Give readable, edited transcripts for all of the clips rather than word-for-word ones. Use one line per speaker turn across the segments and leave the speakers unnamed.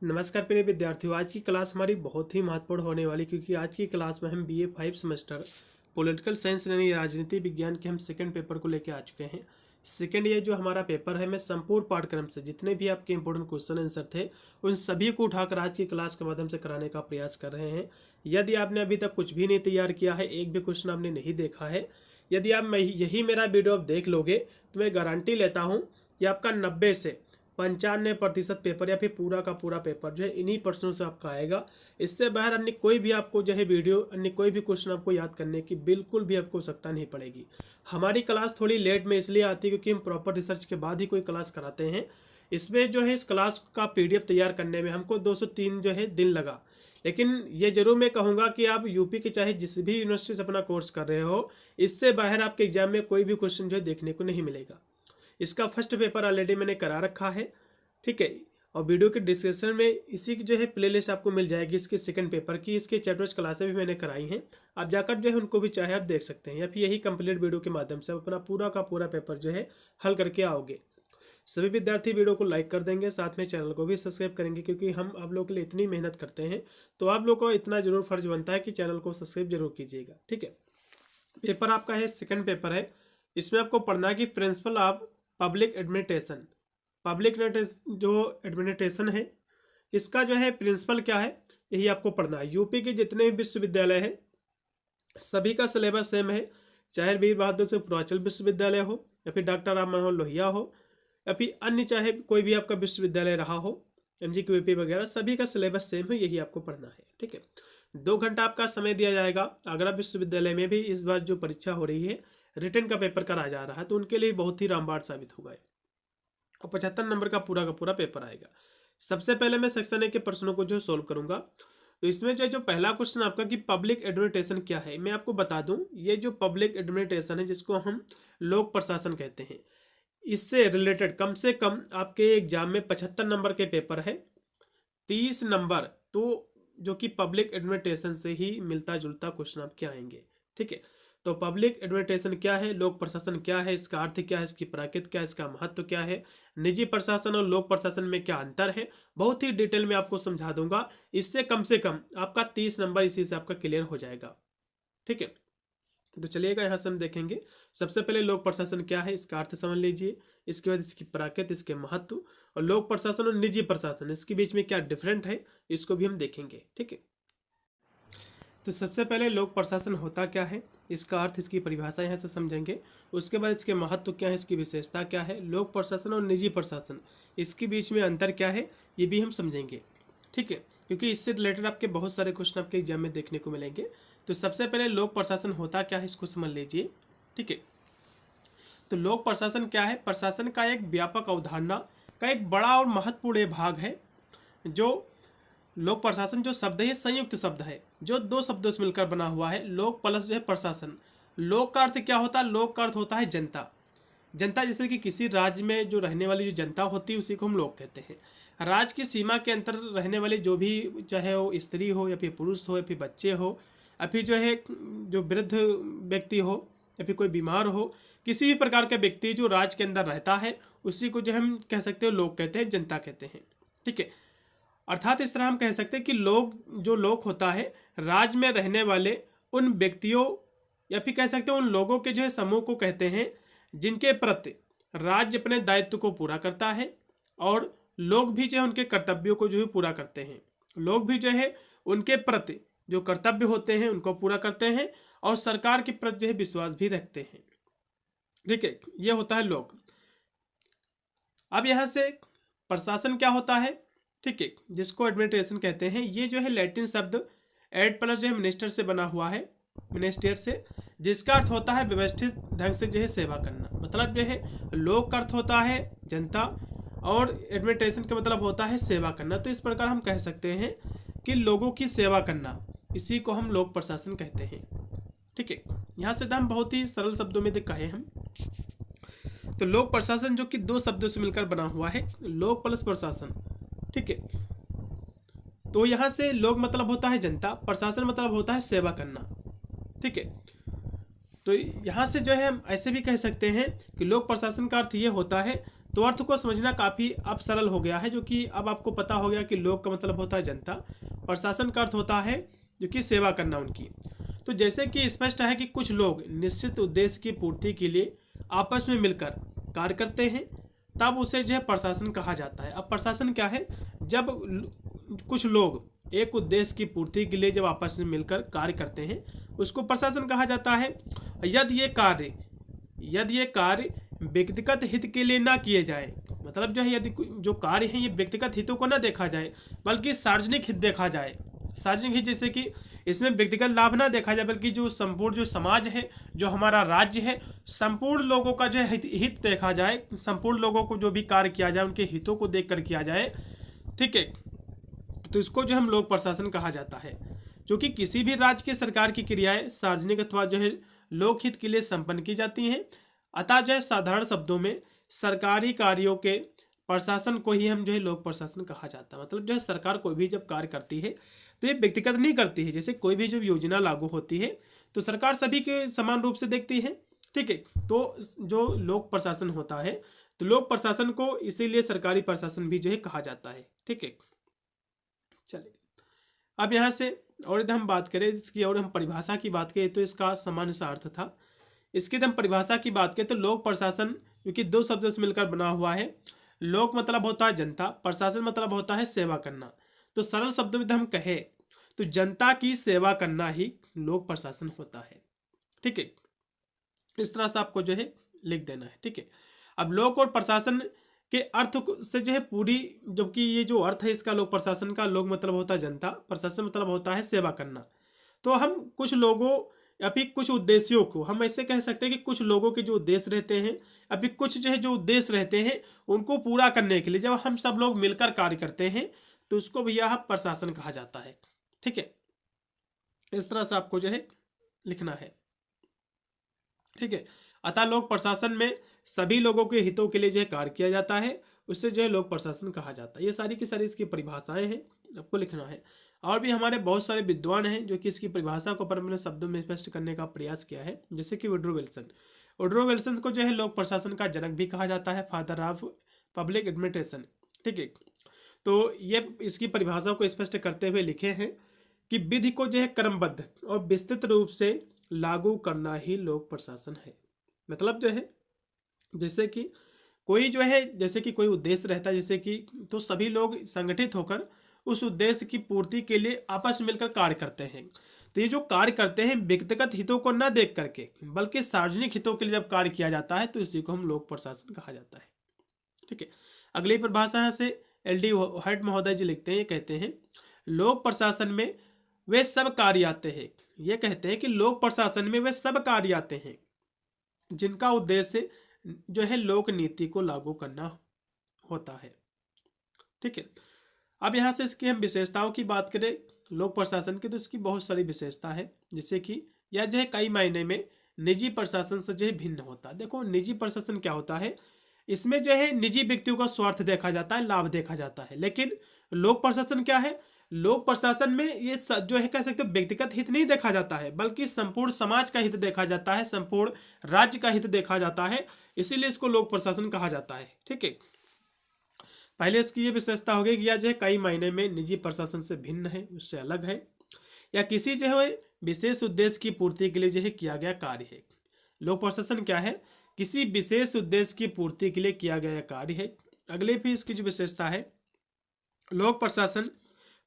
नमस्कार प्रिय विद्यार्थियों। आज की क्लास हमारी बहुत ही महत्वपूर्ण होने वाली, क्योंकि आज की क्लास में हम बीए 5 सेमेस्टर पॉलिटिकल साइंस यानी राजनीति विज्ञान के हम सेकंड पेपर को लेकर आ चुके हैं। सेकंड ये जो हमारा पेपर है, मैं संपूर्ण पाठ्यक्रम से जितने भी आपके इंपॉर्टेंट क्वेश्चन आंसर थे उन सभी को उठाकर आज की क्लास के माध्यम से कराने का प्रयास कर रहे हैं। यदि आपने अभी तक कुछ भी नहीं तैयार किया है, एक भी क्वेश्चन आपने नहीं देखा है, यदि आप यही मेरा वीडियो आप देख लोगे तो मैं गारंटी लेता हूँ कि आपका 90 से 95% पेपर या फिर पूरा का पूरा पेपर जो है इन्हीं प्रश्नों से आपका आएगा। इससे बाहर अन्य कोई भी आपको जो है वीडियो, अन्य कोई भी क्वेश्चन आपको याद करने की बिल्कुल भी आपको आवश्यकता नहीं पड़ेगी। हमारी क्लास थोड़ी लेट में इसलिए आती है क्योंकि हम प्रॉपर रिसर्च के बाद ही कोई क्लास कराते हैं। इसमें जो है इस क्लास का PDF तैयार करने में हमको 203 जो है दिन लगा। लेकिन ये जरूर मैं कहूँगा कि आप यूपी के चाहे जिस भी यूनिवर्सिटी से अपना कोर्स कर रहे हो, इससे बाहर आपके एग्जाम में कोई भी क्वेश्चन जो है देखने को नहीं मिलेगा। इसका फर्स्ट पेपर ऑलरेडी मैंने करा रखा है, ठीक है। और वीडियो के डिस्क्रिप्शन में इसी की जो है प्लेलिस्ट आपको मिल जाएगी इसके सेकंड पेपर की। इसके चैप्टर्स क्लासें भी मैंने कराई हैं, आप जाकर जो है उनको भी चाहे आप देख सकते हैं, या फिर यही कंप्लीट वीडियो के माध्यम से आप अपना पूरा का पूरा पेपर जो है हल करके आओगे। सभी विद्यार्थी वीडियो को लाइक कर देंगे, साथ में चैनल को भी सब्सक्राइब करेंगे, क्योंकि हम आप लोगों के लिए इतनी मेहनत करते हैं तो आप लोग को इतना जरूर फर्ज बनता है कि चैनल को सब्सक्राइब जरूर कीजिएगा, ठीक है। पेपर आपका है सेकंड पेपर है। इसमें आपको पढ़ना है कि principle of public administration. Public जो एडमिनिस्ट्रेशन है इसका जो है प्रिंसिपल क्या है, यही आपको पढ़ना है। यूपी के जितने भी विश्वविद्यालय हैं सभी का सिलेबस सेम है, चाहे वीर बहादुर सिंह पूर्वांचल विश्वविद्यालय हो, या फिर डॉक्टर राम मनोहर लोहिया हो, या फिर अन्य चाहे कोई भी आपका विश्वविद्यालय रहा हो, MGQP वगैरह, सभी का सिलेबस सेम है, यही आपको पढ़ना है, ठीक है। 2 घंटा आपका समय दिया जाएगा। अगर आप विश्वविद्यालय में भी इस बार जो परीक्षा हो रही है, रिटन का पेपर कराया जा रहा है, तो उनके लिए बहुत ही रामबाण साबित होगा और 75 नंबर का पूरा पेपर आएगा। सबसे पहले मैं सेक्शन ए के प्रश्नों को जो सोल्व करूंगा। तो इसमें जो पहला क्वेश्चन आपका कि पब्लिक एडमिनिस्ट्रेशन क्या है, मैं आपको बता दूं, ये जो पब्लिक एडमिनिस्ट्रेशन है जिसको हम लोक प्रशासन कहते हैं, इससे रिलेटेड कम से कम आपके एग्जाम में 75 नंबर के पेपर है। 30 नंबर तो जो कि पब्लिक एडमिनिस्ट्रेशन से ही मिलता जुलता क्वेश्चन आपके आएंगे, ठीक है। तो पब्लिक एडमिनिस्ट्रेशन क्या है, लोक प्रशासन क्या है, इसका अर्थ क्या है, इसकी प्रकृति क्या है, इसका महत्व क्या है, निजी प्रशासन और लोक प्रशासन में क्या अंतर है, बहुत ही डिटेल में आपको समझा दूंगा। इससे कम से कम आपका 30 नंबर इसी से आपका क्लियर हो जाएगा, ठीक है। तो चलिएगा यहाँ से हम देखेंगे। सबसे पहले लोक प्रशासन क्या है, इसका अर्थ समझ लीजिए, इसके बाद इसकी प्रकृति, इसके महत्व, और लोक प्रशासन और निजी प्रशासन इसके बीच में क्या डिफरेंट है, इसको भी हम देखेंगे, ठीक है। तो सबसे पहले लोक प्रशासन होता क्या है, इसका अर्थ, इसकी परिभाषा यहाँ से समझेंगे। उसके बाद इसके महत्व क्या है, इसकी विशेषता क्या है, लोक प्रशासन और निजी प्रशासन इसके बीच में अंतर क्या है, ये भी हम समझेंगे, ठीक है। क्योंकि इससे रिलेटेड आपके बहुत सारे क्वेश्चन आपके एग्जाम में देखने को मिलेंगे। तो सबसे पहले लोक प्रशासन होता क्या है, इसको समझ लीजिए, ठीक है। तो लोक प्रशासन क्या है, प्रशासन का एक व्यापक अवधारणा का एक बड़ा और महत्वपूर्ण भाग है। जो लोक प्रशासन जो शब्द है, संयुक्त शब्द है जो 2 शब्दों से मिलकर बना हुआ है, लोक प्लस जो है प्रशासन। लोक का अर्थ क्या होता है, लोक का अर्थ होता है जनता। जनता जैसे कि किसी राज्य में जो रहने वाली जो जनता होती है उसी को हम लोग कहते हैं। राज्य की सीमा के अंतर रहने वाले जो भी, चाहे वो स्त्री हो या फिर पुरुष हो या फिर बच्चे हो, या फिर जो है जो वृद्ध व्यक्ति हो या फिर कोई बीमार हो, किसी भी प्रकार का व्यक्ति जो राज्य के अंदर रहता है उसी को जो हम कह सकते हैं लोग कहते हैं, जनता कहते हैं, ठीक है। अर्थात इस तरह हम कह सकते हैं कि लोग होता है राज्य में रहने वाले उन व्यक्तियों या फिर कह सकते हैं उन लोगों के जो है समूह को कहते हैं जिनके प्रति राज्य अपने दायित्व को पूरा करता है, और लोग भी जो है उनके कर्तव्यों को जो है पूरा करते हैं। लोग भी जो है उनके प्रति जो कर्तव्य होते हैं उनको पूरा करते हैं, और सरकार के प्रति जो है विश्वास भी रखते हैं, ठीक है। ये होता है लोग। अब यहाँ से प्रशासन क्या होता है, ठीक है, जिसको एडमिनिस्ट्रेशन कहते हैं। ये जो है लैटिन शब्द एड प्लस जो है मिनिस्टर से बना हुआ है, मिनिस्टर से, जिसका अर्थ होता है व्यवस्थित ढंग से जो है सेवा करना। मतलब जो है लोक का अर्थ होता है जनता और एडमिनिस्ट्रेशन का मतलब होता है सेवा करना। तो इस प्रकार हम कह सकते हैं कि लोगों की सेवा करना, इसी को हम लोक प्रशासन कहते हैं, ठीक है। यहाँ से हम बहुत ही सरल शब्दों में कहे हम। तो लोक प्रशासन जो कि 2 शब्दों से मिलकर बना हुआ है, लोक प्लस प्रशासन, ठीक है। तो यहाँ से लोग मतलब होता है जनता, प्रशासन मतलब होता है सेवा करना, ठीक है। तो यहाँ से जो है हम ऐसे भी कह सकते हैं कि लोक प्रशासन का अर्थ ये होता है तो अर्थ को समझना काफ़ी अब सरल हो गया है, जो कि अब आपको पता हो गया कि लोक का मतलब होता है जनता, प्रशासन का अर्थ होता है जो कि सेवा करना उनकी। तो जैसे कि स्पष्ट है कि कुछ लोग निश्चित उद्देश्य की पूर्ति के लिए आपस में मिलकर कार्य करते हैं, तब उसे जो है प्रशासन कहा जाता है। अब प्रशासन क्या है? जब कुछ लोग एक उद्देश्य की पूर्ति के लिए जब आपस में मिलकर कार्य करते हैं, उसको प्रशासन कहा जाता है। यदि ये कार्य व्यक्तिगत हित के लिए ना किए जाए, मतलब जो है यदि जो कार्य है ये व्यक्तिगत हितों को ना देखा जाए बल्कि सार्वजनिक हित देखा जाए। सार्वजनिक हित जैसे कि इसमें व्यक्तिगत लाभ ना देखा जाए बल्कि जो संपूर्ण जो समाज है, जो हमारा राज्य है, संपूर्ण लोगों का जो है हित देखा जाए, संपूर्ण लोगों को जो भी कार्य किया जाए उनके हितों को देख कर किया जाए, ठीक है। तो इसको जो हम लोक प्रशासन कहा जाता है। क्योंकि किसी भी राज्य की सरकार की क्रियाएं सार्वजनिक अथवा जो है लोकहित के लिए संपन्न की जाती हैं, अतः जो है साधारण शब्दों में सरकारी कार्यों के प्रशासन को ही हम जो है लोक प्रशासन कहा जाता है। मतलब जो है सरकार कोई भी जब कार्य करती है तो ये व्यक्तिगत नहीं करती है। जैसे कोई भी जब योजना लागू होती है तो सरकार सभी के समान रूप से देखती है, ठीक है। तो जो लोक प्रशासन होता है, तो लोक प्रशासन को इसीलिए सरकारी प्रशासन भी जो है कहा जाता है, ठीक है। चलिए अब यहाँ से और यदि हम बात करें इसकी और हम परिभाषा की बात करें तो इसका सामान्य सा अर्थ था। इसकी यदि हम परिभाषा की बात करें तो लोक प्रशासन क्योंकि दो शब्दों से मिलकर बना हुआ है। लोक मतलब होता है जनता, प्रशासन मतलब होता है सेवा करना। तो सरल शब्दों में हम कहें तो जनता की सेवा करना ही लोक प्रशासन होता है, ठीक है। इस तरह से आपको जो है लिख देना है, ठीक है। अब लोक और प्रशासन के अर्थ से जो है पूरी, जबकि ये जो अर्थ है इसका लोक प्रशासन का, लोक मतलब होता है जनता, प्रशासन मतलब होता है सेवा करना। तो हम कुछ लोगों या फिर कुछ उद्देश्यों को हम ऐसे कह सकते हैं कि कुछ लोगों के जो उद्देश्य रहते हैं या फिर कुछ जो है जो उद्देश्य रहते हैं उनको पूरा करने के लिए जब हम सब लोग मिलकर कार्य करते हैं तो उसको भैया प्रशासन कहा जाता है, ठीक है। इस तरह से आपको जो है लिखना है, ठीक है। अतः लोक प्रशासन में सभी लोगों के हितों के लिए जो है कार्य किया जाता है, उससे जो है लोक प्रशासन कहा जाता है। ये सारी की सारी इसकी परिभाषाएं हैं, आपको लिखना है। और भी हमारे बहुत सारे विद्वान हैं जो कि इसकी परिभाषा को परंपरा शब्दों में स्पष्ट करने का प्रयास किया है, जैसे कि वुड्रो विल्सन। वुड्रो विल्सन को जो है लोक प्रशासन का जनक भी कहा जाता है, फादर ऑफ पब्लिक एडमिनिस्ट्रेशन, ठीक है। तो ये इसकी परिभाषा को स्पष्ट करते हुए लिखे हैं कि विधि को जो है क्रमबद्ध और विस्तृत रूप से लागू करना ही लोक प्रशासन है। मतलब जो है जैसे कि कोई जो है जैसे कि कोई उद्देश्य रहता है, जैसे कि तो सभी लोग संगठित होकर उस उद्देश्य की पूर्ति के लिए आपस में मिलकर कार्य करते हैं। तो ये जो कार्य करते हैं व्यक्तिगत हितों को न देख करके बल्कि सार्वजनिक हितों के लिए जब कार्य किया जाता है तो इसी को हम लोक प्रशासन कहा जाता है, ठीक है। अगली परिभाषा यहाँ से LD हर्ट महोदय जी लिखते हैं, ये कहते हैं लोक प्रशासन में वे सब कार्य आते हैं। ये कहते हैं कि लोक प्रशासन में वे सब कार्य आते हैं जिनका उद्देश्य जो है लोक नीति को लागू करना होता है, ठीक है। अब यहाँ से इसकी हम विशेषताओं की बात करें लोक प्रशासन की तो इसकी बहुत सारी विशेषता है, जैसे कि यह जो है कई मायने में निजी प्रशासन से जो है भिन्न होता है। देखो निजी प्रशासन क्या होता है, इसमें जो है निजी व्यक्तियों का स्वार्थ देखा जाता है, लाभ देखा जाता है। लेकिन लोक प्रशासन क्या है, लोक प्रशासन में ये जो है कह सकते हो व्यक्तिगत हित नहीं देखा जाता है बल्कि संपूर्ण समाज का हित देखा जाता है, संपूर्ण राज्य का हित देखा जाता है, इसीलिए इसको लोक प्रशासन कहा जाता है, ठीक है। पहले इसकी ये विशेषता हो गई कि यह जो है कई मायने में निजी प्रशासन से भिन्न है, उससे अलग है, या किसी जो है विशेष उद्देश्य की पूर्ति के लिए जो है किया गया कार्य है। लोक प्रशासन क्या है, किसी विशेष उद्देश्य की पूर्ति के लिए किया गया कार्य है। अगले भी इसकी जो विशेषता है, लोक प्रशासन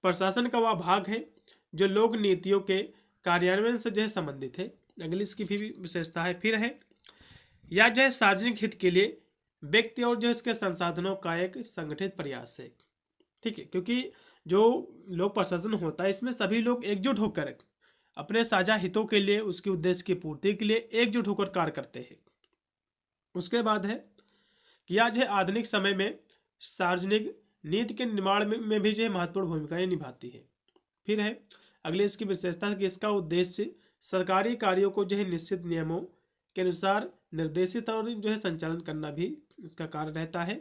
प्रशासन का वह भाग है जो लोक नीतियों के कार्यान्वयन से जो है संबंधित है। अगली इसकी भी विशेषता है फिर है, या जो है सार्वजनिक हित के लिए व्यक्ति और जो इसके संसाधनों का एक संगठित प्रयास है, ठीक है। क्योंकि जो लोक प्रशासन होता है इसमें सभी लोग एकजुट होकर अपने साझा हितों के लिए, उसके उद्देश्य की पूर्ति के लिए एकजुट होकर कार्य करते हैं। उसके बाद है कि आज है आधुनिक समय में सार्वजनिक नीति के निर्माण में भी जो है महत्वपूर्ण भूमिकाएं निभाती है। फिर है अगले इसकी विशेषता है कि इसका उद्देश्य सरकारी कार्यों को जो है निश्चित नियमों के अनुसार निर्देशित और जो है संचालन करना भी इसका कार्य रहता है।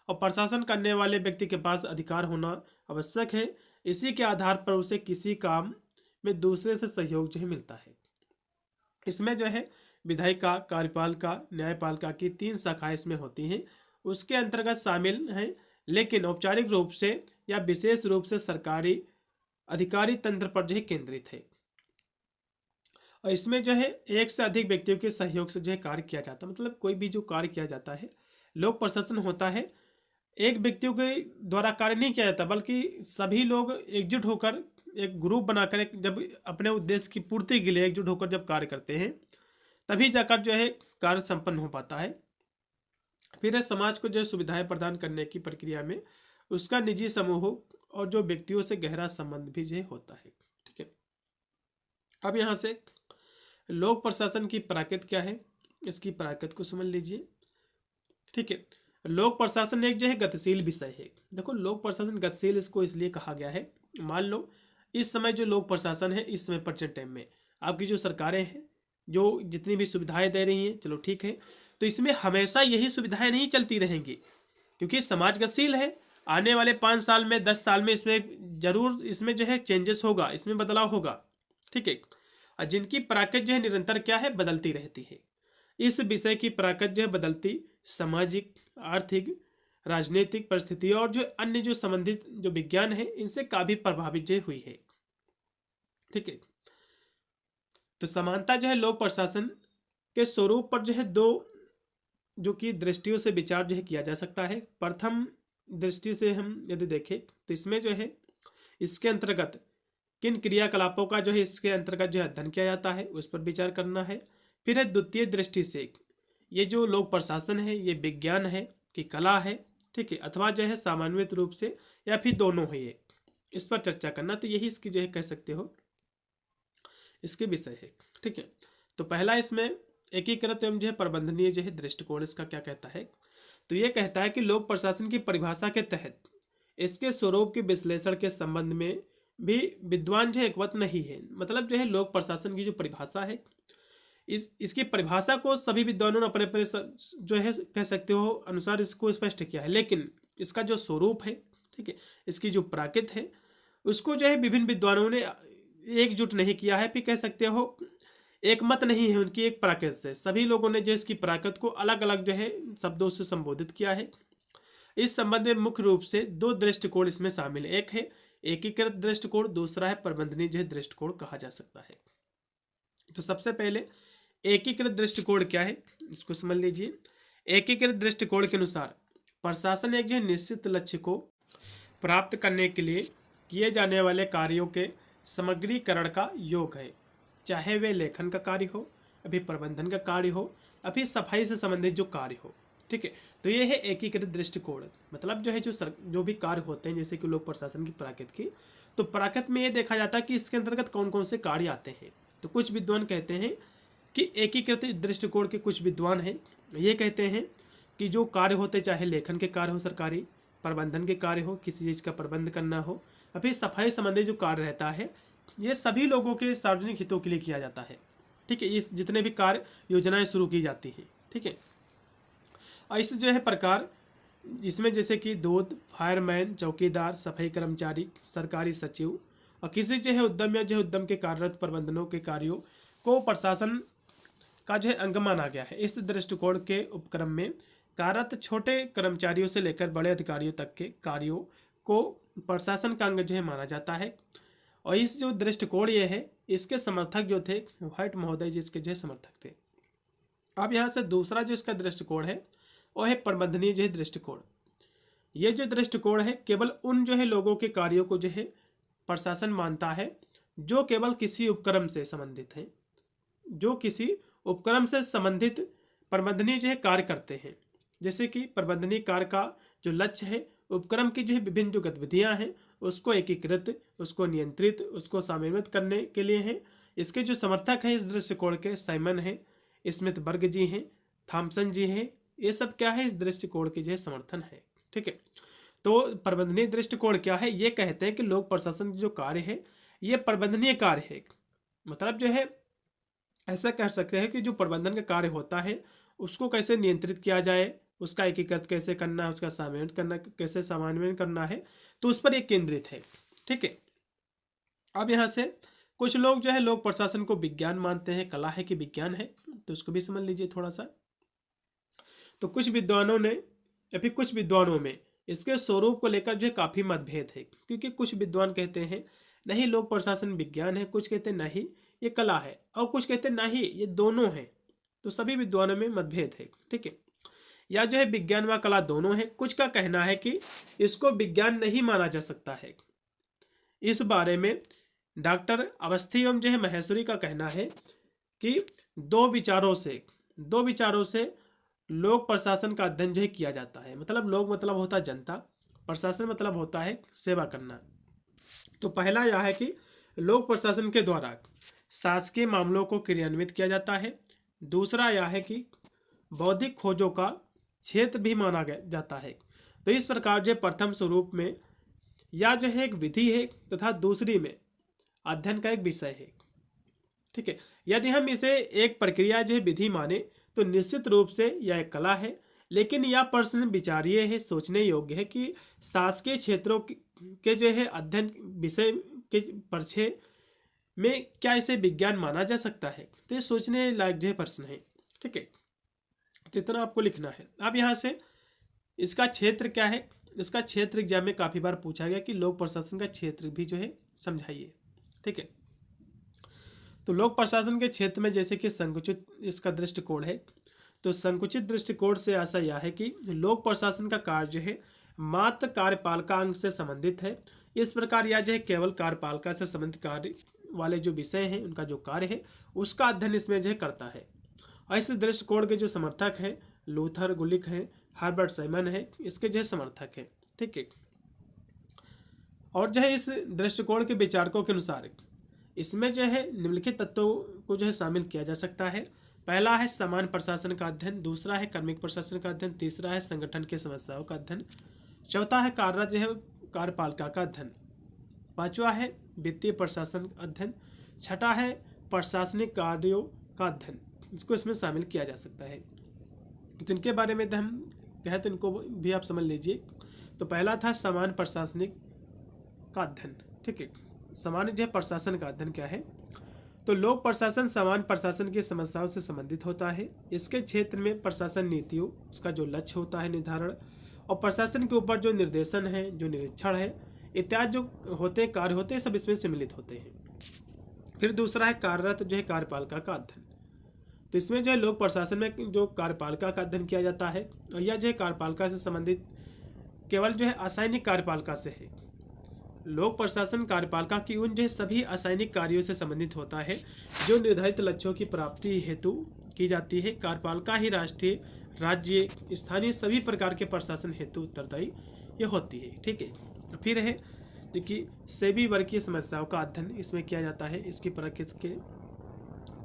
और प्रशासन करने वाले व्यक्ति के पास अधिकार होना आवश्यक है, इसी के आधार पर उसे किसी काम में दूसरे से सहयोग जो है मिलता है। इसमें जो है विधायिका, कार्यपालिका, न्यायपालिका की 3 शाखाएं इसमें होती हैं उसके अंतर्गत शामिल हैं, लेकिन औपचारिक रूप से या विशेष रूप से सरकारी अधिकारी तंत्र पर जो है केंद्रित है। और इसमें जो है एक से अधिक व्यक्तियों के सहयोग से जो है कार्य किया जाता है। मतलब कोई भी जो कार्य किया जाता है, लोक प्रशासन होता है, एक व्यक्तियों के द्वारा कार्य नहीं किया जाता, बल्कि सभी लोग एकजुट होकर एक ग्रुप बनाकर जब अपने उद्देश्य की पूर्ति के लिए एकजुट होकर जब कार्य करते हैं, तभी जाकर जो है कार्य संपन्न हो पाता है। फिर समाज को जो सुविधाएं प्रदान करने की प्रक्रिया में उसका निजी समूहों और जो व्यक्तियों से गहरा संबंध भी जो होता है। ठीक है, अब यहाँ से लोक प्रशासन की प्राकृत क्या है, इसकी प्राकृत को समझ लीजिए। ठीक है, लोक प्रशासन एक जो है गतिशील विषय है। देखो, लोक प्रशासन गतिशील इसको इसलिए कहा गया है, मान लो इस समय जो लोक प्रशासन है, इस समय प्रेजेंट टाइम में आपकी जो सरकारें हैं, जो जितनी भी सुविधाएं दे रही हैं, चलो ठीक है, तो इसमें हमेशा यही सुविधाएं नहीं चलती रहेंगी, क्योंकि समाज गतिशील है। आने वाले 5 साल में, 10 साल में इसमें जरूर इसमें जो है चेंजेस होगा, इसमें बदलाव होगा। ठीक है, और जिनकी प्राकृत जो है निरंतर क्या है, बदलती रहती है। इस विषय की प्राकृत जो है बदलती सामाजिक, आर्थिक, राजनीतिक परिस्थितियों और जो अन्य जो संबंधित जो विज्ञान है, इनसे काफी प्रभावित जो हुई है। ठीक है, तो समानता जो है लोक प्रशासन के स्वरूप पर जो है दो जो कि दृष्टियों से विचार जो है किया जा सकता है। प्रथम दृष्टि से हम यदि देखें तो इसमें जो है इसके अंतर्गत किन क्रियाकलापों का जो है इसके अंतर्गत जो है अध्ययन किया जाता है, उस पर विचार करना है। फिर है द्वितीय दृष्टि से, ये जो लोक प्रशासन है ये विज्ञान है कि कला है, ठीक है, अथवा जो है सामान्यिक रूप से या फिर दोनों है, ये इस पर चर्चा करना। तो यही इसकी जो है कह सकते हो इसके विषय है। ठीक है, तो पहला इसमें एकीकृत एवं जो है प्रबंधनीय जो है दृष्टिकोण इसका क्या कहता है, तो ये कहता है कि लोक प्रशासन की परिभाषा के तहत इसके स्वरूप के विश्लेषण के संबंध में भी विद्वान जो है एकमत नहीं है। मतलब जो है लोक प्रशासन की जो परिभाषा है, इसकी परिभाषा को सभी विद्वानों ने अपने अपने जो है कह सकते हो अनुसार इसको स्पष्ट किया है, लेकिन इसका जो स्वरूप है, ठीक है, इसकी जो प्राकृत है, उसको जो है विभिन्न विद्वानों ने एकजुट नहीं किया है। फिर कह सकते हो एक मत नहीं है उनकी एक प्राकृत से। सभी लोगों ने जो इसकी प्राकृत को अलग अलग जो है शब्दों से संबोधित किया है। इस संबंध में मुख्य रूप से दो दृष्टिकोण इसमें शामिल है, एक है एकीकृत दृष्टिकोण, दूसरा है प्रबंधनीय जो दृष्टिकोण कहा जा सकता है। तो सबसे पहले एकीकृत दृष्टिकोण क्या है, इसको समझ लीजिए। एकीकृत दृष्टिकोण के अनुसार प्रशासन एक जो है निश्चित लक्ष्य को प्राप्त करने के लिए किए जाने वाले कार्यों के समग्रीकरण का योग है, चाहे वे लेखन का कार्य हो, अभी प्रबंधन का कार्य हो, अभी सफाई से संबंधित जो कार्य हो। ठीक है, तो ये है एकीकृत दृष्टिकोण। मतलब जो है जो भी कार्य होते हैं, जैसे कि लोक प्रशासन की प्राकृत की, तो प्राकृत में ये देखा जाता है कि इसके अंतर्गत कौन कौन से कार्य आते हैं। तो कुछ विद्वान कहते हैं कि एकीकृत दृष्टिकोण के कुछ विद्वान हैं, ये कहते हैं कि जो कार्य होते, चाहे लेखन के कार्य हो, सरकारी प्रबंधन के कार्य हो, किसी चीज़ का प्रबंध करना हो, अभी सफाई संबंधी जो कार्य रहता है, ये सभी लोगों के सार्वजनिक हितों के लिए किया जाता है। ठीक है, इस जितने भी कार्य योजनाएं शुरू की जाती हैं। ठीक है, और इस जो है प्रकार इसमें जैसे कि दूध, फायरमैन, चौकीदार, सफाई कर्मचारी, सरकारी सचिव और किसी जो है उद्यम या जो है उद्यम के कार्यरत प्रबंधनों के कार्यों को प्रशासन का जो है अंग माना गया है। इस दृष्टिकोण के उपक्रम में कार्यरत छोटे कर्मचारियों से लेकर बड़े अधिकारियों तक के कार्यों को प्रशासन का अंग जो है माना जाता है। और इस जो दृष्टिकोण ये है, इसके समर्थक जो थे व्हाइट महोदय जी इसके जो है समर्थक थे। अब यहाँ से दूसरा जो इसका दृष्टिकोण है वो है प्रबंधनीय जो है दृष्टिकोण। ये जो दृष्टिकोण है केवल उन जो है लोगों के कार्यों को जो है प्रशासन मानता है जो केवल किसी उपक्रम से संबंधित हैं, जो किसी उपक्रम से संबंधित प्रबंधनीय जो है कार्य करते हैं। जैसे कि प्रबंधनीय कार्य का जो लक्ष्य है, उपक्रम की जो है विभिन्न जो गतिविधियां हैं, उसको एकीकृत, उसको नियंत्रित, उसको समन्वित करने के लिए है। इसके जो समर्थक हैं इस दृष्टिकोण के साइमन है, स्मिथबर्ग जी हैं, थॉमसन जी हैं, ये सब क्या है इस दृष्टिकोण के जो है समर्थन है। ठीक है, तो प्रबंधनीय दृष्टिकोण क्या है, ये कहते हैं कि लोक प्रशासन की जो कार्य है ये प्रबंधनीय कार्य है। मतलब जो है ऐसा कह सकते हैं कि जो प्रबंधन का कार्य होता है उसको कैसे नियंत्रित किया जाए, उसका एकीकृत कैसे करना है, उसका समन्वय करना कैसे समन्वय करना है, तो उस पर एक केंद्रित है। ठीक है, अब यहाँ से कुछ लोग जो है लोक प्रशासन को विज्ञान मानते हैं, कला है कि विज्ञान है, तो उसको भी समझ लीजिए थोड़ा सा। तो कुछ विद्वानों ने या फिर कुछ विद्वानों में इसके स्वरूप को लेकर जो है काफ़ी मतभेद है, क्योंकि कुछ विद्वान कहते हैं नहीं लोक प्रशासन विज्ञान है, कुछ कहते हैं नहीं ये कला है, और कुछ कहते हैं नहीं ये दोनों है। तो सभी विद्वानों में मतभेद है, ठीक है। या जो है विज्ञान व कला दोनों है। कुछ का कहना है कि इसको विज्ञान नहीं माना जा सकता है। इस बारे में डॉक्टर अवस्थी एवं जो है महेश्वरी का कहना है कि दो विचारों से लोक प्रशासन का अध्ययन जो है किया जाता है। मतलब लोक मतलब होता है जनता, प्रशासन मतलब होता है सेवा करना। तो पहला यह है कि लोक प्रशासन के द्वारा शासकीय मामलों को क्रियान्वित किया जाता है। दूसरा यह है कि बौद्धिक खोजों का क्षेत्र भी माना जाता है। तो इस प्रकार जो प्रथम स्वरूप में या जो है एक विधि है तथा दूसरी में अध्ययन का एक विषय है, ठीक है। यदि हम इसे एक प्रक्रिया जो है विधि माने तो निश्चित रूप से यह एक कला है, लेकिन यह प्रश्न विचार्य है, सोचने योग्य है कि शासकीय क्षेत्रों के जो है अध्ययन विषय के परिचय में क्या इसे विज्ञान माना जा सकता है। तो ये सोचने लायक जो है प्रश्न है, ठीक है। तो इतना आपको लिखना है। अब यहाँ से इसका क्षेत्र क्या है, इसका क्षेत्र एग्जाम में काफ़ी बार पूछा गया कि लोक प्रशासन का क्षेत्र भी जो है समझाइए, ठीक है। तो लोक प्रशासन के क्षेत्र में जैसे कि संकुचित इसका दृष्टिकोण है, तो संकुचित दृष्टिकोण से ऐसा यह है कि लोक प्रशासन का कार्य है मात्र कार्यपालिका अंग से संबंधित है। इस प्रकार यह जो है केवल कार्यपालिका से संबंधित कार्य वाले जो विषय हैं उनका जो कार्य है उसका अध्ययन इसमें जो है करता है। और इस दृष्टिकोण के जो समर्थक हैं लूथर, गुलिक हैं, हर्बर्ट साइमन है, इसके जो है समर्थक है, ठीक है। और जो है इस दृष्टिकोण के विचारकों के अनुसार इसमें जो है निम्नलिखित तत्वों को जो है शामिल किया जा सकता है। पहला है समान प्रशासन का अध्ययन, दूसरा है कार्मिक प्रशासन का अध्ययन, तीसरा है संगठन के समस्याओं का अध्ययन, चौथा है कार्यरत जो है कार्यपालिका का अध्ययन, पांचवा है वित्तीय प्रशासन अध्ययन, छठा है प्रशासनिक कार्यों का अध्ययन। इसको इसमें शामिल किया जा सकता है। तो इनके बारे में हम कहें तो इनको भी आप समझ लीजिए। तो पहला था समान प्रशासनिक का अध्ययन, ठीक है। सामान्य जो है प्रशासन का अध्ययन क्या है, तो लोक प्रशासन समान प्रशासन की समस्याओं से संबंधित होता है। इसके क्षेत्र में प्रशासन नीतियों उसका जो लक्ष्य होता है निर्धारण, और प्रशासन के ऊपर जो निर्देशन है, जो निरीक्षण है इत्यादि जो होते हैं कार्य होते हैं, सब इसमें सम्मिलित होते हैं। फिर दूसरा है कार्यरत जो है कार्यपालिका का अध्ययन। तो इसमें जो है लोक प्रशासन में जो कार्यपालिका का अध्ययन किया जाता है, और यह जो है कार्यपालिका से संबंधित केवल जो है असैनिक कार्यपालिका से है। लोक प्रशासन कार्यपालिका की उन जो है सभी असैनिक कार्यों से संबंधित होता है जो निर्धारित लक्ष्यों की प्राप्ति हेतु की जाती है। कार्यपालिका ही राष्ट्रीय, राज्य, स्थानीय सभी प्रकार के प्रशासन हेतु उत्तरदायी ये होती है, ठीक है। फिर है जो कि सेबी वर्ग की समस्याओं का अध्ययन इसमें किया जाता है, इसकी परख इसके।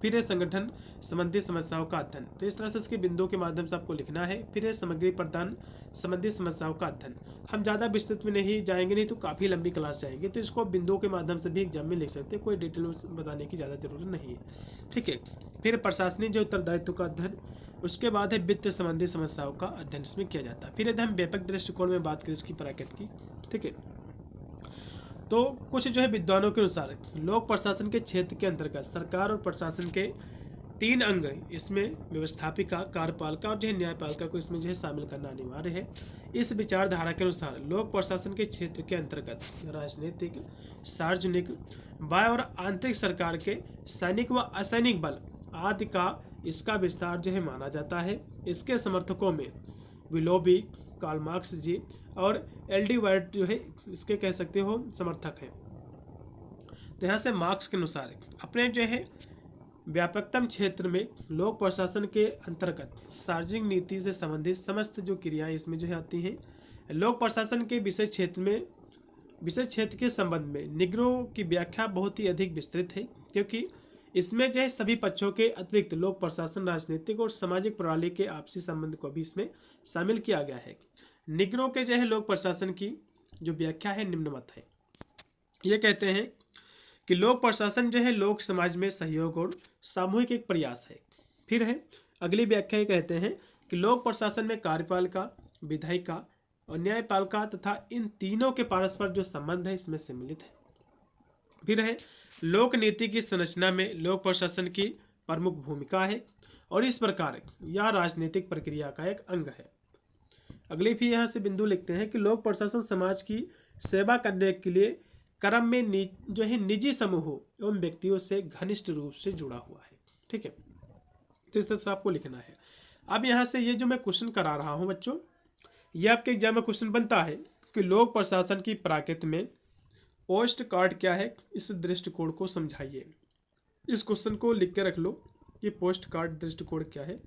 फिर है संगठन संबंधी समस्याओं का अध्ययन। तो इस तरह से इसके बिंदुओं के माध्यम से आपको लिखना है। फिर है सामग्री प्रदान संबंधी समस्याओं का अध्ययन। हम ज़्यादा विस्तृत में नहीं जाएंगे, नहीं तो काफ़ी लंबी क्लास जाएंगे, तो इसको बिंदुओं के माध्यम से भी एग्जाम में लिख सकते हैं, कोई डिटेल में बताने की ज़्यादा जरूरत नहीं है, ठीक है। फिर प्रशासनिक जो उत्तरदायित्व का अध्ययन, उसके बाद है वित्त संबंधी समस्याओं का अध्ययन इसमें किया जाता है। फिर यदि हम व्यापक दृष्टिकोण में बात करें इसकी प्रकृति की, ठीक है, तो कुछ जो है विद्वानों के अनुसार लोक प्रशासन के क्षेत्र के अंतर्गत सरकार और प्रशासन के 3 अंग इसमें व्यवस्थापिका, कार्यपालिका और जो है न्यायपालिका को इसमें जो है शामिल करना अनिवार्य है। इस विचारधारा के अनुसार लोक प्रशासन के क्षेत्र के अंतर्गत राजनीतिक, सार्वजनिक, बाह्य और आंतरिक सरकार के सैनिक व असैनिक बल आदि का इसका विस्तार जो है माना जाता है। इसके समर्थकों में विलोबी, कार्ल मार्क्स जी और एल.डी. वाइट जो है इसके कह सकते हो समर्थक हैं। तो यहाँ से मार्क्स के अनुसार अपने जो है व्यापकतम क्षेत्र में लोक प्रशासन के अंतर्गत सार्वजनिक नीति से संबंधित समस्त जो क्रियाएं इसमें जो है आती हैं। लोक प्रशासन के विषय क्षेत्र के संबंध में निग्रो की व्याख्या बहुत ही अधिक विस्तृत है, क्योंकि इसमें जो है सभी पक्षों के अतिरिक्त लोक प्रशासन राजनीतिक और सामाजिक प्रणाली के आपसी संबंध को भी इसमें शामिल किया गया है। निग्रो के जो है लोक प्रशासन की जो व्याख्या है निम्नवत है। ये कहते हैं कि लोक प्रशासन जो है लोक समाज में सहयोग और सामूहिक एक प्रयास है। फिर है अगली व्याख्या, ये कहते हैं कि लोक प्रशासन में कार्यपालिका, विधायिका और न्यायपालिका तथा इन तीनों के परस्पर जो संबंध है इसमें सम्मिलित है। फिर है लोक नीति की संरचना में लोक प्रशासन की प्रमुख भूमिका है और इस प्रकार यह राजनीतिक प्रक्रिया का एक अंग है। अगली भी यहाँ से बिंदु लिखते हैं कि लोक प्रशासन समाज की सेवा करने के लिए क्रम में जो है निजी समूहों एवं व्यक्तियों से घनिष्ठ रूप से जुड़ा हुआ है। ठीक है, तो इस तरह से आपको लिखना है। अब यहाँ से ये जो मैं क्वेश्चन करा रहा हूँ बच्चों, ये आपके एग्जाम में क्वेश्चन बनता है कि लोक प्रशासन की प्रकृति में पोस्ट कार्ड क्या है, इस दृष्टिकोण को समझाइए। इस क्वेश्चन को लिख के रख लो कि पोस्ट कार्ड दृष्टिकोण क्या है।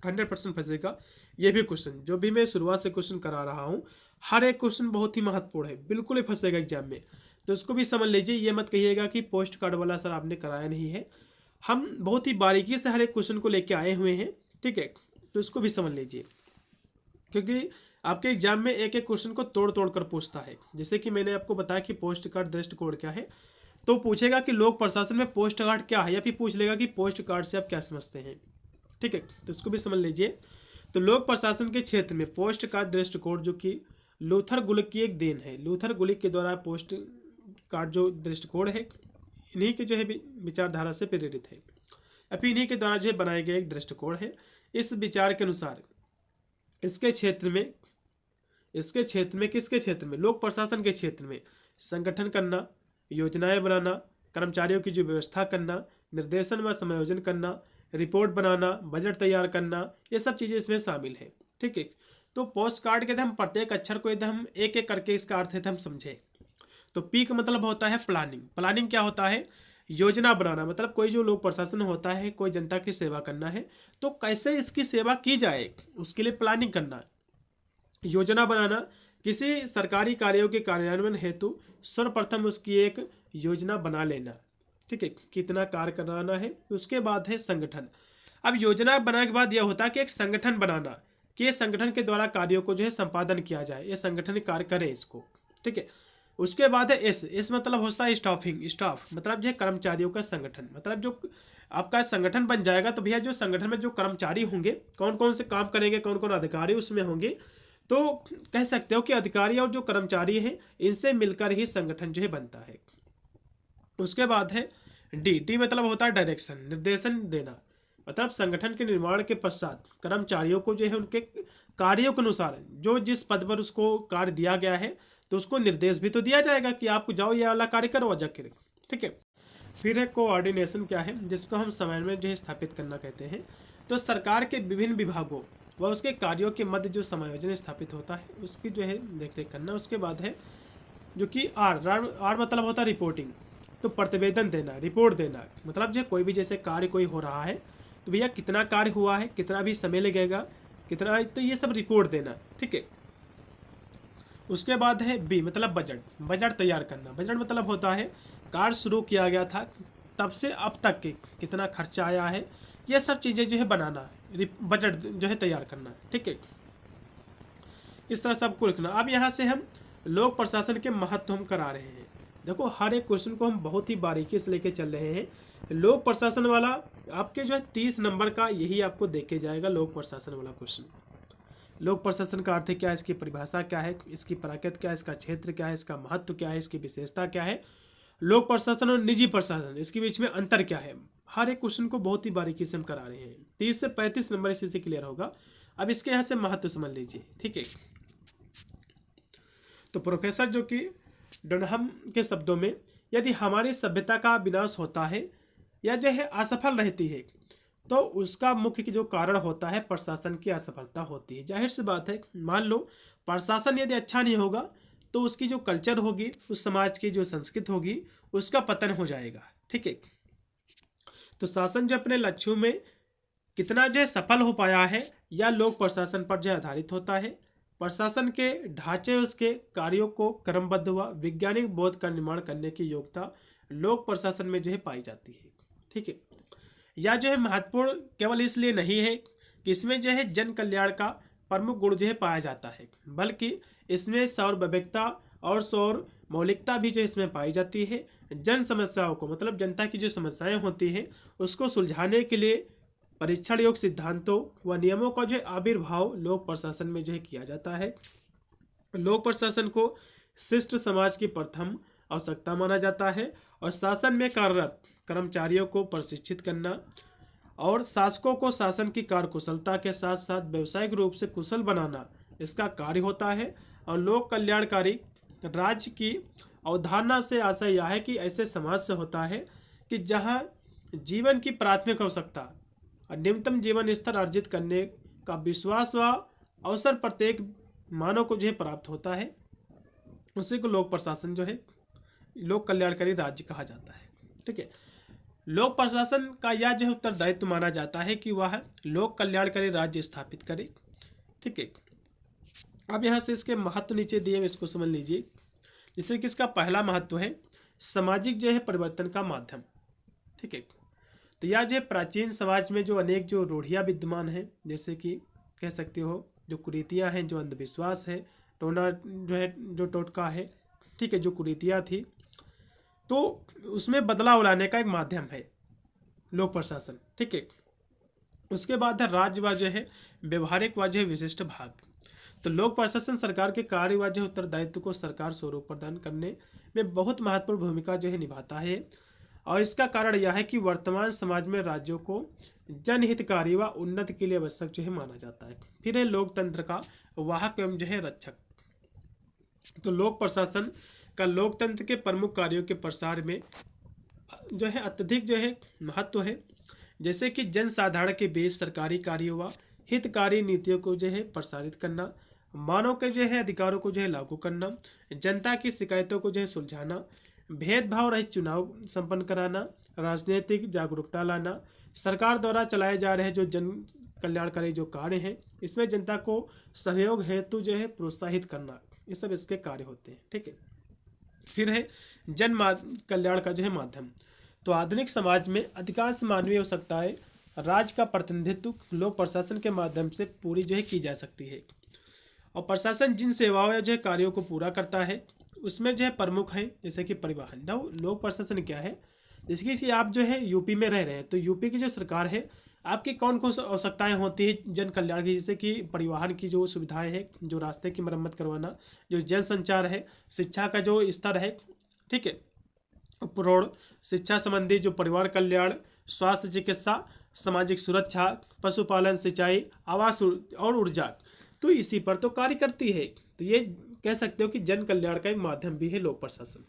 100% फंसेगा ये भी क्वेश्चन, जो भी मैं शुरुआत से क्वेश्चन करा रहा हूँ हर एक क्वेश्चन बहुत ही महत्वपूर्ण है, बिल्कुल ही फंसेगा एग्जाम में, तो इसको भी समझ लीजिए। ये मत कहिएगा कि पोस्ट कार्ड वाला सर आपने कराया नहीं है, हम बहुत ही बारीकी से हर एक क्वेश्चन को लेके आए हुए हैं। ठीक है, तो इसको भी समझ लीजिए, क्योंकि आपके एग्जाम में एक एक क्वेश्चन को तोड़ तोड़ कर पूछता है। जैसे कि मैंने आपको बताया कि पोस्ट कार्ड दृष्टिकोण क्या है, तो पूछेगा कि लोक प्रशासन में पोस्ट कार्ड क्या है, या फिर पूछ लेगा कि पोस्ट कार्ड से आप क्या समझते हैं। ठीक है, तो इसको भी समझ लीजिए। तो लोक प्रशासन के क्षेत्र में पोस्ट कार्ड दृष्टिकोण जो कि लूथर गुलिक की एक देन है, लूथर गुलिक के द्वारा पोस्ट कार्ड जो दृष्टिकोण है इन्हीं के जो है विचारधारा से प्रेरित है, अभी इन्हीं के द्वारा जो है बनाया गया एक दृष्टिकोण है। इस विचार के अनुसार इसके क्षेत्र में किसके क्षेत्र में, लोक प्रशासन के क्षेत्र में संगठन करना, योजनाएं बनाना, कर्मचारियों की जो व्यवस्था करना, निर्देशन व समायोजन करना, रिपोर्ट बनाना, बजट तैयार करना, ये सब चीज़ें इसमें शामिल है। ठीक है, तो पोस्ट कार्ड के हम प्रत्येक अक्षर को एकदम एक एक करके इसका अर्थ है हम समझे। तो पी का मतलब होता है प्लानिंग। प्लानिंग क्या होता है, योजना बनाना, मतलब कोई जो लोक प्रशासन होता है, कोई जनता की सेवा करना है तो कैसे इसकी सेवा की जाए उसके लिए प्लानिंग करना। योजना बनाना, किसी सरकारी कार्यों के कार्यान्वयन हेतु सर्वप्रथम उसकी एक योजना बना लेना। ठीक है, कितना कार्य कराना है। उसके बाद है संगठन। अब योजना बनाने के बाद यह होता है कि एक संगठन बनाना, कि ये संगठन के द्वारा कार्यों को जो है संपादन किया जाए, ये संगठन कार्य करे इसको। ठीक है, उसके बाद है एस मतलब होता है स्टाफिंग। स्टाफ मतलब जो है कर्मचारियों का संगठन, मतलब जो आपका संगठन बन जाएगा तो भैया जो संगठन में जो कर्मचारी होंगे कौन कौन से काम करेंगे, कौन कौन अधिकारी उसमें होंगे, तो कह सकते हो कि अधिकारी और जो कर्मचारी हैं इनसे मिलकर ही संगठन जो है बनता है। उसके बाद है डी मतलब होता है डायरेक्शन, निर्देशन देना, मतलब संगठन के निर्माण के पश्चात कर्मचारियों को जो है उनके कार्यों के अनुसार जो जिस पद पर उसको कार्य दिया गया है तो उसको निर्देश भी तो दिया जाएगा कि आप जाओ ये वाला कार्य करो जाकर। ठीक है, फिर है कोऑर्डिनेशन क्या है, जिसको हम समन्वय जो है स्थापित करना कहते हैं। तो सरकार के विभिन्न विभागों व उसके कार्यों के मध्य जो समायोजन स्थापित होता है उसकी जो है देख रेख करना। उसके बाद है जो कि आर मतलब होता है रिपोर्टिंग, तो प्रतिवेदन देना, रिपोर्ट देना, मतलब जो कोई भी जैसे कार्य कोई हो रहा है तो भैया कितना कार्य हुआ है, कितना भी समय लगेगा, कितना, तो ये सब रिपोर्ट देना। ठीक है, उसके बाद है बी मतलब बजट। बजट तैयार करना, बजट मतलब होता है कार्य शुरू किया गया था तब से अब तक के कितना खर्चा आया है, ये सब चीज़ें जो है बनाना, बजट जो है तैयार करना। ठीक है, इस तरह से आपको लिखना। अब यहाँ से हम लोक प्रशासन के महत्व हम करा रहे हैं। देखो हर एक क्वेश्चन को हम बहुत ही बारीकी से लेके चल रहे हैं। लोक प्रशासन वाला आपके जो है 30 नंबर का यही आपको देखे जाएगा, लोक प्रशासन वाला क्वेश्चन। लोक प्रशासन का अर्थ क्या है, इसकी परिभाषा क्या है, इसकी प्रकृति क्या है, इसका क्षेत्र क्या है, इसका महत्व क्या है, इसकी विशेषता क्या है, लोक प्रशासन और निजी प्रशासन इसके बीच में अंतर क्या है, हर एक क्वेश्चन को बहुत ही बारीकी से हम करा रहे हैं। 30 से 35 नंबर इसी से क्लियर होगा। अब इसके यहाँ से महत्व समझ लीजिए। ठीक है, तो प्रोफेसर जो कि डनहम के शब्दों में, यदि हमारी सभ्यता का विनाश होता है या जो है असफल रहती है तो उसका मुख्य जो कारण होता है प्रशासन की असफलता होती है। जाहिर सी बात है, मान लो प्रशासन यदि अच्छा नहीं होगा तो उसकी जो कल्चर होगी, उस समाज की जो संस्कृति होगी उसका पतन हो जाएगा। ठीक है, तो शासन जो अपने लक्ष्यों में कितना जो है सफल हो पाया है या लोक प्रशासन पर जो आधारित होता है। प्रशासन के ढांचे उसके कार्यों को क्रमबद्ध व वैज्ञानिक बोध का निर्माण करने की योग्यता लोक प्रशासन में जो है पाई जाती है। ठीक है, यह जो है महत्वपूर्ण केवल इसलिए नहीं है कि इसमें जो है जन कल्याण का प्रमुख गुण जो है पाया जाता है, बल्कि इसमें सार्वभौमिकता और सौर मौलिकता भी जो इसमें पाई जाती है। जन समस्याओं को, मतलब जनता की जो समस्याएं होती हैं उसको सुलझाने के लिए परीक्षण योग्य सिद्धांतों व नियमों का जो आविर्भाव लोक प्रशासन में जो है किया जाता है। लोक प्रशासन को शिष्ट समाज की प्रथम आवश्यकता माना जाता है और शासन में कार्यरत कर्मचारियों को प्रशिक्षित करना और शासकों को शासन की कार्यकुशलता के साथ साथ व्यावसायिक रूप से कुशल बनाना इसका कार्य होता है। और लोक कल्याणकारी राज्य की अवधारणा से आशय यह है कि ऐसे समाज से होता है कि जहां जीवन की प्राथमिक आवश्यकता और न्यूनतम जीवन स्तर अर्जित करने का विश्वास व अवसर प्रत्येक मानव को जो है प्राप्त होता है, उसी को लोक प्रशासन जो है लोक कल्याणकारी राज्य कहा जाता है। ठीक है, लोक प्रशासन का यह जो है उत्तरदायित्व माना जाता है कि वह लोक कल्याणकारी राज्य स्थापित करे। ठीक है, अब यहाँ से इसके महत्व नीचे दिए हैं, इसको समझ लीजिए। जैसे कि इसका पहला महत्व है सामाजिक जो है परिवर्तन का माध्यम। ठीक है, तो यह जो है प्राचीन समाज में जो अनेक जो रूढ़ियाँ विद्यमान हैं, जैसे कि कह सकते हो जो कुरीतियाँ हैं, जो अंधविश्वास है, टोना जो है, जो टोटका है, ठीक है, जो कुरीतियाँ थी, तो उसमें बदलाव लाने का एक माध्यम है लोक प्रशासन। ठीक है, उसके बाद है राज्य व जो है व्यवहारिक व जो है विशिष्ट भाग। तो लोक प्रशासन सरकार के कार्य व जो उत्तरदायित्व को सरकार स्वरूप प्रदान करने में बहुत महत्वपूर्ण भूमिका जो है निभाता है। और इसका कारण यह है कि वर्तमान समाज में राज्यों को जनहितकारी व उन्नति के लिए आवश्यक जो है माना जाता है। फिर है लोकतंत्र का वाहक एवं जो है रक्षक। तो लोक प्रशासन का लोकतंत्र के प्रमुख कार्यों के प्रसार में जो है अत्यधिक जो है महत्व है। जैसे कि जन साधारण के बीच सरकारी कार्यों व हितकारी नीतियों को जो है प्रसारित करना, मानव के जो है अधिकारों को जो है लागू करना, जनता की शिकायतों को जो है सुलझाना, भेदभाव रहित चुनाव संपन्न कराना, राजनीतिक जागरूकता लाना, सरकार द्वारा चलाए जा रहे जो जन कल्याणकारी जो कार्य हैं इसमें जनता को सहयोग हेतु जो है प्रोत्साहित करना, ये सब इसके कार्य होते हैं। ठीक है, फिर है जन कल्याण का जो है माध्यम। तो आधुनिक समाज में अधिकांश मानवीय आवश्यकताएं राज्य का प्रतिनिधित्व लोक प्रशासन के माध्यम से पूरी जो है की जा सकती है। और प्रशासन जिन सेवाओं या जो है कार्यों को पूरा करता है उसमें जो है प्रमुख है जैसे कि परिवहन। लोक प्रशासन क्या है, जैसे कि आप जो है यूपी में रह रहे हैं, तो यूपी की जो सरकार है आपकी कौन कौन सी आवश्यकताएं होती है जन कल्याण की, जैसे कि परिवहन की जो सुविधाएं हैं, जो रास्ते की मरम्मत करवाना, जो जन संचार है, शिक्षा का जो स्तर है, ठीक है, प्रौढ़ शिक्षा संबंधी जो परिवार कल्याण, स्वास्थ्य चिकित्सा, सामाजिक सुरक्षा, पशुपालन, सिंचाई, आवास और ऊर्जा, तो इसी पर तो कार्य करती है। तो ये कह सकते हो कि जन कल्याण का एक माध्यम भी है लोक प्रशासन।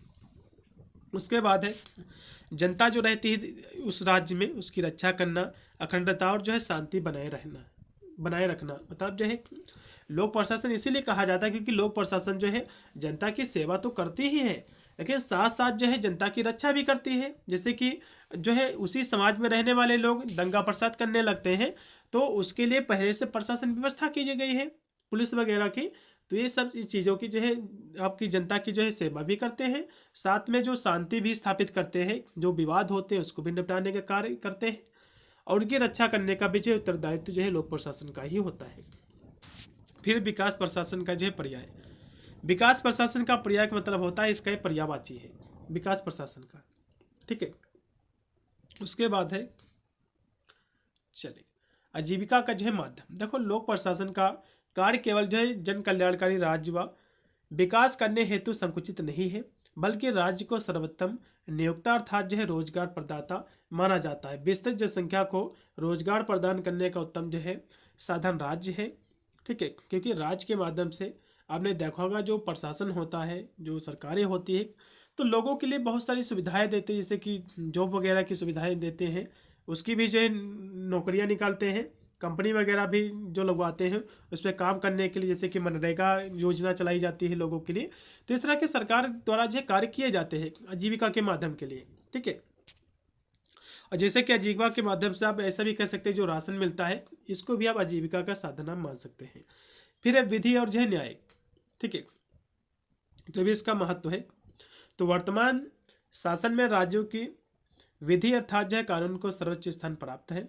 उसके बाद है जनता जो रहती है उस राज्य में उसकी रक्षा करना, अखंडता और जो है शांति बनाए रखना। मतलब जो है लोक प्रशासन इसीलिए कहा जाता है क्योंकि लोक प्रशासन जो है जनता की सेवा तो करती ही है, लेकिन साथ साथ जो है जनता की रक्षा भी करती है। जैसे कि जो है उसी समाज में रहने वाले लोग दंगा फसाद करने लगते हैं तो उसके लिए पहले से प्रशासन व्यवस्था की गई है, पुलिस वगैरह की। तो ये सब चीज़ों की जो है आपकी जनता की जो है सेवा भी करते हैं, साथ में जो शांति भी स्थापित करते हैं, जो विवाद होते हैं उसको भी निपटाने का कार्य करते हैं, और उनकी रक्षा करने का भी जो उत्तरदायित्व जो है लोक प्रशासन का ही होता है। फिर विकास प्रशासन का जो है पर्याय। विकास प्रशासन का पर्याय का मतलब होता है इसका पर्यायवाची है विकास प्रशासन का। ठीक है, उसके बाद है चलिए आजीविका का जो है माध्यम। देखो लोक प्रशासन का कार्य केवल जो है जन कल्याणकारी राज्य व विकास करने हेतु संकुचित नहीं है, बल्कि राज्य को सर्वोत्तम नियोक्ता अर्थात जो है रोजगार प्रदाता माना जाता है। विस्तृत जनसंख्या को रोजगार प्रदान करने का उत्तम जो है साधन राज्य है। ठीक है, क्योंकि राज्य के माध्यम से आपने देखा होगा जो प्रशासन होता है, जो सरकारें होती है, तो लोगों के लिए बहुत सारी सुविधाएं देते हैं, जैसे कि जॉब वगैरह की सुविधाएं देते हैं, उसकी भी जो है नौकरियां निकालते हैं, कंपनी वगैरह भी जो लगवाते हैं उस पर काम करने के लिए, जैसे कि मनरेगा योजना चलाई जाती है लोगों के लिए। तो इस तरह के सरकार द्वारा जो है कार्य किए जाते हैं आजीविका के माध्यम के लिए। ठीक है, और जैसे कि आजीविका के माध्यम से आप ऐसा भी कह सकते हैं जो राशन मिलता है इसको भी आप आजीविका का साधन आप मान सकते हैं। फिर है विधि और जो है न्याय। ठीक है, तो भी इसका महत्व है। तो वर्तमान शासन में राज्यों की विधि अर्थात जो है कानून को सर्वोच्च स्थान प्राप्त है,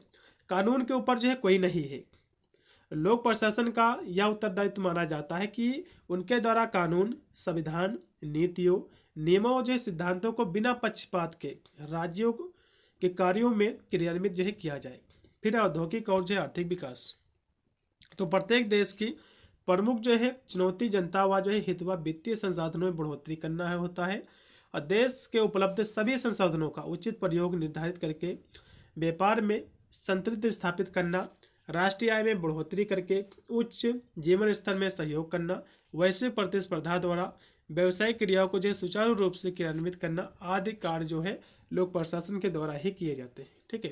कानून के ऊपर जो है कोई नहीं है। लोक प्रशासन का यह उत्तरदायित्व माना जाता है कि उनके द्वारा कानून, संविधान, नीतियों, नियमों और जो है सिद्धांतों को बिना पक्षपात के राज्यों के कार्यों में क्रियान्वित जो है किया जाए। फिर औद्योगिक और जो है आर्थिक विकास। तो प्रत्येक देश की प्रमुख जो है चुनौती जनता व जो है हित व वित्तीय संसाधनों में बढ़ोतरी करना है होता है, और देश के उपलब्ध सभी संसाधनों का उचित प्रयोग निर्धारित करके व्यापार में संतुलित स्थापित करना, राष्ट्रीय आय में बढ़ोतरी करके उच्च जीवन स्तर में सहयोग करना, वैश्विक प्रतिस्पर्धा द्वारा व्यवसायिक क्रियाओं को जो है सुचारू रूप से क्रियान्वित करना आदि कार्य जो है लोक प्रशासन के द्वारा ही किए जाते हैं। ठीक है,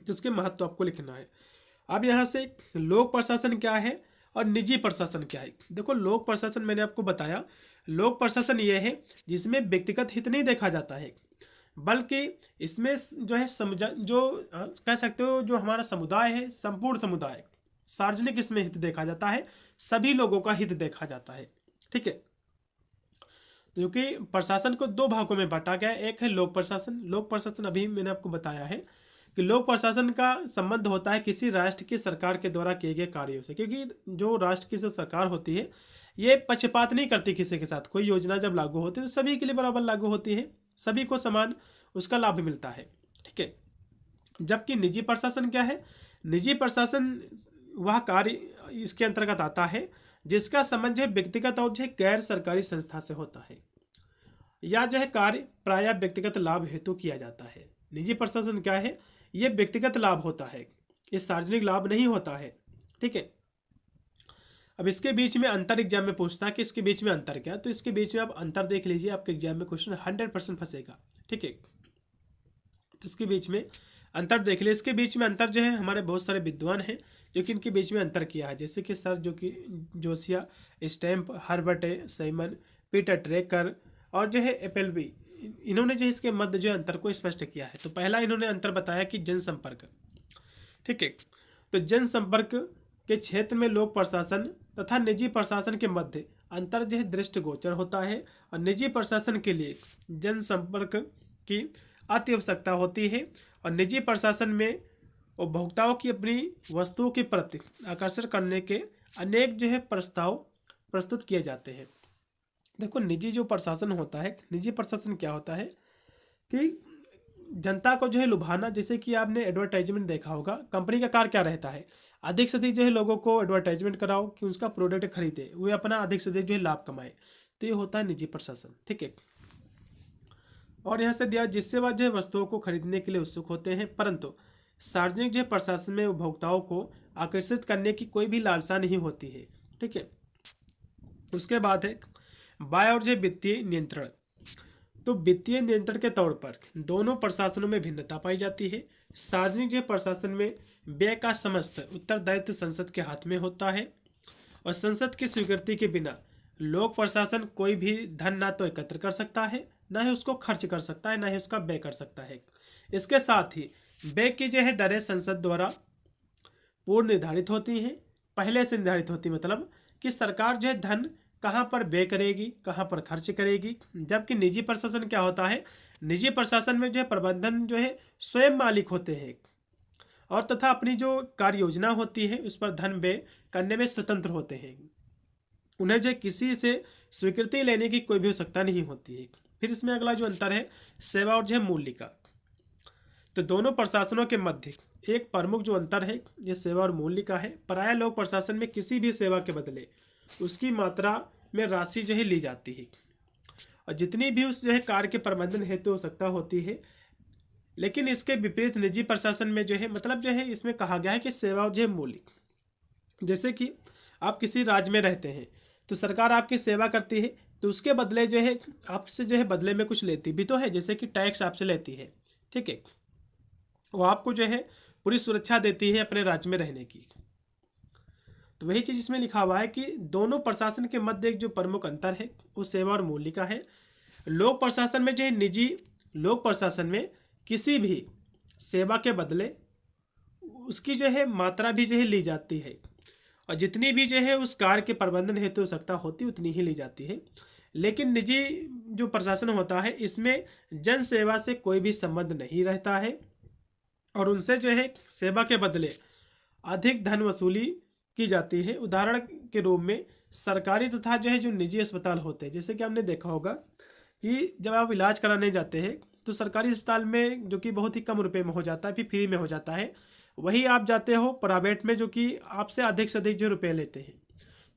तो इसके महत्व आपको लिखना है। अब यहाँ से लोक प्रशासन क्या है और निजी प्रशासन क्या है। देखो, लोक प्रशासन मैंने आपको बताया, लोक प्रशासन ये है जिसमें व्यक्तिगत हित नहीं देखा जाता है, बल्कि इसमें जो है जो कह सकते हो जो हमारा समुदाय है, संपूर्ण समुदाय, सार्वजनिक इसमें हित देखा जाता है, सभी लोगों का हित देखा जाता है। ठीक है, क्योंकि प्रशासन को दो भागों में बांटा गया है। एक है लोक प्रशासन। लोक प्रशासन अभी मैंने आपको बताया है कि लोक प्रशासन का संबंध होता है किसी राष्ट्र की सरकार के द्वारा किए गए कार्यों से, क्योंकि जो राष्ट्र की जो सरकार होती है ये पक्षपात नहीं करती किसी के साथ। कोई योजना जब लागू होती है तो सभी के लिए बराबर लागू होती है, सभी को समान उसका लाभ मिलता है। ठीक है, जबकि निजी प्रशासन क्या है, निजी प्रशासन वह कार्य इसके अंतर्गत आता है जिसका संबंध है व्यक्तिगत और जो है गैर सरकारी संस्था से होता है, या जो है कार्य प्रायः व्यक्तिगत लाभ हेतु किया जाता है। निजी प्रशासन क्या है, ये व्यक्तिगत लाभ होता है, ये सार्वजनिक लाभ नहीं होता है। ठीक है, अब इसके बीच में अंतर एग्जाम में पूछता है कि इसके बीच में अंतर क्या, तो इसके बीच में आप अंतर देख लीजिए, आपके एग्जाम में क्वेश्चन 100% फंसेगा। ठीक है, तो इसके बीच में अंतर देख लिए। इसके बीच में अंतर जो है हमारे बहुत सारे विद्वान हैं जो कि इनके बीच में अंतर किया है, जैसे कि सर जो कि Josiah, Stamp, Herbert Simon, Peter Drucker और जो है एपेलबी, इन्होंने जो इसके मध्य जो अंतर को स्पष्ट किया है। तो पहला इन्होंने अंतर बताया कि जनसंपर्क। ठीक है, तो जनसंपर्क के क्षेत्र में लोक प्रशासन तथा निजी प्रशासन के मध्य अंतर जो है दृष्टिगोचर होता है, और निजी प्रशासन के लिए जनसंपर्क की अति आवश्यकता होती है, और निजी प्रशासन में उपभोक्ताओं की अपनी वस्तुओं के प्रति आकर्षण करने के अनेक जो है प्रस्ताव प्रस्तुत किए जाते हैं। देखो, निजी जो प्रशासन होता है, निजी प्रशासन क्या होता है कि जनता को जो है लुभाना, जैसे कि आपने एडवर्टाइजमेंट देखा होगा, कंपनी का कार्य क्या रहता है, अधिक से अधिक जो है लोगों को एडवर्टाइजमेंट कराओ कि उसका प्रोडक्ट खरीदे, वे अपना अधिक से अधिक जो है लाभ कमाए। तो ये होता है निजी प्रशासन। ठीक है, और यहाँ से दिया जिससे वह जो है वस्तुओं को खरीदने के लिए उत्सुक होते हैं, परंतु सार्वजनिक जो है प्रशासन में उपभोक्ताओं को आकर्षित करने की कोई भी लालसा नहीं होती है। ठीक है, उसके बाद है बाह्य और जो वित्तीय नियंत्रण। तो वित्तीय नियंत्रण के तौर पर दोनों प्रशासनों में भिन्नता पाई जाती है। सार्वजनिक जो प्रशासन में व्यय का समस्त उत्तरदायित्व संसद के हाथ में होता है, और संसद की स्वीकृति के बिना लोक प्रशासन कोई भी धन ना तो एकत्र कर सकता है, ना ही उसको खर्च कर सकता है, ना ही उसका व्यय कर सकता है। इसके साथ ही व्यय की जो है दरें संसद द्वारा पूर्व निर्धारित होती हैं, पहले से निर्धारित होती, मतलब कि सरकार जो है धन कहाँ पर व्यय करेगी, कहाँ पर खर्च करेगी। जबकि निजी प्रशासन क्या होता है, निजी प्रशासन में जो है प्रबंधन जो है स्वयं मालिक होते हैं, और तथा अपनी जो कार्य योजना होती है उस पर धन व्यय करने में स्वतंत्र होते हैं। उन्हें जो किसी से स्वीकृति लेने की कोई भी आवश्यकता नहीं होती है। फिर इसमें अगला जो अंतर है सेवा और जो है मूल्य का। तो दोनों प्रशासनों के मध्य एक प्रमुख जो अंतर है ये सेवा और मूल्य का है। प्रायः लोक प्रशासन में किसी भी सेवा के बदले उसकी मात्रा में राशि जो है ली जाती है, और जितनी भी उस जो है कार्य के प्रबंधन हेतु आवश्यकता होती है। लेकिन इसके विपरीत निजी प्रशासन में जो है मतलब जो है इसमें कहा गया है कि सेवा और जो है मूल्य, जैसे कि आप किसी राज्य में रहते हैं तो सरकार आपकी सेवा करती है, तो उसके बदले जो है आपसे जो है बदले में कुछ लेती भी तो है, जैसे कि टैक्स आपसे लेती है। ठीक है, वो आपको जो है पूरी सुरक्षा देती है अपने राज्य में रहने की। तो वही चीज़ इसमें लिखा हुआ है कि दोनों प्रशासन के मध्य एक जो प्रमुख अंतर है वो सेवा और मूल्य का है। लोक प्रशासन में जो है निजी लोक प्रशासन में किसी भी सेवा के बदले उसकी जो है मात्रा भी जो है ली जाती है, और जितनी भी जो है उस कार्य के प्रबंधन हेतु आवश्यकता होती उतनी ही ली जाती है। लेकिन निजी जो प्रशासन होता है इसमें जन सेवा से कोई भी संबंध नहीं रहता है, और उनसे जो है सेवा के बदले अधिक धन वसूली की जाती है। उदाहरण के रूप में सरकारी तथा जो है जो निजी अस्पताल होते हैं, जैसे कि आपने देखा होगा कि जब आप इलाज कराने जाते हैं तो सरकारी अस्पताल में जो कि बहुत ही कम रुपए में हो जाता है, फिर फ्री में हो जाता है, वही आप जाते हो प्राइवेट में जो कि आपसे अधिक से अधिक जो रुपये लेते हैं।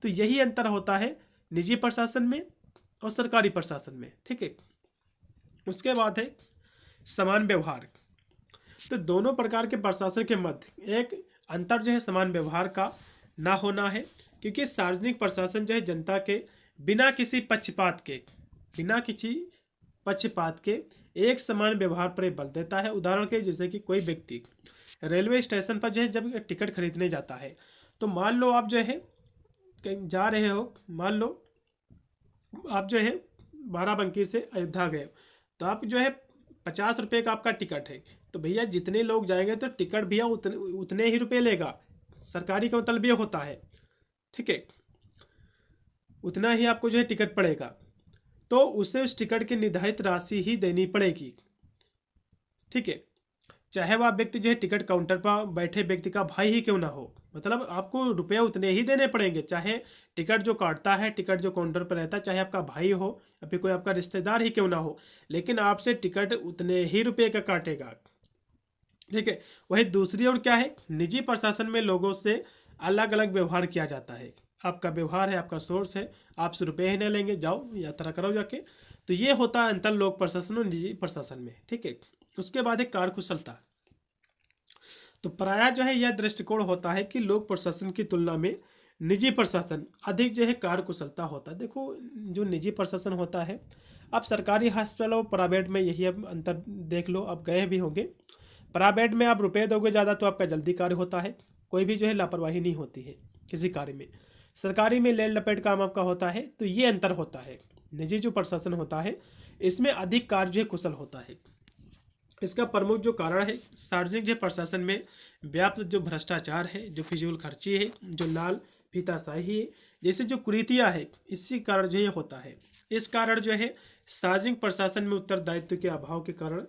तो यही अंतर होता है निजी प्रशासन में और सरकारी प्रशासन में। ठीक है, उसके बाद है समान व्यवहार। तो दोनों प्रकार के प्रशासन के मध्य एक अंतर जो है समान व्यवहार का ना होना है, क्योंकि सार्वजनिक प्रशासन जो है जनता के बिना किसी पक्षपात के एक समान व्यवहार पर बल देता है। उदाहरण के जैसे कि कोई व्यक्ति रेलवे स्टेशन पर जो है जब टिकट खरीदने जाता है, तो मान लो आप जो है कहीं जा रहे हो, मान लो आप जो है बाराबंकी से अयोध्या गए, तो आप जो है 50 रुपये का आपका टिकट है, तो भैया जितने लोग जाएंगे तो टिकट भैया उतने ही रुपये लेगा। सरकारी का मतलब ये होता है, ठीक है, उतना ही आपको जो है टिकट पड़ेगा, तो उसे उस टिकट की निर्धारित राशि ही देनी पड़ेगी, ठीक है, चाहे वह व्यक्ति जो है टिकट काउंटर पर बैठे व्यक्ति का भाई ही क्यों ना हो। मतलब आपको रुपये उतने ही देने पड़ेंगे, चाहे टिकट जो काटता है, टिकट जो काउंटर पर रहता है, चाहे आपका भाई हो या फिर कोई आपका रिश्तेदार ही क्यों ना हो, लेकिन आपसे टिकट उतने ही रुपये का काटेगा, ठीक है। वही दूसरी ओर क्या है, निजी प्रशासन में लोगों से अलग अलग व्यवहार किया जाता है। आपका व्यवहार है, आपका सोर्स है, आपसे रुपये ही नहीं लेंगे, जाओ यात्रा करो जाके। तो ये होता है अंतर लोक प्रशासन और निजी प्रशासन में, ठीक है। उसके बाद है कार्यकुशलता। तो प्रायः जो है यह दृष्टिकोण होता है कि लोक प्रशासन की तुलना में निजी प्रशासन अधिक जो है कार्यकुशलता होता है। देखो जो निजी प्रशासन होता है, आप सरकारी हॉस्पिटल और प्राइवेट में यही अब अंतर देख लो, आप गए भी होंगे। प्राइवेट में आप रुपये दोगे ज़्यादा तो आपका जल्दी कार्य होता है, कोई भी जो है लापरवाही नहीं होती है किसी कार्य में। सरकारी में लेन लपेट काम आपका होता है, तो ये अंतर होता है। निजी जो प्रशासन होता है इसमें अधिक कार्य जो है कुशल होता है। इसका प्रमुख जो कारण है, सार्वजनिक जो प्रशासन में व्याप्त जो भ्रष्टाचार है, जो फिजूल खर्ची है, जो लाल फीताशाही है, जैसे जो कुरीतियाँ है, इसी कारण जो ये होता है। इस कारण जो है सार्वजनिक प्रशासन में उत्तरदायित्व के अभाव के कारण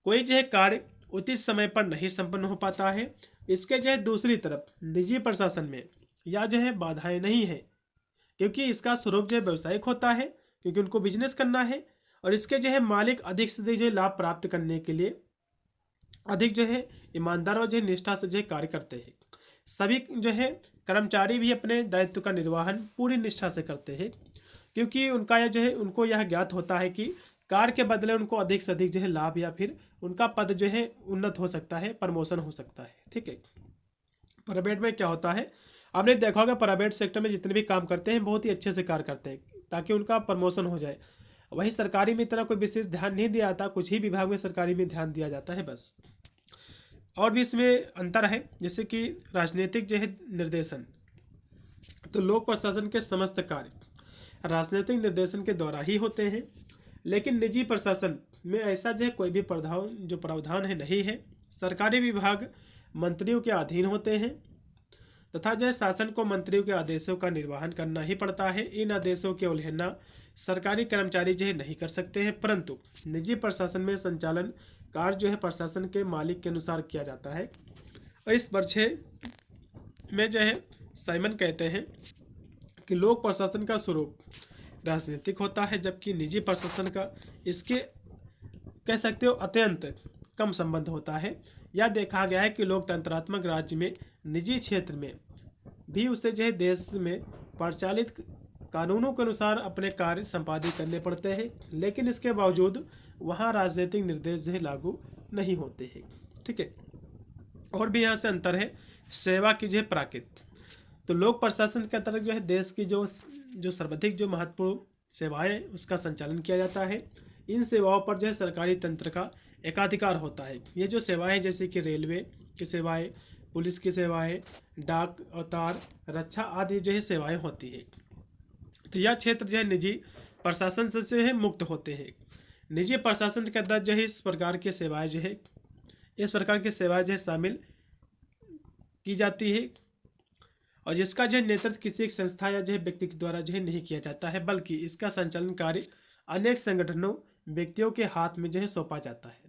कोई जो है कार्य उचित समय पर नहीं संपन्न हो पाता है। इसके जो है दूसरी तरफ निजी प्रशासन में या जो है बाधाएं नहीं है, क्योंकि इसका स्वरूप जो है व्यवसायिक होता है, क्योंकि उनको बिजनेस करना है, और इसके जो है मालिक अधिक से अधिक जो है लाभ प्राप्त करने के लिए अधिक जो है ईमानदार और जो है निष्ठा से जो है कार्य करते हैं। सभी जो है कर्मचारी भी अपने दायित्व का निर्वहन पूरी निष्ठा से करते हैं, क्योंकि उनका यह जो है उनको यह ज्ञात होता है कि कार्य के बदले उनको अधिक से अधिक जो है लाभ या फिर उनका पद जो है उन्नत हो सकता है, प्रमोशन हो सकता है, ठीक है। प्राइवेट में क्या होता है, आपने देखा होगा प्राइवेट सेक्टर में जितने भी काम करते हैं बहुत ही अच्छे से कार्य करते हैं ताकि उनका प्रमोशन हो जाए। वही सरकारी में इतना कोई विशेष ध्यान नहीं दिया जाता, कुछ ही विभाग में सरकारी में ध्यान दिया जाता है बस। और भी इसमें अंतर है, जैसे कि राजनीतिक जो है निर्देशन। तो लोक प्रशासन के समस्त कार्य राजनीतिक निर्देशन के द्वारा ही होते हैं, लेकिन निजी प्रशासन में ऐसा जो है कोई भी प्रावधान है नहीं है। सरकारी विभाग मंत्रियों के अधीन होते हैं तथा जो है शासन को मंत्रियों के आदेशों का निर्वहन करना ही पड़ता है। इन आदेशों की उल्लंघना सरकारी कर्मचारी जो है नहीं कर सकते हैं, परंतु निजी प्रशासन में संचालन कार्य जो है प्रशासन के मालिक के अनुसार किया जाता है। और इस परिचय में जो है साइमन कहते हैं कि लोक प्रशासन का स्वरूप राजनीतिक होता है, जबकि निजी प्रशासन का इसके कह सकते हो अत्यंत कम संबंध होता है। यह देखा गया है कि लोकतंत्रात्मक राज्य में निजी क्षेत्र में भी उसे जो है देश में प्रचलित कानूनों के अनुसार अपने कार्य संपादित करने पड़ते हैं, लेकिन इसके बावजूद वहाँ राजनीतिक निर्देश जो है लागू नहीं होते हैं, ठीक है। और भी यहाँ से अंतर है सेवा की जो है प्राकृत। तो लोक प्रशासन के अंतर्गत जो है देश की जो सर्वाधिक जो महत्वपूर्ण सेवाएं उसका संचालन किया जाता है। इन सेवाओं पर जो है सरकारी तंत्र का एकाधिकार होता है। ये जो सेवाएं जैसे कि रेलवे की सेवाएं, पुलिस की सेवाएं, डाक अवतार, रक्षा आदि जो है सेवाएं होती है। तो यह क्षेत्र जो है निजी प्रशासन से जो है मुक्त होते हैं। निजी प्रशासन के अंदर जो है इस प्रकार की सेवाएं जो है शामिल की जाती है, और जिसका जो है नेतृत्व किसी एक संस्था या जो है व्यक्ति के द्वारा जो है नहीं किया जाता है, बल्कि इसका संचालन कार्य अनेक संगठनों व्यक्तियों के हाथ में जो है सौंपा जाता है,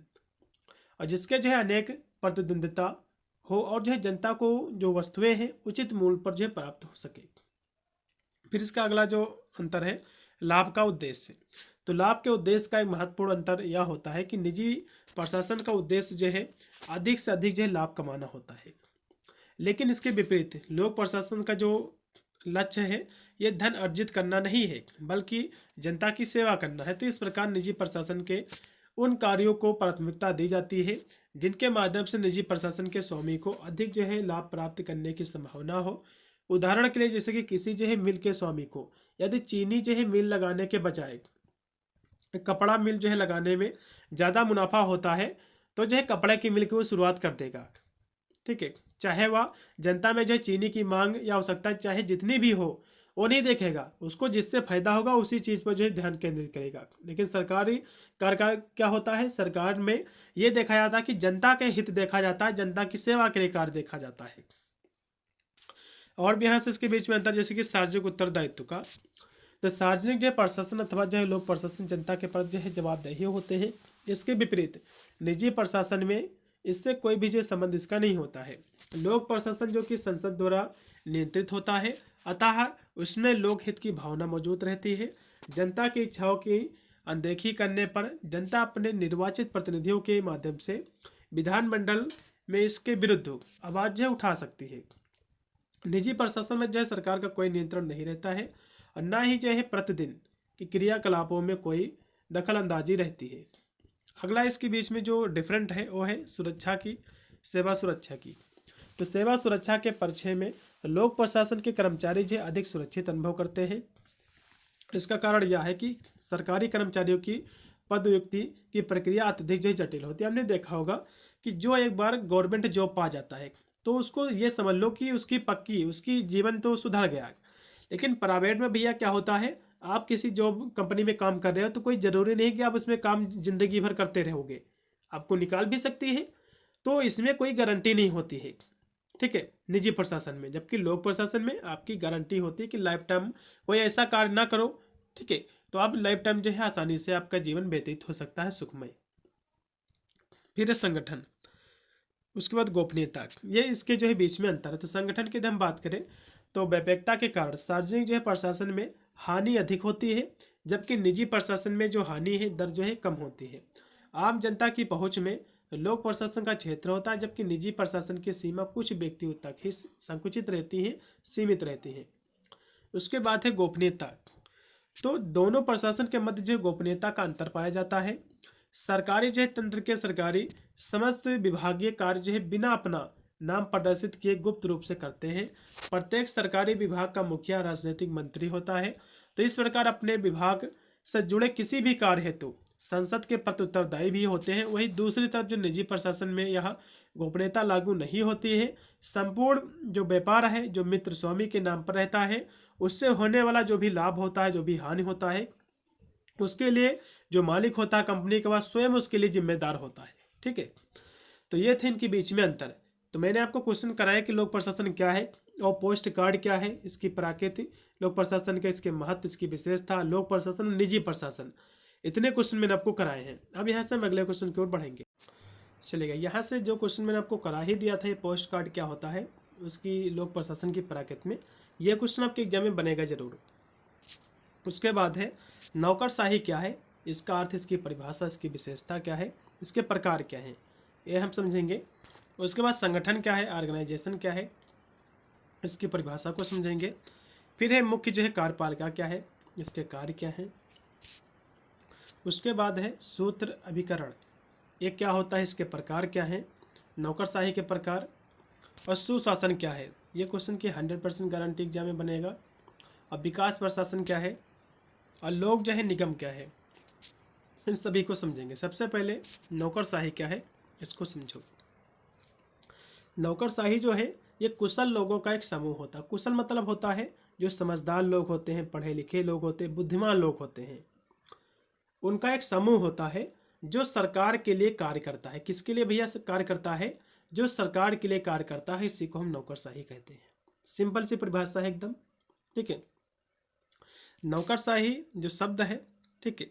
और जिसके जो है अनेक प्रतिद्वंदिता हो और जो है जनता को जो वस्तुएं हैं उचित मूल्य पर जो है प्राप्त हो सके। फिर इसका अगला जो अंतर है लाभ का उद्देश्य। तो लाभ के उद्देश्य का एक महत्वपूर्ण अंतर यह होता है कि निजी प्रशासन का उद्देश्य जो है अधिक से अधिक जो है लाभ कमाना होता है, लेकिन इसके विपरीत लोक प्रशासन का जो लक्ष्य है ये धन अर्जित करना नहीं है, बल्कि जनता की सेवा करना है। तो इस प्रकार निजी प्रशासन के उन कार्यों को प्राथमिकता दी जाती है जिनके माध्यम से निजी प्रशासन के स्वामी को अधिक जो है लाभ प्राप्त करने की संभावना हो। उदाहरण के लिए जैसे कि किसी जो है मिल के स्वामी को यदि चीनी जो है मिल लगाने के बजाय कपड़ा मिल जो है लगाने में ज़्यादा मुनाफा होता है तो जो है कपड़े की मिल की वो शुरुआत कर देगा। ठीक है, चाहे वह जनता में जो है चीनी की मांग या आवश्यकता चाहे जितनी भी हो वो नहीं देखेगा, उसको जिससे फायदा होगा उसी चीज़ पर जो है ध्यान केंद्रित करेगा। लेकिन सरकारी कार्यकाल क्या होता है, सरकार में ये देखा जाता है कि जनता के हित देखा जाता है, जनता की सेवा के लिए कार्य देखा जाता है। और भी यहाँ से इसके बीच में अंतर जैसे कि सार्वजनिक उत्तरदायित्व का, तो सार्वजनिक जो है प्रशासन अथवा जो है लोक प्रशासन जनता के प्रति जो है जवाबदेही होते हैं। इसके विपरीत निजी प्रशासन में इससे कोई भी जो संबंध इसका नहीं होता है। लोक प्रशासन जो कि संसद द्वारा नियंत्रित होता है, अतः उसमें लोकहित की भावना मौजूद रहती है। जनता की इच्छाओं की अनदेखी करने पर जनता अपने निर्वाचित प्रतिनिधियों के माध्यम से विधानमंडल में इसके विरुद्ध आवाज जो है उठा सकती है। निजी प्रशासन में जो है सरकार का कोई नियंत्रण नहीं रहता है और ना ही जो है प्रतिदिन की क्रियाकलापों में कोई दखल अंदाजी रहती है। अगला इसके बीच में जो डिफरेंट है वो है सुरक्षा की, सेवा सुरक्षा की। तो सेवा सुरक्षा के परिचय में लोक प्रशासन के कर्मचारी जो अधिक सुरक्षित अनुभव करते हैं। इसका कारण यह है कि सरकारी कर्मचारियों की पदोन्नति की प्रक्रिया अत्यधिक जो जटिल होती है। हमने देखा होगा कि जो एक बार गवर्नमेंट जॉब पा जाता है तो उसको ये समझ लो कि उसकी जीवन तो सुधर गया। लेकिन प्राइवेट में भैया क्या होता है, आप किसी जॉब कंपनी में काम कर रहे हो तो कोई ज़रूरी नहीं कि आप उसमें काम जिंदगी भर करते रहोगे, आपको निकाल भी सकती है। तो इसमें कोई गारंटी नहीं होती है। ठीक है, निजी प्रशासन में, जबकि लोक प्रशासन में आपकी गारंटी होती है कि लाइफ टाइम कोई ऐसा कार्य ना करो। ठीक है, तो आप लाइफ टाइम जो है आसानी से आपका जीवन व्यतीत हो सकता है सुखमय। फिर है संगठन, उसके बाद गोपनीयता, ये इसके जो है बीच में अंतर है। तो संगठन की यदि हम बात करें तो व्यापकता के कारण सार्वजनिक जो है प्रशासन में हानि अधिक होती है, जबकि निजी प्रशासन में जो हानि है दर जो है कम होती है। आम जनता की पहुंच में लोक प्रशासन का क्षेत्र होता है, जबकि निजी प्रशासन की सीमा कुछ व्यक्तियों तक ही संकुचित रहती है, सीमित रहती है। उसके बाद है गोपनीयता। तो दोनों प्रशासन के मध्य जो गोपनीयता का अंतर पाया जाता है। सरकारी जो है तंत्र के सरकारी समस्त विभागीय कार्य जो है बिना अपना नाम प्रदर्शित किए गुप्त रूप से करते हैं। प्रत्येक सरकारी विभाग का मुखिया राजनीतिक मंत्री होता है। तो इस प्रकार अपने विभाग से जुड़े किसी भी कार्य हेतु संसद के प्रति उत्तरदायी भी होते हैं। वही दूसरी तरफ जो निजी प्रशासन में यह गोपनीयता लागू नहीं होती है। संपूर्ण जो व्यापार है जो मित्र स्वामी के नाम पर रहता है, उससे होने वाला जो भी लाभ होता है, जो भी हानि होता है, उसके लिए जो मालिक होता है कंपनी के पास स्वयं उसके लिए जिम्मेदार होता है। ठीक है, तो ये थे इनके बीच में अंतर। तो मैंने आपको क्वेश्चन कराया कि लोक प्रशासन क्या है और पोस्ट कार्ड क्या है, इसकी प्रकृति, लोक प्रशासन के इसके महत्व, इसकी विशेषता, लोक प्रशासन, निजी प्रशासन, इतने क्वेश्चन मैंने आपको कराए हैं। अब यहाँ से हम अगले क्वेश्चन की ओर बढ़ेंगे। चलेगा, यहाँ से जो क्वेश्चन मैंने आपको करा ही दिया था, ये पोस्ट कार्ड क्या होता है, उसकी लोक प्रशासन की प्रकृति में, यह क्वेश्चन आपके एग्जाम में बनेगा जरूर। उसके बाद है नौकरशाही क्या है, इसका अर्थ, इसकी परिभाषा, इसकी विशेषता क्या है, इसके प्रकार क्या है, ये हम समझेंगे। उसके बाद संगठन क्या है, ऑर्गेनाइजेशन क्या है, इसकी परिभाषा को समझेंगे। फिर है मुख्य जो है कार्यपालिका क्या है, इसके कार्य क्या है। उसके बाद है सूत्र अभिकरण, ये क्या होता है, इसके प्रकार क्या है, नौकरशाही के प्रकार, और सुशासन क्या है, ये क्वेश्चन की 100% गारंटी एग्जाम में बनेगा। अब विकास प्रशासन क्या है और लोक जो है निगम क्या है, इन सभी को समझेंगे। सबसे पहले नौकरशाही क्या है, इसको समझो। नौकरशाही जो है ये कुशल लोगों का एक समूह होता है। कुशल मतलब होता है जो समझदार लोग होते हैं, पढ़े लिखे लोग होते हैं, बुद्धिमान लोग होते हैं, उनका एक समूह होता है जो सरकार के लिए कार्य करता है। किसके लिए भैया कार्य करता है, जो सरकार के लिए कार्य करता है, इसी को हम नौकरशाही कहते हैं। सिंपल सी परिभाषा है एकदम। ठीक है, नौकरशाही जो शब्द है, ठीक है,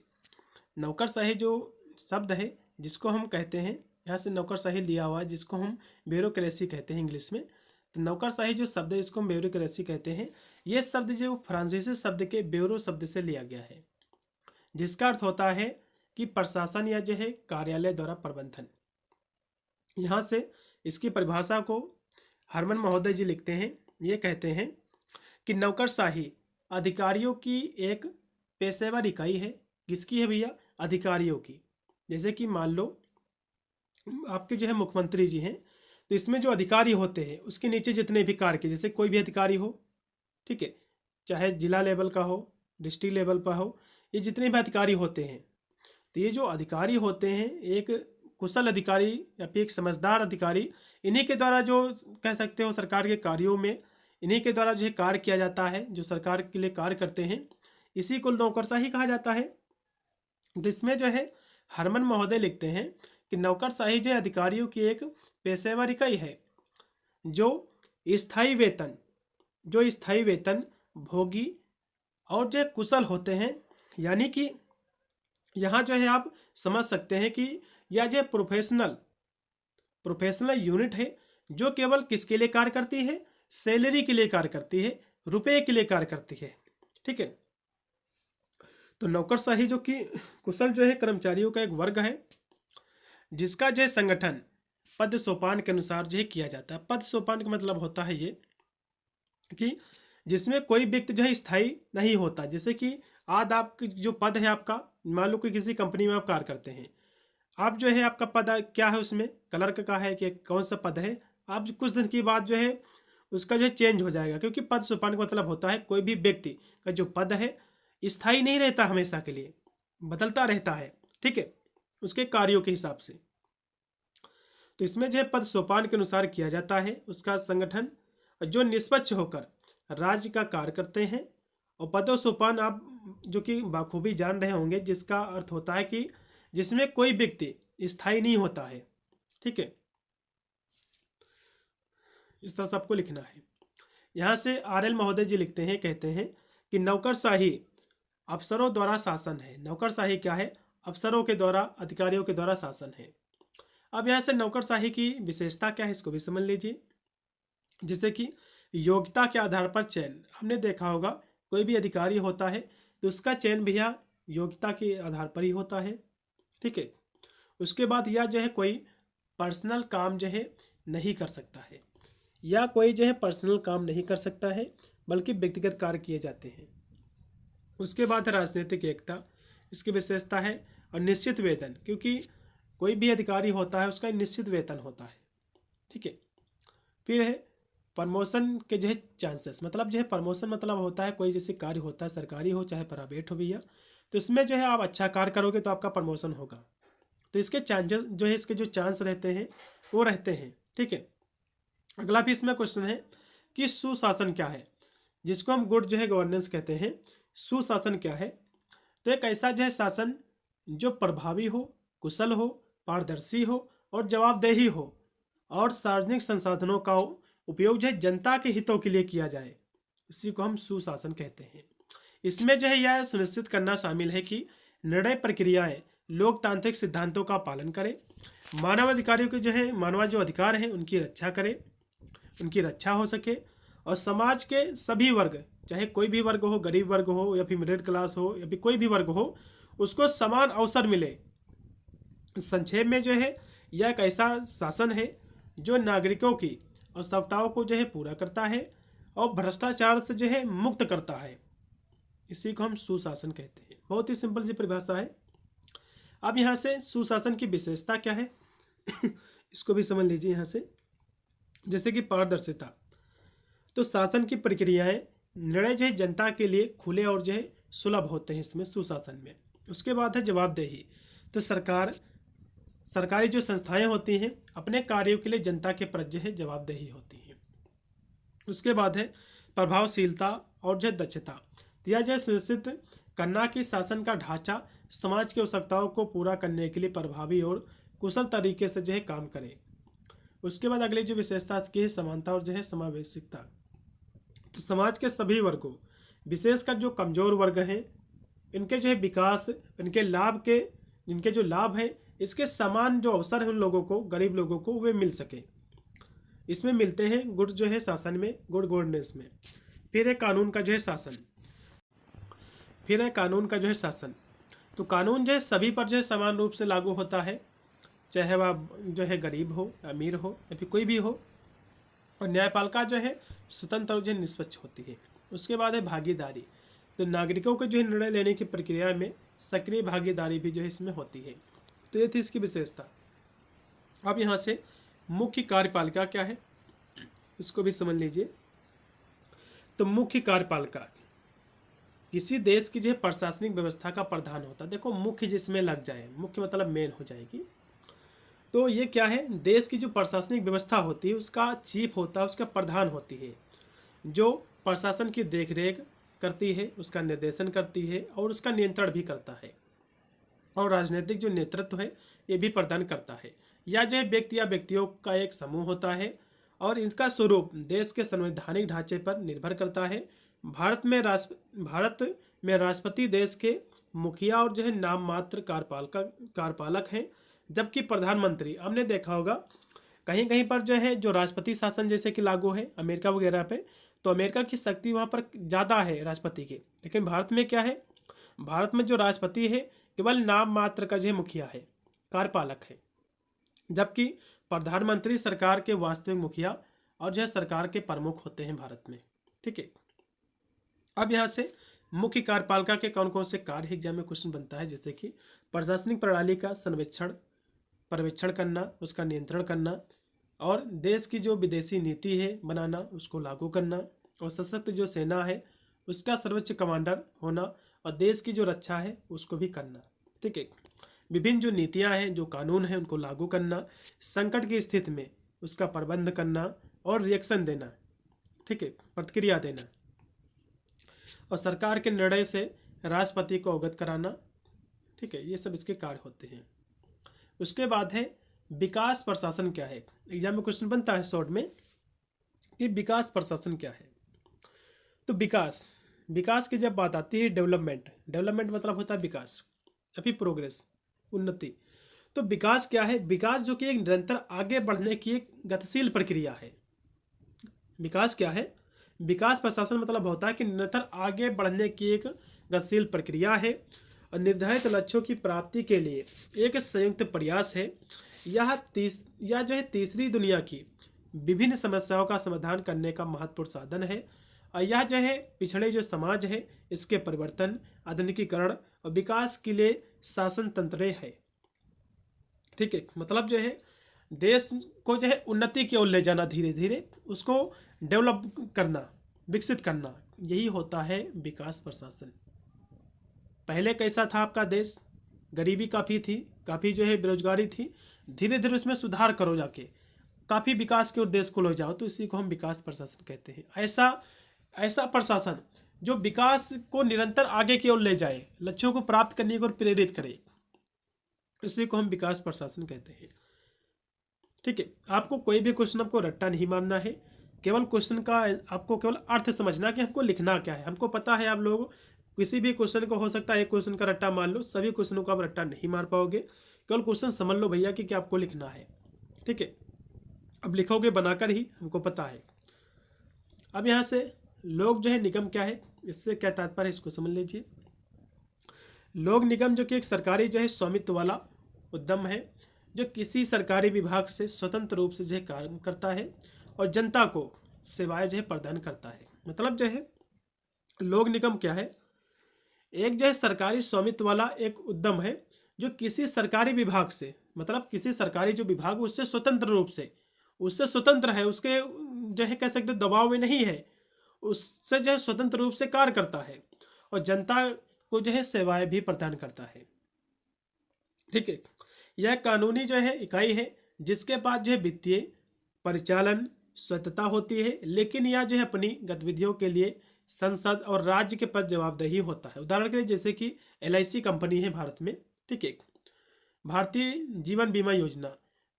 नौकरशाही जो शब्द है जिसको हम कहते हैं, यहाँ से नौकरशाही लिया हुआ है, जिसको हम ब्यूरोक्रेसी कहते हैं इंग्लिश में। तो नौकरशाही जो शब्द है इसको हम ब्यूरोक्रेसी कहते हैं। ये शब्द जो फ्रांसीसी शब्द के ब्यूरो शब्द से लिया गया है, जिसका अर्थ होता है कि प्रशासन या जो है कार्यालय द्वारा प्रबंधन। यहाँ से इसकी परिभाषा को हरमन महोदय जी लिखते हैं, ये कहते हैं कि नौकरशाही अधिकारियों की एक पेशेवर इकाई है। किसकी है भैया, अधिकारियों की। जैसे कि मान लो आपके जो है मुख्यमंत्री जी हैं, तो इसमें जो अधिकारी होते हैं उसके नीचे जितने भी कार्य के, जैसे कोई भी अधिकारी हो, ठीक है, चाहे जिला लेवल का हो, डिस्ट्रिक्ट लेवल पर हो, ये जितने भी अधिकारी होते हैं, तो ये जो अधिकारी होते हैं एक कुशल अधिकारी या फिर एक समझदार अधिकारी, इन्हीं के द्वारा जो कह सकते हो सरकार के कार्यों में इन्हीं के द्वारा जो है कार्य किया जाता है, जो सरकार के लिए कार्य करते हैं, इसी को नौकरशाही कहा जाता है। तो इसमें जो है हरमन महोदय लिखते हैं कि नौकरशाही जो अधिकारियों की एक पेशेवर इकाई है जो स्थायी वेतन भोगी और जो कुशल होते हैं। यानी कि यहाँ जो है आप समझ सकते हैं कि यह जो प्रोफेशनल यूनिट है जो केवल किसके लिए कार्य करती है, सैलरी के लिए कार्य करती है, रुपए के लिए कार्य करती है, ठीक है। तो नौकरशाही जो कि कुशल जो है कर्मचारियों का एक वर्ग है जिसका जो है संगठन पद सोपान के अनुसार जो है किया जाता है। पद सोपान का मतलब होता है ये कि जिसमें कोई व्यक्ति जो है स्थायी नहीं होता। जैसे कि आज आपकी जो पद है आपका, मान लो कि किसी कंपनी में आप कार्य करते हैं, आप जो है आपका पद क्या है, उसमें क्लर्क का है कि कौन सा पद है, आप कुछ दिन के बाद जो है उसका जो है चेंज हो जाएगा, क्योंकि पद सोपान का मतलब होता है कोई भी व्यक्ति का जो पद है स्थायी नहीं रहता, हमेशा के लिए बदलता रहता है, ठीक है, उसके कार्यों के हिसाब से। तो इसमें जो है पद सोपान के अनुसार किया जाता है उसका संगठन, जो निष्पक्ष होकर राज्य का कार्य करते हैं। और पदों सोपान आप जो कि बाखूबी जान रहे होंगे, जिसका अर्थ होता है कि जिसमें कोई व्यक्ति स्थायी नहीं होता है, ठीक है, इस तरह से आपको लिखना है। यहाँ से आर.एल. महोदय जी लिखते हैं, कहते हैं कि नौकरशाही अफसरों द्वारा शासन है। नौकरशाही क्या है, अफसरों के द्वारा, अधिकारियों के द्वारा शासन है। अब यहाँ से नौकरशाही की विशेषता क्या है इसको भी समझ लीजिए। जैसे कि योग्यता के आधार पर चयन, हमने देखा होगा कोई भी अधिकारी होता है तो उसका चयन भैया योग्यता के आधार पर ही होता है, ठीक है। उसके बाद यह जो है कोई पर्सनल काम जो है नहीं कर सकता है, या कोई जो है पर्सनल काम नहीं कर सकता है, बल्कि व्यक्तिगत कार्य किए जाते हैं। उसके बाद है राजनीतिक एकता, इसकी विशेषता है। और निश्चित वेतन, क्योंकि कोई भी अधिकारी होता है उसका निश्चित वेतन होता है, ठीक है। फिर है प्रमोशन के जो है चांसेस, मतलब जो है प्रमोशन मतलब होता है कोई जैसे कार्य होता है, सरकारी हो चाहे प्राइवेट हो भैया, तो इसमें जो है आप अच्छा कार्य करोगे तो आपका प्रमोशन होगा। तो इसके चांसेस जो है, इसके जो चांस रहते हैं वो रहते हैं, ठीक है। अगला भी इसमें क्वेश्चन है कि सुशासन क्या है, जिसको हम गुड जो है गवर्नेंस कहते हैं। सुशासन क्या है, तो एक ऐसा जो है शासन जो प्रभावी हो, कुशल हो, पारदर्शी हो और जवाबदेही हो, और सार्वजनिक संसाधनों का उपयोग जो है जनता के हितों के लिए किया जाए, इसी को हम सुशासन कहते हैं। इसमें जो है यह सुनिश्चित करना शामिल है कि निर्णय प्रक्रियाएं लोकतांत्रिक सिद्धांतों का पालन करें, मानव अधिकारियों के जो है मानव जो अधिकार हैं उनकी रक्षा करें, उनकी रक्षा हो सके, और समाज के सभी वर्ग, चाहे कोई भी वर्ग हो, गरीब वर्ग हो या फिर मिडिल क्लास हो या फिर कोई भी वर्ग हो, उसको समान अवसर मिले। संक्षेप में जो है यह एक ऐसा शासन है जो नागरिकों की आवश्यकताओं को जो है पूरा करता है और भ्रष्टाचार से जो है मुक्त करता है, इसी को हम सुशासन कहते हैं। बहुत ही सिंपल सी परिभाषा है। अब यहाँ से सुशासन की विशेषता क्या है इसको भी समझ लीजिए यहाँ से। जैसे कि पारदर्शिता, तो शासन की प्रक्रियाएं, निर्णय जो है जनता के लिए खुले और जो है सुलभ होते हैं इसमें सुशासन में। उसके बाद है जवाबदेही, तो सरकारी जो संस्थाएं होती हैं अपने कार्यों के लिए जनता के प्रति जो है जवाबदेही होती हैं। उसके बाद है प्रभावशीलता और जो दक्षता, यह जो सुनिश्चित करना कि शासन का ढांचा समाज की आवश्यकताओं को पूरा करने के लिए प्रभावी और कुशल तरीके से जो है काम करे। उसके बाद अगली जो विशेषता की है समानता और जो है समावेशिकता, तो समाज के सभी वर्गों, विशेषकर जो कमजोर वर्ग हैं, इनके जो है विकास, इनके लाभ के, इनके जो लाभ हैं, इसके समान जो अवसर है उन लोगों को, गरीब लोगों को, वे मिल सके, इसमें मिलते हैं गुड जो है शासन में, गुड गवर्नेंस में। फिर है कानून का जो है शासन, तो कानून जो है सभी पर जो है समान रूप से लागू होता है, चाहे वह जो है गरीब हो, अमीर हो या फिर कोई भी हो। और न्यायपालिका जो है स्वतंत्र और जो है निष्पक्ष होती है। उसके बाद है भागीदारी, तो नागरिकों को जो है निर्णय लेने की प्रक्रिया में सक्रिय भागीदारी भी जो है इसमें होती है। तो ये थी इसकी विशेषता। अब यहाँ से मुख्य कार्यपालिका क्या है इसको भी समझ लीजिए। तो मुख्य कार्यपालिका किसी देश की जो है प्रशासनिक व्यवस्था का प्रधान होता है। देखो मुख्य जिसमें लग जाए, मुख्य मतलब मेन हो जाएगी। तो ये क्या है, देश की जो प्रशासनिक व्यवस्था होती है उसका चीफ होता है, उसका प्रधान होती है, जो प्रशासन की देखरेख करती है, उसका निर्देशन करती है और उसका नियंत्रण भी करता है। और राजनीतिक जो नेतृत्व है ये भी प्रदान करता है। या जो है व्यक्ति या व्यक्तियों का एक समूह होता है और इनका स्वरूप देश के संवैधानिक ढांचे पर निर्भर करता है। भारत में राष्ट्रपति देश के मुखिया और जो है नाम मात्र कार्यपालक हैं, जबकि प्रधानमंत्री, हमने देखा होगा कहीं कहीं पर जो है जो राष्ट्रपति शासन जैसे कि लागू है अमेरिका वगैरह पे, तो अमेरिका की शक्ति वहाँ पर ज़्यादा है राष्ट्रपति की। लेकिन भारत में क्या है, भारत में जो राष्ट्रपति है केवल नाम मात्र का जो है मुखिया है, कार्यपालक है, जबकि प्रधानमंत्री सरकार के वास्तविक मुखिया और जो है सरकार के प्रमुख होते हैं भारत में। ठीक है। अब यहाँ से मुख्य कार्यपालिका के कौन कौन से कार्य एग्जाम में क्वेश्चन बनता है, जैसे कि प्रशासनिक प्रणाली का पर्यवेक्षण करना, उसका नियंत्रण करना, और देश की जो विदेशी नीति है बनाना, उसको लागू करना, और सशक्त जो सेना है उसका सर्वोच्च कमांडर होना, और देश की जो रक्षा है उसको भी करना। ठीक है। विभिन्न जो नीतियां हैं, जो कानून हैं, उनको लागू करना, संकट की स्थिति में उसका प्रबंध करना और रिएक्शन देना। ठीक है, प्रतिक्रिया देना, और सरकार के निर्णय से राष्ट्रपति को अवगत कराना। ठीक है, ये सब इसके कार्य होते हैं। उसके बाद है विकास प्रशासन क्या है। एग्जाम में क्वेश्चन बनता है शॉर्ट में कि विकास प्रशासन क्या है। तो विकास की जब बात आती है, डेवलपमेंट मतलब होता है विकास, अभी प्रोग्रेस, उन्नति। तो विकास क्या है, विकास जो कि एक निरंतर आगे बढ़ने की एक गतिशील प्रक्रिया है। विकास क्या है, विकास प्रशासन मतलब होता है कि निरंतर आगे बढ़ने की एक गतिशील प्रक्रिया है और निर्धारित लक्ष्यों की प्राप्ति के लिए एक संयुक्त प्रयास है। यह जो है तीसरी दुनिया की विभिन्न समस्याओं का समाधान करने का महत्वपूर्ण साधन है। और यह जो है पिछड़े जो समाज है इसके परिवर्तन, आधुनिकीकरण और विकास के लिए शासन तंत्र है। ठीक है, मतलब जो है देश को जो है उन्नति की ओर ले जाना, धीरे धीरे उसको डेवलप करना, विकसित करना, यही होता है विकास प्रशासन। पहले कैसा था आपका देश, गरीबी काफ़ी थी, काफ़ी जो है बेरोजगारी थी, धीरे धीरे उसमें सुधार करो, जाके काफ़ी विकास की ओर देश को ले जाओ, तो इसी को हम विकास प्रशासन कहते हैं। ऐसा प्रशासन जो विकास को निरंतर आगे की ओर ले जाए, लक्ष्यों को प्राप्त करने की ओर प्रेरित करे, इसी को हम विकास प्रशासन कहते हैं। ठीक है, आपको कोई भी क्वेश्चन आपको रट्टा नहीं मारना है, केवल क्वेश्चन का आपको केवल अर्थ समझना कि हमको लिखना क्या है। हमको पता है आप लोग किसी भी क्वेश्चन को हो सकता है एक क्वेश्चन का रट्टा मान लो, सभी क्वेश्चनों का आप रट्टा नहीं मार पाओगे, केवल क्वेश्चन समझ लो भैया कि क्या आपको लिखना है। ठीक है, अब लिखोगे बनाकर ही, हमको पता है। अब यहाँ से लोक जो है निगम क्या है, इससे क्या तात्पर्य है इसको समझ लीजिए। लोक निगम जो कि एक सरकारी जो है स्वामित्व वाला उद्यम है, जो किसी सरकारी विभाग से स्वतंत्र रूप से जो है कार्य करता है और जनता को सेवाएं जो है प्रदान करता है। मतलब जो है लोक निगम क्या है, एक जो है सरकारी स्वामित्व वाला एक उद्यम है जो किसी सरकारी विभाग से, मतलब किसी सरकारी जो विभाग उससे स्वतंत्र रूप से, उससे स्वतंत्र है, उसके जो है कह सकते दबाव में नहीं है, उससे जो है स्वतंत्र रूप से कार्य करता है और जनता को जो है सेवाएं भी प्रदान करता है। ठीक है, यह कानूनी जो है इकाई है जिसके पास जो है वित्तीय परिचालन स्वतंत्रता होती है, लेकिन यह जो है अपनी गतिविधियों के लिए संसद और राज्य के प्रति जवाबदेही होता है। उदाहरण के लिए जैसे कि LIC कंपनी है भारत में, ठीक है, भारतीय जीवन बीमा योजना,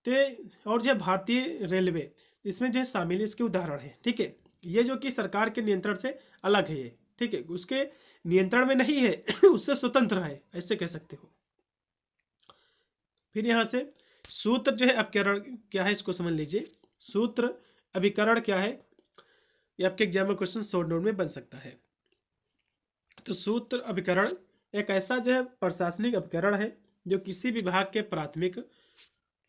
तो और जो है भारतीय रेलवे, इसमें जो है शामिल, इसके उदाहरण है। ठीक है, ये जो कि सरकार के नियंत्रण से अलग है ये, ठीक है, उसके नियंत्रण में नहीं है उससे स्वतंत्र है, ऐसे कह सकते हो। फिर यहाँ से सूत्र जो है अभिकरण क्या है इसको समझ लीजिए। सूत्र अभिकरण क्या है, ये आपके एग्जाम में क्वेश्चन शॉर्ट नोट में बन सकता है। तो सूत्र अभिकरण एक ऐसा जो है प्रशासनिक अभिकरण है जो किसी विभाग के प्राथमिक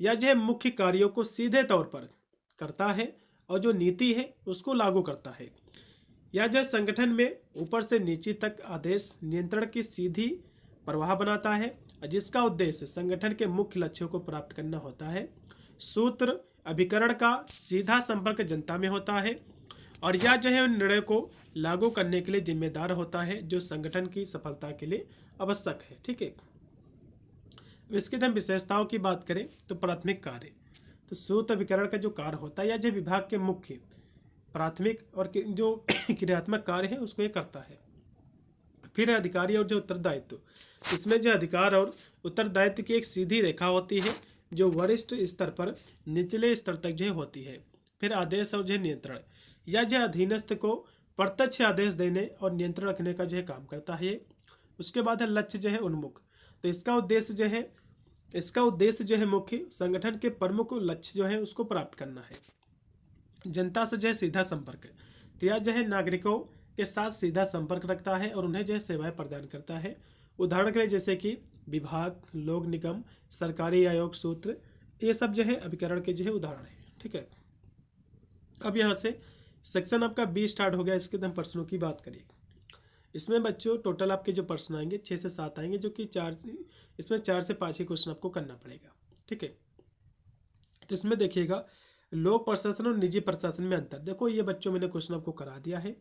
या जो है मुख्य कार्यों को सीधे तौर पर करता है और जो नीति है उसको लागू करता है, या जो संगठन में ऊपर से नीचे तक आदेश नियंत्रण की सीधी प्रवाह बनाता है जिसका उद्देश्य संगठन के मुख्य लक्ष्यों को प्राप्त करना होता है। सूत्र अभिकरण का सीधा संपर्क जनता में होता है और यह जो है निर्णय को लागू करने के लिए जिम्मेदार होता है जो संगठन की सफलता के लिए आवश्यक है। ठीक है, इसके हम विशेषताओं की बात करें तो प्राथमिक कार्य, तो सूत्र अभिकरण का जो कार्य होता है या जो विभाग के मुख्य प्राथमिक और जो क्रियात्मक कार्य है उसको ये करता है। फिर अधिकारी और जो उत्तरदायित्व, इसमें जो अधिकार और उत्तरदायित्व की एक सीधी रेखा होती है जो वरिष्ठ स्तर पर निचले स्तर तक जो होती है। फिर आदेश और जो नियंत्रण, या जो अधीनस्थ को प्रत्यक्ष आदेश देने और नियंत्रण रखने का जो है काम करता है। उसके बाद है लक्ष्य जो है उन्मुख, तो इसका उद्देश्य जो है मुख्य संगठन के प्रमुख लक्ष्य जो है उसको प्राप्त करना है। जनता से जो है सीधा संपर्क, तो यह जो है नागरिकों के साथ सीधा संपर्क रखता है और उन्हें जो है सेवाएं प्रदान करता है। उदाहरण के लिए जैसे कि विभाग, लोक निगम, सरकारी आयोग, सूत्र, ये सब जो है अभिकरण के जो है उदाहरण है। ठीक है, अब यहाँ से सेक्शन आपका 20 स्टार्ट हो गया। इसके हम प्रश्नों की बात करिए। इसमें बच्चों टोटल आपके जो प्रश्न आएंगे 6 से 7 आएंगे, जो कि 4 से 5 ही क्वेश्चन आपको करना पड़ेगा। ठीक है, तो इसमें देखिएगा लोक प्रशासन और निजी प्रशासन में अंतर। देखो ये बच्चों मैंने क्वेश्चन आपको करा दिया है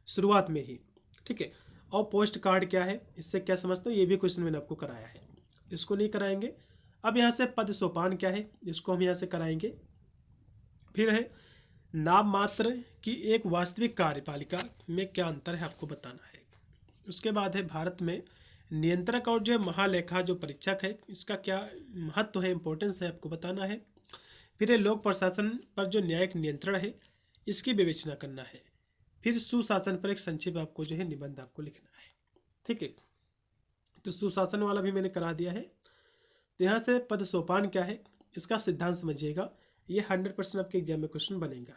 शुरुआत में ही। ठीक है, और पोस्ट कार्ड क्या है, इससे क्या समझते हो, ये भी क्वेश्चन मैंने आपको कराया है, इसको नहीं कराएंगे। अब यहाँ से पद सोपान क्या है, इसको हम यहाँ से कराएंगे। फिर है नाम मात्र की एक वास्तविक कार्यपालिका में क्या अंतर है आपको बताना है। उसके बाद है भारत में नियंत्रक और जो महालेखा जो परीक्षक है इसका क्या महत्व है, इंपॉर्टेंस है, आपको बताना है। फिर लोक प्रशासन पर जो न्यायिक नियंत्रण है इसकी विवेचना करना है। फिर सुशासन पर एक संक्षिप्त आपको जो है निबंध आपको लिखना है। ठीक है, तो सुशासन वाला भी मैंने करा दिया है। तो यहाँ से पद सोपान क्या है इसका सिद्धांत समझिएगा, ये 100% आपके एग्जाम में क्वेश्चन बनेगा।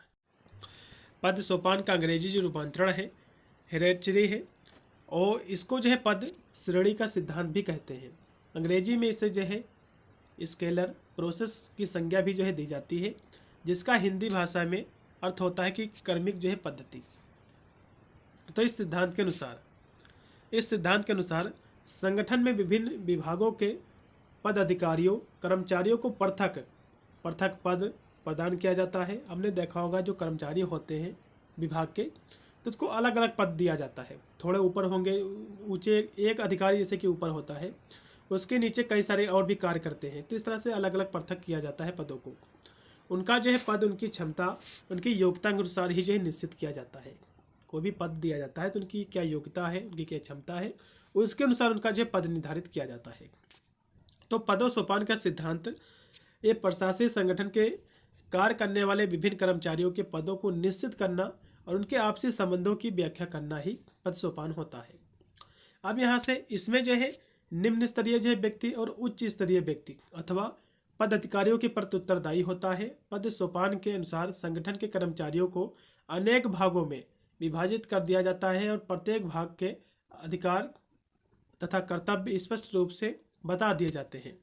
पद सोपान का अंग्रेजी जो रूपांतरण है हेरेडटरी है और इसको जो है पद श्रेणी का सिद्धांत भी कहते हैं। अंग्रेजी में इसे जो है स्केलर प्रोसेस की संज्ञा भी जो है दी जाती है, जिसका हिंदी भाषा में अर्थ होता है कि क्रमिक जो है पद्धति। तो इस सिद्धांत के अनुसार संगठन में विभिन्न विभागों के पद अधिकारियों कर्मचारियों को पृथक पद प्रदान किया जाता है। हमने देखा होगा जो कर्मचारी होते हैं विभाग के तो उसको अलग अलग पद दिया जाता है, थोड़े ऊपर होंगे ऊंचे, एक अधिकारी जैसे कि ऊपर होता है उसके नीचे कई सारे और भी कार्य करते हैं, तो इस तरह से अलग अलग पृथक किया जाता है पदों को। उनका जो है पद उनकी क्षमता उनकी योग्यता के अनुसार ही जो है निश्चित किया जाता है। कोई भी पद दिया जाता है तो उनकी क्या योग्यता है, उनकी क्या क्षमता है, उसके अनुसार उनका जो है पद निर्धारित किया जाता है। तो पदों सोपान का सिद्धांत ये प्रशासनिक संगठन के कार्य करने वाले विभिन्न कर्मचारियों के पदों को निश्चित करना और उनके आपसी संबंधों की व्याख्या करना ही पद सोपान होता है। अब यहाँ से इसमें जो है निम्न स्तरीय जो है व्यक्ति और उच्च स्तरीय व्यक्ति अथवा पद अधिकारियों के प्रति उत्तरदायी होता है। पद सोपान के अनुसार संगठन के कर्मचारियों को अनेक भागों में विभाजित कर दिया जाता है और प्रत्येक भाग के अधिकार तथा कर्तव्य स्पष्ट रूप से बता दिए जाते हैं।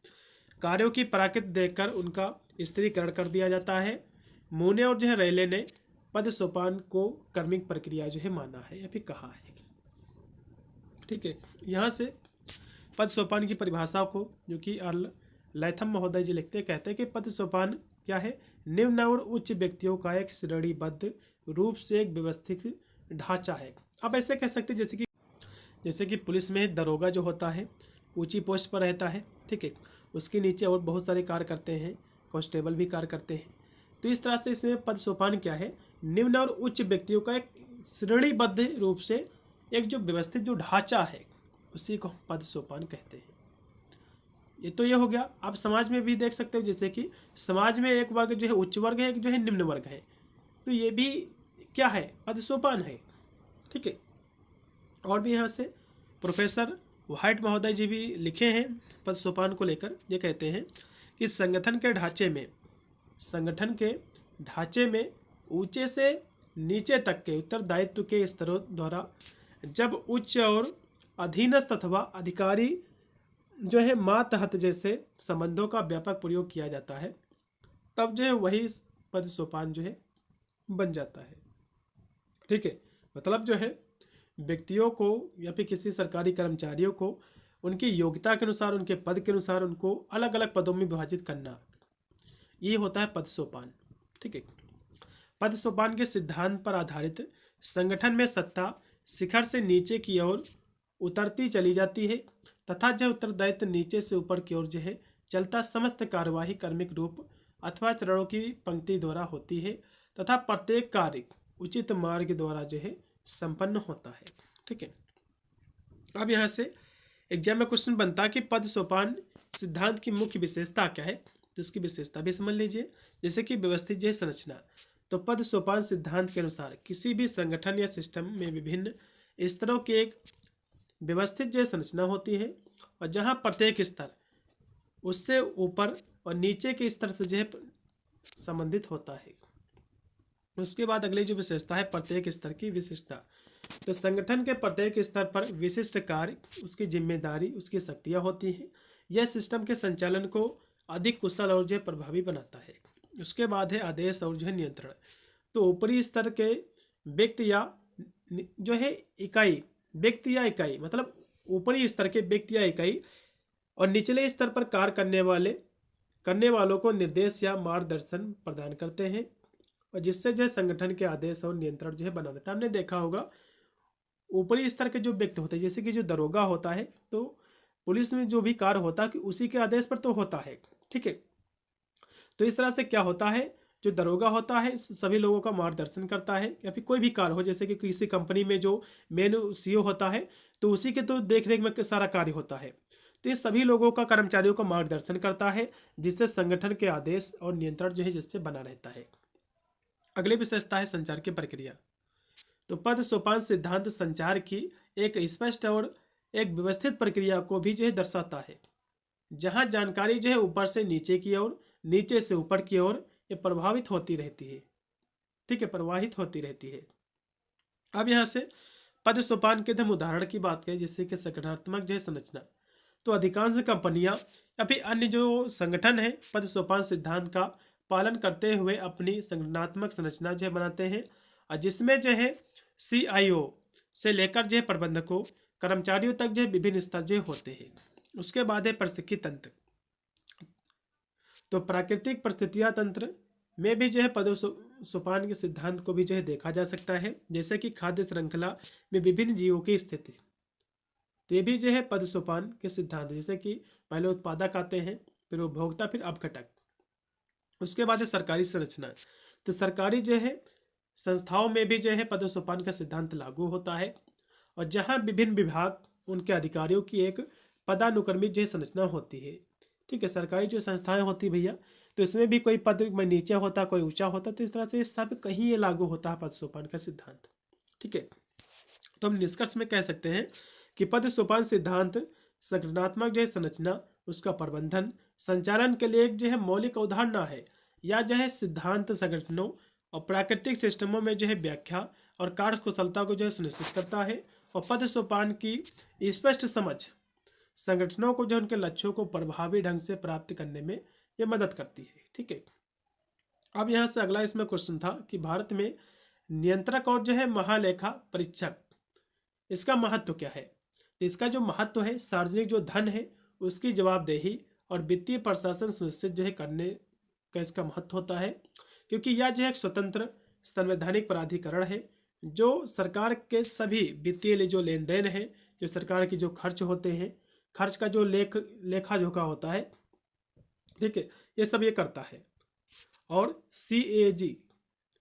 कार्यों की प्राकृत देखकर उनका स्त्रीकरण कर दिया जाता है। मूने और जो है रेले ने पद सोपान को क्रमिक प्रक्रिया जो है माना है या फिर कहा है। ठीक है, यहाँ से पद सोपान की परिभाषा को जो कि लैथम महोदय जी लिखते कहते हैं कि पद सोपान क्या है, निम्न और उच्च व्यक्तियों का एक श्रेणीबद्ध रूप से एक व्यवस्थित ढांचा है। अब ऐसे कह सकते हैं जैसे कि पुलिस में दरोगा जो होता है ऊंची पोस्ट पर रहता है। ठीक है, उसके नीचे और बहुत सारे कार्य करते हैं, कांस्टेबल भी कार्य करते हैं। तो इस तरह से इसमें पद सोपान क्या है, निम्न और उच्च व्यक्तियों का एक श्रेणीबद्ध रूप से एक जो व्यवस्थित जो ढांचा है उसी को पद सोपान कहते हैं। ये तो ये हो गया। आप समाज में भी देख सकते हो जैसे कि समाज में एक वर्ग जो है उच्च वर्ग है, एक जो है निम्न वर्ग है, तो ये भी क्या है, पद सोपान है। ठीक है, और भी यहाँ से प्रोफेसर व्हाइट महोदय जी भी लिखे हैं पद सोपान को लेकर। ये कहते हैं कि संगठन के ढांचे में ऊंचे से नीचे तक के उत्तरदायित्व के स्तरों द्वारा जब उच्च और अधीनस्थ अथवा अधिकारी जो है मातहत जैसे संबंधों का व्यापक प्रयोग किया जाता है, तब जो है वही पद सोपान जो है बन जाता है। ठीक है, मतलब जो है व्यक्तियों को या फिर किसी सरकारी कर्मचारियों को उनकी योग्यता के अनुसार, उनके पद के अनुसार उनको अलग अलग पदों में विभाजित करना, ये होता है पद सोपान। ठीक है। पद सोपान के सिद्धांत पर आधारित संगठन में सत्ता शिखर से नीचे की ओर उतरती चली जाती है तथा जो उत्तरदायित्व नीचे से ऊपर की ओर जो है चलता समस्त कार्यवाही क्रमिक रूप अथवा चरणों की पंक्ति द्वारा होती है तथा प्रत्येक कार्य उचित मार्ग द्वारा जो है संपन्न होता है। ठीक है। अब यहाँ से एग्जाम में क्वेश्चन बनता है कि पद सोपान सिद्धांत की मुख्य विशेषता क्या है, तो इसकी विशेषता भी समझ लीजिए। जैसे कि व्यवस्थित जो है संरचना, तो पद सोपान सिद्धांत के अनुसार किसी भी संगठन या सिस्टम में विभिन्न स्तरों की एक व्यवस्थित जो है संरचना होती है और जहाँ प्रत्येक स्तर उससे ऊपर और नीचे के स्तर से जो है संबंधित होता है। उसके बाद अगली जो विशेषता है प्रत्येक स्तर की विशिष्टता, तो संगठन के प्रत्येक स्तर पर विशिष्ट कार्य, उसकी जिम्मेदारी, उसकी शक्तियाँ होती हैं। यह सिस्टम के संचालन को अधिक कुशल और जो है प्रभावी बनाता है। उसके बाद है आदेश और जो है नियंत्रण, तो ऊपरी स्तर के व्यक्ति या जो है इकाई, व्यक्ति या इकाई मतलब ऊपरी स्तर के व्यक्ति या इकाई और निचले स्तर पर कार्य करने वालों को निर्देश या मार्गदर्शन प्रदान करते हैं और जिससे जो है संगठन के आदेश और नियंत्रण जो है बना रहता है। हमने देखा होगा ऊपरी स्तर के जो व्यक्ति होते हैं, जैसे कि जो दरोगा होता है, तो पुलिस में जो भी कार्य होता है कि उसी के आदेश पर तो होता है। ठीक है। तो इस तरह से क्या होता है, जो दरोगा होता है सभी लोगों का मार्गदर्शन करता है, या फिर कोई भी कार्य हो, जैसे कि किसी कंपनी में जो मेन सीईओ होता है तो उसी के तो देखरेख में सारा कार्य होता है, तो ये सभी लोगों का, कर्मचारियों का मार्गदर्शन करता है जिससे संगठन के आदेश और नियंत्रण जो है जिससे बना रहता है। अगली विशेषता है संचार की प्रक्रिया, तो पद सोपान सिद्धांत संचार की एक स्पष्ट और एक व्यवस्थित प्रक्रिया को भी जो है दर्शाता है, जहां जानकारी जो है ऊपर से नीचे की ओर, नीचे से ऊपर की ओर ये प्रभावित होती रहती है। ठीक है, प्रवाहित होती रहती है। अब यहाँ से पद सोपान के हम उदाहरण की बात करें, जिससे कि संगठनात्मक जो है संरचना, तो अधिकांश कंपनियां या फिर अन्य जो संगठन है पद सोपान सिद्धांत का पालन करते हुए अपनी संगठनात्मक संरचना जो है बनाते हैं, और जिसमें जो है CIO से लेकर जो है प्रबंधकों, कर्मचारियों तक जो है विभिन्न स्तर जो होते हैं। उसके बाद है पारिस्थितिकी तंत्र, तो प्राकृतिक परिस्थितियां तंत्र में भी जो है पद सोपान के सिद्धांत को भी जो है देखा जा सकता है, जैसे कि खाद्य श्रृंखला में विभिन्न जीवों की स्थिति, तो ये भी जो है पद सोपान के सिद्धांत, जैसे कि पहले उत्पादक आते हैं, फिर उपभोक्ता, फिर अपघटक। उसके बाद है सरकारी संरचना, तो सरकारी जो है संस्थाओं में भी जो है पद सोपान का सिद्धांत लागू होता है, और जहाँ विभिन्न विभाग उनके अधिकारियों की एक पदानुक्रमित जो है संरचना होती है। ठीक है, सरकारी जो संस्थाएं होती भैया, तो इसमें भी कोई पद में नीचे होता, कोई ऊंचा होता, तो इस तरह से सब कहीं ये लागू होता है पद सोपान का सिद्धांत। ठीक है, तो हम निष्कर्ष में कह सकते हैं कि पद सोपान सिद्धांत संगठनात्मक जो है संरचना, उसका प्रबंधन, संचालन के लिए एक जो है मौलिक अवधारणा है, या जो है सिद्धांत संगठनों और प्राकृतिक सिस्टमों में जो है व्याख्या और कार्य कुशलता को जो है सुनिश्चित करता है, और पद सोपान की स्पष्ट समझ संगठनों को जो उनके लक्ष्यों को प्रभावी ढंग से प्राप्त करने में ये मदद करती है। ठीक है। अब यहाँ से अगला इसमें क्वेश्चन था कि भारत में नियंत्रक और जो है महालेखा परीक्षक, इसका महत्व क्या है। तो इसका जो महत्व है, सार्वजनिक जो धन है उसकी जवाबदेही और वित्तीय प्रशासन सुनिश्चित जो है करने का इसका महत्व होता है, क्योंकि यह जो है एक स्वतंत्र संवैधानिक प्राधिकरण है जो सरकार के सभी वित्तीय जो लेन देन है, जो सरकार की जो खर्च होते हैं, खर्च का जो लेखा जोखा होता है, ठीक है, ये सब ये करता है। और CAG,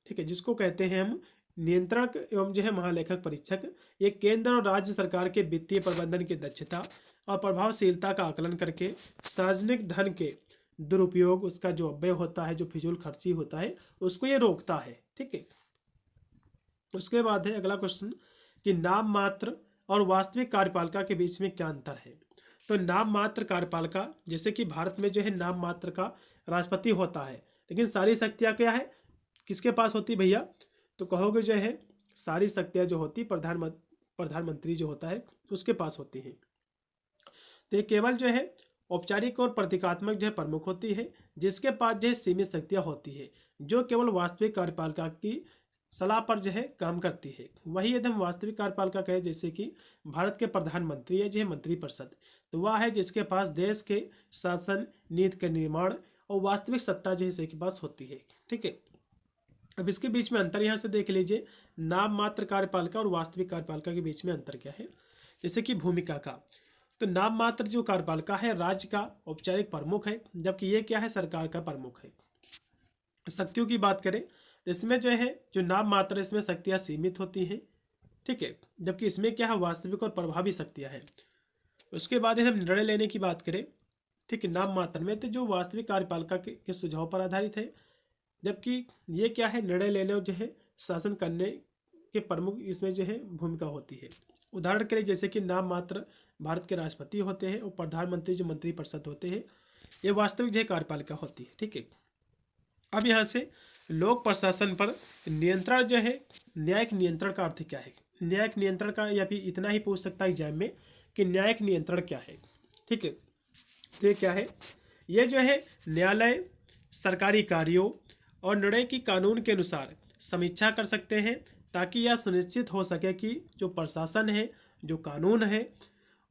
ठीक है, जिसको कहते हैं हम नियंत्रक एवं जो है महालेखक परीक्षक, ये केंद्र और राज्य सरकार के वित्तीय प्रबंधन की दक्षता और प्रभावशीलता का आकलन करके सार्वजनिक धन के दुरुपयोग, उसका जो अपव्यय होता है, जो फिजूल खर्ची होता है, उसको ये रोकता है। ठीक है। उसके बाद है अगला क्वेश्चन कि नाम मात्र और वास्तविक कार्यपालिका के बीच में क्या अंतर है। तो नाम मात्र कार्यपालिका, जैसे कि भारत में जो है नाम मात्र का राष्ट्रपति होता है, लेकिन सारी शक्तियाँ क्या है, किसके पास होती भैया, तो कहोगे जो है सारी शक्तियाँ जो होती प्रधानमंत्री जो होता है उसके पास होती हैं। तो ये केवल जो है औपचारिक और प्रतीकात्मक जो है प्रमुख होती है, जिसके पास जो है सीमित शक्तियाँ होती है, जो केवल वास्तविक कार्यपालिका की सलाह पर जो है काम करती है। वही यदि हम वास्तविक कार्यपालिका कहें, जैसे कि भारत के प्रधानमंत्री है जो है मंत्रिपरिषद, तो वह है जिसके पास देश के शासन, नीति के निर्माण और वास्तविक सत्ता जो है इसके पास होती है। ठीक है, अब इसके बीच में अंतर यहाँ से देख लीजिए, नाम मात्र कार्यपालिका और वास्तविक कार्यपालिका के बीच में अंतर क्या है। जैसे कि भूमिका का, तो नाम मात्र जो कार्यपालिका है राज्य का औपचारिक प्रमुख है, जबकि ये क्या है, सरकार का प्रमुख है। शक्तियों की बात करें तो इसमें जो है जो नाम मात्र है, इसमें शक्तियाँ सीमित होती हैं। ठीक है, जबकि इसमें क्या है, वास्तविक और प्रभावी शक्तियाँ हैं। उसके बाद हम निर्णय लेने की बात करें, ठीक है, नाम मात्र में तो जो वास्तविक कार्यपालिका के सुझाव पर आधारित है, जबकि ये क्या है, निर्णय लेने और जो है शासन करने के प्रमुख इसमें जो है भूमिका होती है। उदाहरण के लिए जैसे कि नाम मात्र भारत के राष्ट्रपति होते हैं और प्रधानमंत्री जो मंत्रिपरिषद होते हैं, ये वास्तविक जो है कार्यपालिका होती है। ठीक है, अब यहाँ से लोक प्रशासन पर नियंत्रण जो है, न्यायिक नियंत्रण का अर्थ क्या है। न्यायिक नियंत्रण का या फिर इतना ही पूछ सकता है एग्जाम में कि न्यायिक नियंत्रण क्या है। ठीक है, तो ये क्या है, ये जो है न्यायालय सरकारी कार्यों और निर्णय की कानून के अनुसार समीक्षा कर सकते हैं, ताकि यह सुनिश्चित हो सके कि जो प्रशासन है, जो कानून है,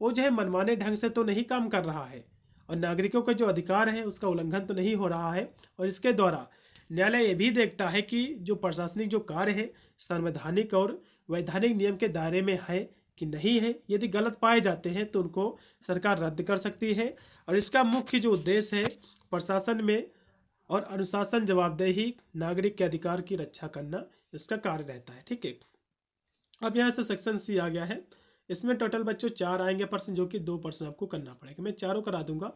वो जो है मनमाने ढंग से तो नहीं काम कर रहा है और नागरिकों के जो अधिकार है उसका उल्लंघन तो नहीं हो रहा है। और इसके द्वारा न्यायालय ये भी देखता है कि जो प्रशासनिक जो कार्य है संवैधानिक और वैधानिक नियम के दायरे में है कि नहीं है। यदि गलत पाए जाते हैं तो उनको सरकार रद्द कर सकती है। और इसका मुख्य जो उद्देश्य है प्रशासन में और अनुशासन, जवाबदेही, नागरिक के अधिकार की रक्षा करना इसका कार्य रहता है। ठीक है, अब यहाँ से सेक्शन सी आ गया है। इसमें टोटल बच्चों 4 आएंगे प्रश्न, जो कि 2 प्रश्न आपको करना पड़ेगा। मैं चारों करा दूंगा।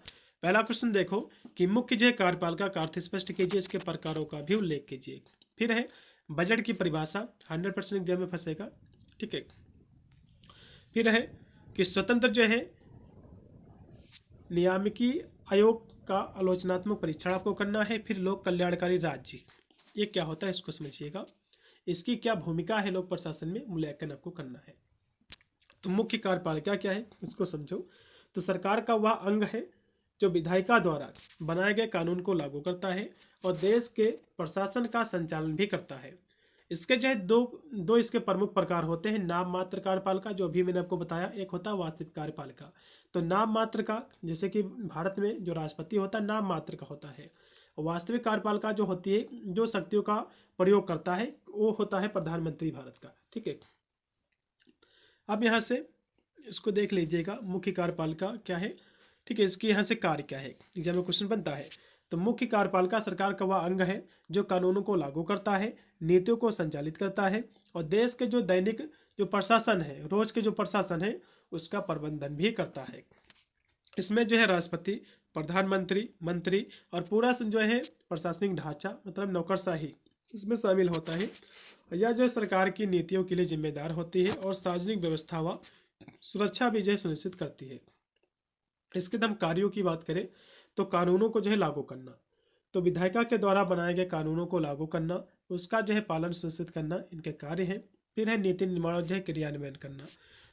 पहला प्रश्न देखो कि मुख्य जो है कार्यपालिका का अर्थ स्पष्ट कीजिए, इसके प्रकारों का भी उल्लेख कीजिए। फिर है बजट की परिभाषा, 100% एग्जाम में फंसेगा। ठीक है, फिर है कि स्वतंत्र जो है नियामकी आयोग का आलोचनात्मक परीक्षण आपको करना है। फिर लोक कल्याणकारी राज्य, ये क्या होता है इसको समझिएगा, इसकी क्या भूमिका है लोक प्रशासन में, मूल्यांकन आपको करना है। तो मुख्य कार्यपालिका क्या है इसको समझो। तो सरकार का वह अंग है जो विधायिका द्वारा बनाए गए कानून को लागू करता है और देश के प्रशासन का संचालन भी करता है। इसके जो है दो इसके प्रमुख प्रकार होते हैं। नाम मात्र कार्यपालिका, जो अभी मैंने आपको बताया, एक होता है वास्तविक कार्यपालिका। तो नाम मात्र का, जैसे कि भारत में जो राष्ट्रपति होता है नाम मात्र का होता है। वास्तविक कार्यपालिका जो होती है, जो शक्तियों का प्रयोग करता है, वो होता है प्रधानमंत्री भारत का। ठीक है, अब यहाँ से इसको देख लीजिएगा, मुख्य कार्यपालिका क्या है। ठीक है, इसकी यहाँ से कार्य क्या है, एग्जाम में क्वेश्चन बनता है। तो मुख्य कार्यपालिका सरकार का वह अंग है जो कानूनों को लागू करता है, नीतियों को संचालित करता है और देश के जो दैनिक जो प्रशासन है, रोज के जो प्रशासन है, उसका प्रबंधन भी करता है। इसमें जो है राष्ट्रपति, प्रधानमंत्री, मंत्री और पूरा जो है प्रशासनिक ढांचा, मतलब नौकरशाही, इसमें शामिल होता है। यह जो सरकार की नीतियों के लिए जिम्मेदार होती है और सार्वजनिक व्यवस्था व सुरक्षा भी जो है सुनिश्चित करती है। इसके हम कार्यों की बात करें तो कानूनों को जो है लागू करना, तो विधायिका के द्वारा बनाए गए कानूनों को लागू करना, उसका जो है पालन सुनिश्चित करना इनके कार्य हैं। फिर है नीति निर्माण और जो है क्रियान्वयन करना,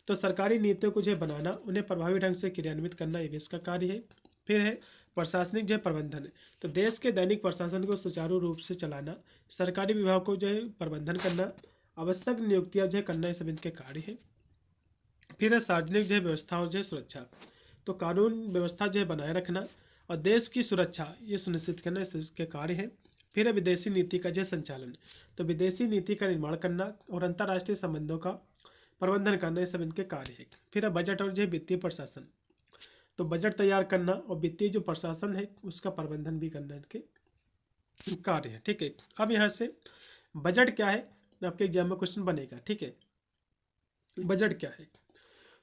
तो सरकारी नीतियों को जो है बनाना, उन्हें प्रभावी ढंग से क्रियान्वित करना, ये भी इसका कार्य है। फिर है प्रशासनिक जो है प्रबंधन, तो देश के दैनिक प्रशासन को सुचारू रूप से चलाना, सरकारी विभाग को जो है प्रबंधन करना, आवश्यक नियुक्तियाँ जो है करना, ये सब इनके कार्य है। फिर है सार्वजनिक जो है व्यवस्था और जो है सुरक्षा, तो कानून व्यवस्था जो है बनाए रखना और देश की सुरक्षा ये सुनिश्चित करना, इसके कार्य है। फिर है विदेशी नीति का जो संचालन, तो विदेशी नीति का निर्माण करना और अंतर्राष्ट्रीय संबंधों का प्रबंधन करना, ये सब इनके कार्य है। फिर है बजट और जो है वित्तीय प्रशासन, तो बजट तैयार करना और वित्तीय जो प्रशासन है उसका प्रबंधन भी करना इनके कार्य है। ठीक है, अब यहाँ से बजट क्या है आपके एग्जाम में क्वेश्चन बनेगा। ठीक है, बजट क्या है,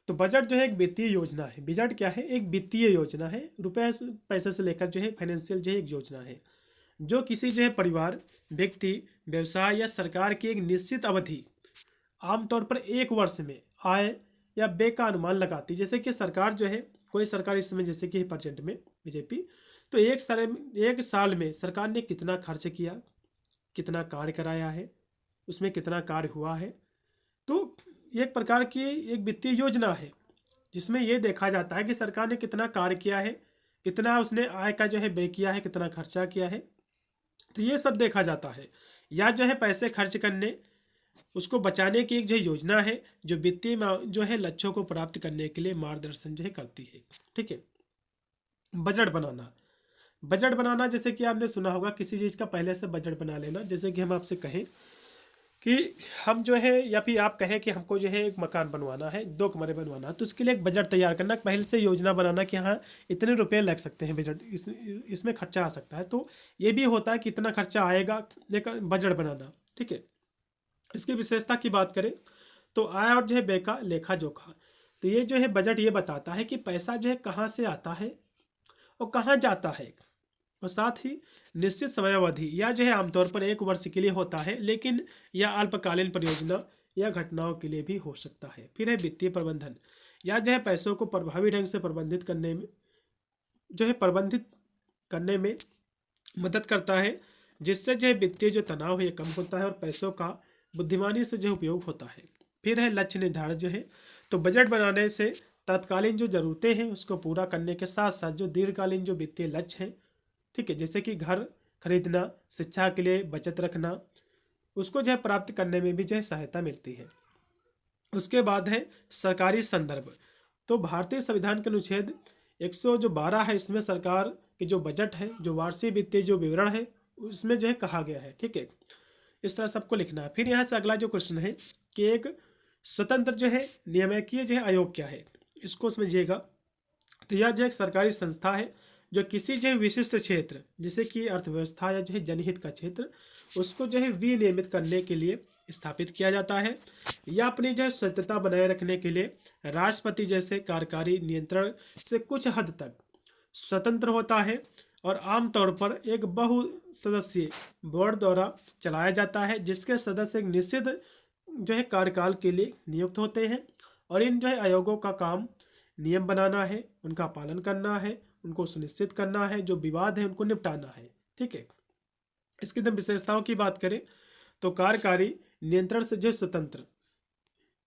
तो बजट जो है एक वित्तीय योजना है। बजट क्या है, एक वित्तीय योजना है, रुपए पैसे से लेकर जो है फाइनेंशियल जो है एक योजना है, जो किसी जो है परिवार, व्यक्ति, व्यवसाय या सरकार की एक निश्चित अवधि, आमतौर पर 1 वर्ष में आय या व्यय का अनुमान लगाती है। जैसे कि सरकार जो है, कोई सरकार इस समय जैसे कि प्रेजेंट में बीजेपी, तो एक साल में सरकार ने कितना खर्च किया, कितना कार्य कराया है, उसमें कितना कार्य हुआ है, तो एक प्रकार की एक वित्तीय योजना है जिसमें यह देखा जाता है कि सरकार ने कितना कार्य किया है, कितना उसने आय का जो है व्यय किया है, कितना खर्चा किया है, तो ये सब देखा जाता है। या जो है पैसे खर्च करने उसको बचाने की एक जो योजना है जो वित्तीय जो है लक्ष्यों को प्राप्त करने के लिए मार्गदर्शन जो है करती है। ठीक है। बजट बनाना, बजट बनाना जैसे कि आपने सुना होगा किसी चीज़ का पहले से बजट बना लेना। जैसे कि हम आपसे कहें कि हम जो है या फिर आप कहें कि हमको जो है एक मकान बनवाना है, 2 कमरे बनवाना है, तो उसके लिए एक बजट तैयार करना, पहले से योजना बनाना कि हाँ इतने रुपए लग सकते हैं, बजट इसमें खर्चा आ सकता है। तो ये भी होता है कि इतना खर्चा आएगा, एक बजट बनाना। ठीक है। इसकी विशेषता की बात करें तो आय और जो है व्यय का लेखा जोखा। तो ये जो है बजट ये बताता है कि पैसा जो है कहाँ से आता है और कहाँ जाता है, और साथ ही निश्चित समयावधि या जो है आमतौर पर 1 वर्ष के लिए होता है, लेकिन यह अल्पकालीन परियोजना या घटनाओं के लिए भी हो सकता है। फिर है वित्तीय प्रबंधन, या जो है पैसों को प्रभावी ढंग से प्रबंधित करने में जो है प्रबंधित करने में मदद करता है, जिससे जो है वित्तीय जो तनाव है ये कम होता है और पैसों का बुद्धिमानी से जो उपयोग होता है। फिर है लक्ष्य निर्धारण जो है, तो बजट बनाने से तत्कालीन जो ज़रूरतें हैं उसको पूरा करने के साथ साथ जो दीर्घकालीन जो वित्तीय लक्ष्य हैं, ठीक है, जैसे कि घर खरीदना, शिक्षा के लिए बचत रखना, उसको जो है प्राप्त करने में भी जो है सहायता मिलती है। उसके बाद है सरकारी संदर्भ। तो भारतीय संविधान के अनुच्छेद 112 है, इसमें सरकार के जो बजट है, जो वार्षिक वित्तीय जो विवरण है, उसमें जो है कहा गया है। ठीक है। इस तरह सबको लिखना है। फिर यहाँ से अगला जो क्वेश्चन है कि एक स्वतंत्र जो है नियामकीय जो है आयोग क्या है, इसको समझिएगा। तो यह जो एक सरकारी संस्था है जो किसी जो है विशिष्ट क्षेत्र, जैसे कि अर्थव्यवस्था या जो है जनहित का क्षेत्र, उसको जो है विनियमित करने के लिए स्थापित किया जाता है, या अपनी जो है स्वतंत्रता बनाए रखने के लिए राष्ट्रपति जैसे कार्यकारी नियंत्रण से कुछ हद तक स्वतंत्र होता है, और आमतौर पर एक बहुसदस्यीय बोर्ड द्वारा चलाया जाता है, जिसके सदस्य एक निश्चित जो है कार्यकाल के लिए नियुक्त होते हैं। और इन जो है आयोगों का काम नियम बनाना है, उनका पालन करना है, उनको सुनिश्चित करना है, जो विवाद है उनको निपटाना है। ठीक है। इसकी एकदम विशेषताओं की बात करें तो कार्यकारी नियंत्रण से जो स्वतंत्र,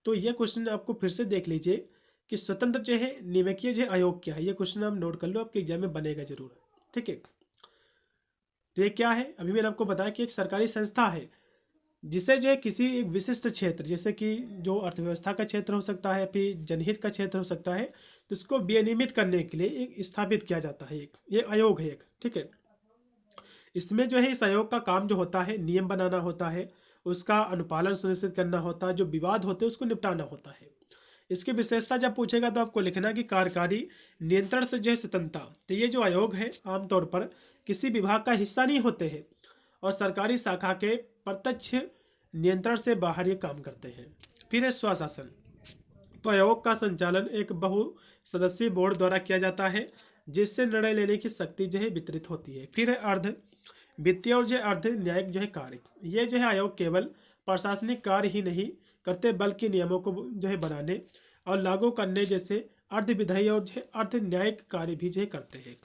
तो ये क्वेश्चन आपको फिर से देख लीजिए कि स्वतंत्र जो है नियामकीय जो है आयोग क्या है, ये क्वेश्चन आप नोट कर लो, आपके एग्जाम में बनेगा जरूर। ठीक है। तो ये क्या है, अभी मैंने आपको बताया कि एक सरकारी संस्था है जिसे जो है किसी एक विशिष्ट क्षेत्र, जैसे कि जो अर्थव्यवस्था का क्षेत्र हो सकता है, फिर जनहित का क्षेत्र हो सकता है, तो इसको विनियमित करने के लिए एक स्थापित किया जाता है, एक ये आयोग है एक। ठीक है। इसमें जो है इस आयोग का काम जो होता है नियम बनाना होता है, उसका अनुपालन सुनिश्चित करना होता है, जो विवाद होते हैं उसको निपटाना होता है। इसकी विशेषता जब पूछेगा तो आपको लिखना कि कार्यकारी नियंत्रण से जो है स्वतंत्रता। तो ये जो आयोग है आमतौर पर किसी विभाग का हिस्सा नहीं होते हैं और सरकारी शाखा के प्रत्यक्ष नियंत्रण से बाहर ये काम करते हैं। फिर है स्वशासन। तो आयोग का संचालन एक बहुसदस्यीय बोर्ड द्वारा किया जाता है, जिससे निर्णय लेने की शक्ति जो है वितरित होती है। फिर है अर्ध वित्तीय और जो अर्ध न्यायिक जो है कार्य। ये जो है आयोग केवल प्रशासनिक कार्य ही नहीं करते, बल्कि नियमों को जो है बनाने और लागू करने जैसे अर्ध विधायी और जो है अर्ध न्यायिक कार्य भी जो है करते हैं।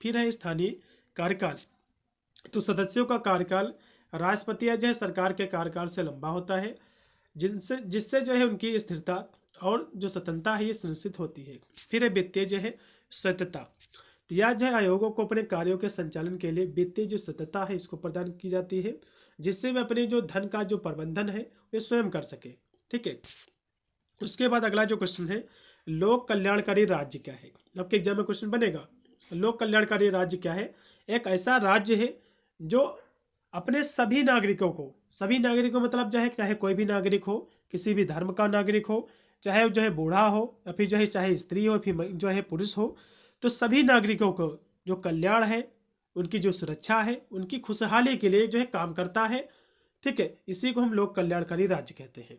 फिर है स्थानीय कार्यकाल। तो सदस्यों का कार्यकाल राष्ट्रपति या जो है सरकार के कार्यकाल से लंबा होता है, जिससे जो है उनकी स्थिरता और जो स्वतंत्रता है ये सुनिश्चित होती है। फिर है वित्तीय जो है स्वतंत्रता। तो यह जो है आयोगों को अपने कार्यों के संचालन के लिए वित्तीय जो स्वतंत्रता है इसको प्रदान की जाती है, जिससे वे अपने जो धन का जो प्रबंधन है वे स्वयं कर सके। ठीक है। उसके बाद अगला जो क्वेश्चन है लोक कल्याणकारी राज्य क्या है, आपके एग्जाम में क्वेश्चन बनेगा। लोक कल्याणकारी राज्य क्या है, एक ऐसा राज्य है जो अपने सभी नागरिकों मतलब जो है चाहे कोई भी नागरिक हो, किसी भी धर्म का नागरिक हो, चाहे जो है बूढ़ा हो या फिर जो है चाहे स्त्री हो फिर जो है पुरुष हो, तो सभी नागरिकों को जो कल्याण है, उनकी जो सुरक्षा है, उनकी खुशहाली के लिए जो है काम करता है। ठीक है। इसी को हम लोक कल्याणकारी राज्य कहते हैं।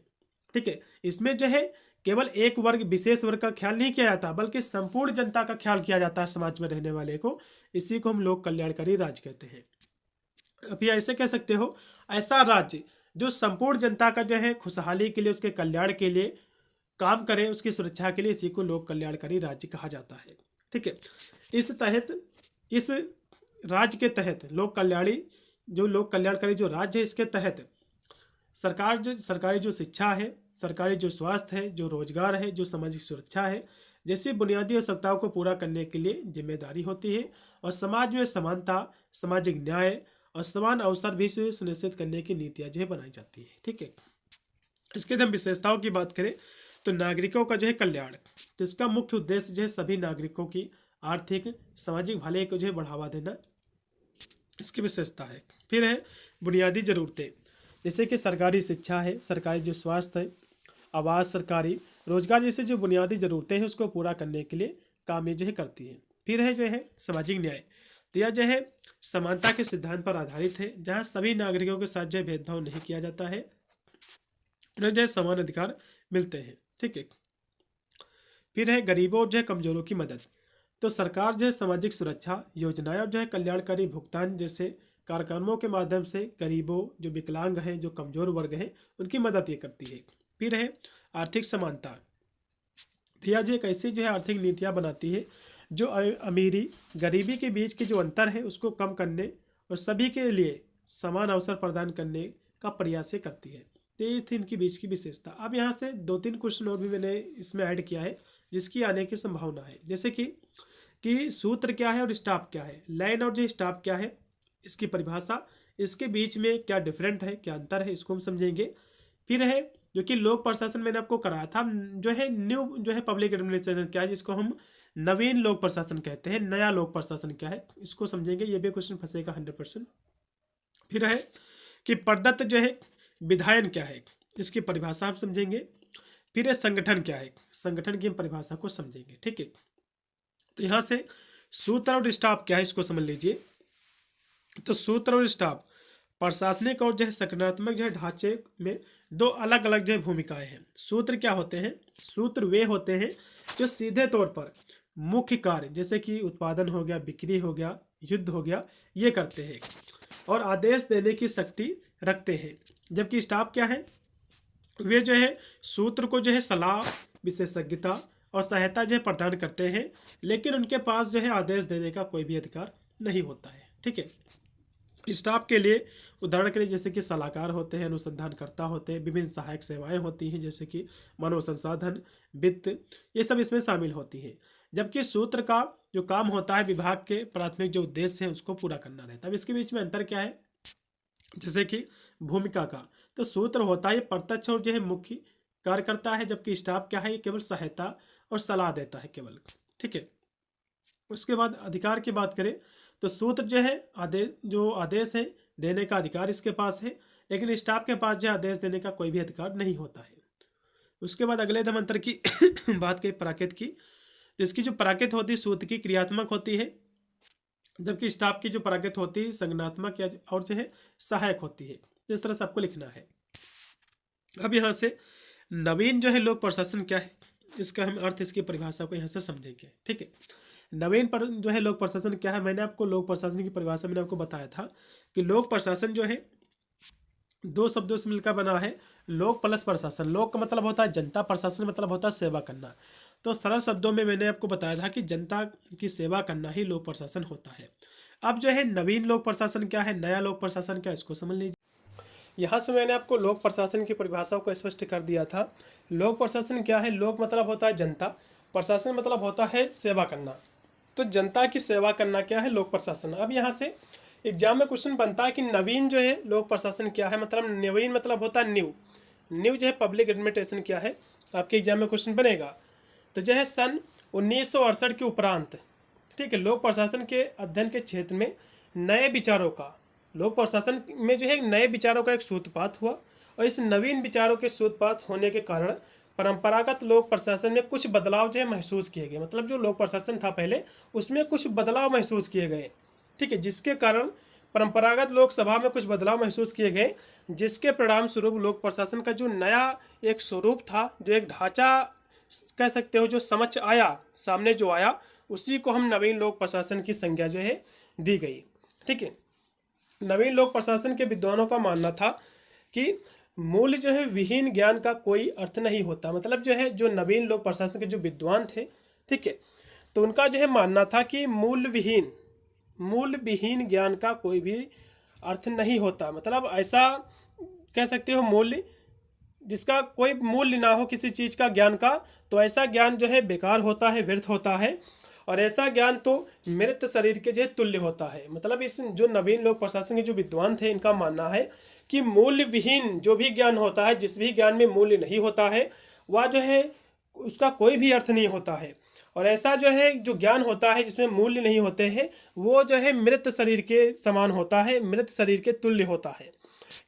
ठीक है। इसमें जो है केवल एक वर्ग विशेष वर्ग का ख्याल नहीं किया जाता, बल्कि संपूर्ण जनता का ख्याल किया जाता है, समाज में रहने वाले को। इसी को हम लोक कल्याणकारी राज्य कहते हैं। अभी ऐसे कह सकते हो ऐसा राज्य जो संपूर्ण जनता का जो है खुशहाली के लिए, उसके कल्याण के लिए काम करे, उसकी सुरक्षा के लिए, इसी को लोक कल्याणकारी राज्य कहा जाता है। ठीक है। इस राज्य के तहत लोक कल्याणकारी जो राज्य है, इसके तहत सरकारी जो शिक्षा है, सरकारी जो स्वास्थ्य है, जो रोजगार है, जो सामाजिक सुरक्षा है, जैसी बुनियादी आवश्यकताओं को पूरा करने के लिए जिम्मेदारी होती है। और समाज में समानता, सामाजिक न्याय और समान अवसर भी सुनिश्चित करने की नीतियां जो है बनाई जाती है। ठीक है। इसके हम विशेषताओं की बात करें तो नागरिकों का जो है कल्याण, तो इसका मुख्य उद्देश्य जो है सभी नागरिकों की आर्थिक सामाजिक भलाई को जो है बढ़ावा देना इसकी विशेषता है। फिर है बुनियादी ज़रूरतें, जैसे कि सरकारी शिक्षा है, सरकारी जो स्वास्थ्य है, आवास, सरकारी रोजगार जैसे जो बुनियादी ज़रूरतें हैं उसको पूरा करने के लिए काम ये जो है करती है। फिर है जो है सामाजिक न्याय, तो यह जो है समानता के सिद्धांत पर आधारित है, जहाँ सभी नागरिकों के साथ जो है भेदभाव नहीं किया जाता है, उन्हें जो है समान अधिकार मिलते हैं। ठीक है। फिर है गरीबों और जो है कमजोरों की मदद, तो सरकार जो है सामाजिक सुरक्षा योजनाएं और जो है कल्याणकारी भुगतान जैसे कार्यक्रमों के माध्यम से गरीबों, जो विकलांग हैं, जो कमजोर वर्ग हैं, उनकी मदद ये करती है। फिर है आर्थिक समानता, तो यह जो एक ऐसी जो है आर्थिक नीतियाँ बनाती है जो अमीरी गरीबी के बीच के जो अंतर है उसको कम करने और सभी के लिए समान अवसर प्रदान करने का प्रयास करती है। तो ये थी इनकी बीच की विशेषता। अब यहाँ से 2-3 क्वेश्चन और भी मैंने इसमें ऐड किया है जिसकी आने की संभावना है, जैसे कि सूत्र क्या है और स्टाफ क्या है, लाइन और जो स्टाफ क्या है, इसकी परिभाषा, इसके बीच में क्या डिफरेंट है, क्या अंतर है, इसको हम समझेंगे। फिर है जो कि लोक प्रशासन मैंने आपको कराया था, जो है न्यू जो है पब्लिक एडमिनिस्ट्रेशन क्या है, जिसको हम नवीन लोक प्रशासन कहते हैं, नया लोक प्रशासन क्या है, इसको समझेंगे। ये भी क्वेश्चन फंसेगा 100%। फिर है कि प्रदत्त जो है विधायन क्या है, इसकी परिभाषा हम समझेंगे। फिर है संगठन क्या है, संगठन की हम परिभाषा को समझेंगे। ठीक है। तो यहाँ से सूत्र और स्टाफ क्या है इसको समझ लीजिए। तो सूत्र और स्टाफ प्रशासनिक और जो है संगठनात्मक जो है ढांचे में दो अलग अलग जो है भूमिकाएं हैं। सूत्र क्या होते हैं, सूत्र वे होते हैं जो सीधे तौर पर मुख्य कार्य जैसे कि उत्पादन हो गया, बिक्री हो गया, युद्ध हो गया, ये करते हैं और आदेश देने की शक्ति रखते हैं। जबकि स्टाफ क्या है, वे जो है सूत्र को जो है सलाह, विशेषज्ञता और सहायता जो है प्रदान करते हैं, लेकिन उनके पास जो है आदेश देने का कोई भी अधिकार नहीं होता है। ठीक है। स्टाफ के लिए उदाहरण के लिए जैसे कि सलाहकार होते हैं, अनुसंधानकर्ता होते हैं, विभिन्न सहायक सेवाएं होती हैं जैसे कि मानव संसाधन, वित्त, ये सब इसमें शामिल होती हैं। जबकि सूत्र का जो काम होता है विभाग के प्राथमिक जो उद्देश्य है उसको पूरा करना रहता है। अब इसके बीच में अंतर क्या है, जैसे कि भूमिका का, तो सूत्र होता है प्रत्यक्ष और जो है मुख्य कार्य करता है, जबकि स्टाफ क्या है, ये केवल सहायता और सलाह देता है केवल। ठीक है। उसके बाद अधिकार की बात करें तो सूत्र जो है जो आदेश है देने का अधिकार इसके पास है, लेकिन स्टाफ के पास जो आदेश देने का कोई भी अधिकार नहीं होता है। उसके बाद अगले धर्मांतर की बात करें प्राकृत की, तो इसकी जो प्राकृत होती है सूत्र की क्रियात्मक होती है, जबकि स्टाफ की जो प्राकृत होती है संज्ञानात्मक या और जो है सहायक होती है। इस तरह से आपको लिखना है। अब यहाँ से नवीन जो है लोक प्रशासन क्या है, इसका हम अर्थ, इसकी परिभाषा को यहाँ से समझेंगे। ठीक है। नवीन पर जो है लोक प्रशासन क्या है, मैंने आपको लोक प्रशासन की परिभाषा मैंने आपको बताया था कि लोक प्रशासन जो है दो शब्दों से मिलकर बना है, लोक प्लस प्रशासन। लोक का मतलब होता है जनता, प्रशासन मतलब होता है सेवा करना। तो सरल शब्दों में मैंने आपको बताया था कि जनता की सेवा करना ही लोक प्रशासन होता है। अब जो है नवीन लोक प्रशासन क्या है, नया लोक प्रशासन क्या है, इसको समझ लीजिए। यहाँ से मैंने आपको लोक प्रशासन की परिभाषा को स्पष्ट कर दिया था। लोक प्रशासन क्या है, लोक मतलब होता है जनता, प्रशासन मतलब होता है सेवा करना। तो जनता की सेवा करना क्या है, लोक प्रशासन। अब यहाँ से एग्जाम में क्वेश्चन बनता है कि नवीन जो है लोक प्रशासन क्या है, मतलब नवीन मतलब होता है न्यू। न्यू जो है पब्लिक एडमिनिस्ट्रेशन क्या है, आपके एग्जाम में क्वेश्चन बनेगा। तो जो है सन 1968 के उपरांत, ठीक है, लोक प्रशासन के अध्ययन के क्षेत्र में नए विचारों का, लोक प्रशासन में जो है नए विचारों का एक सूत्रपात हुआ और इस नवीन विचारों के सूत्रपात होने के कारण परंपरागत लोक प्रशासन में कुछ बदलाव जो है महसूस किए गए। मतलब जो लोक प्रशासन था पहले उसमें कुछ बदलाव महसूस किए गए। ठीक है। जिसके कारण परंपरागत लोकसभा में कुछ बदलाव महसूस किए गए, जिसके परिणाम स्वरूप लोक प्रशासन का जो नया एक स्वरूप था, जो एक ढांचा कह सकते हो, जो समझ आया, सामने जो आया, उसी को हम नवीन लोक प्रशासन की संज्ञा जो है दी गई। ठीक है। नवीन लोक प्रशासन के विद्वानों का मानना था कि मूल्य जो है विहीन ज्ञान का कोई अर्थ नहीं होता। मतलब जो है जो नवीन लोक प्रशासन के जो विद्वान थे, ठीक है, तो उनका जो है मानना था कि मूल्य विहीन ज्ञान का कोई भी अर्थ नहीं होता। मतलब ऐसा कह सकते हो, मूल्य जिसका कोई मूल्य ना हो किसी चीज़ का, ज्ञान का, तो ऐसा ज्ञान जो है बेकार होता है, व्यर्थ होता है। और ऐसा ज्ञान तो मृत शरीर के जो तुल्य होता है। मतलब इस जो नवीन लोक प्रशासन के जो विद्वान थे, इनका मानना है कि मूल्य विहीन जो भी ज्ञान होता है, जिस भी ज्ञान में मूल्य नहीं होता है, वह जो है उसका कोई भी अर्थ नहीं होता है। और ऐसा जो है जो ज्ञान होता है जिसमें मूल्य नहीं होते हैं, वो जो है मृत शरीर के समान होता है, मृत शरीर के तुल्य होता है।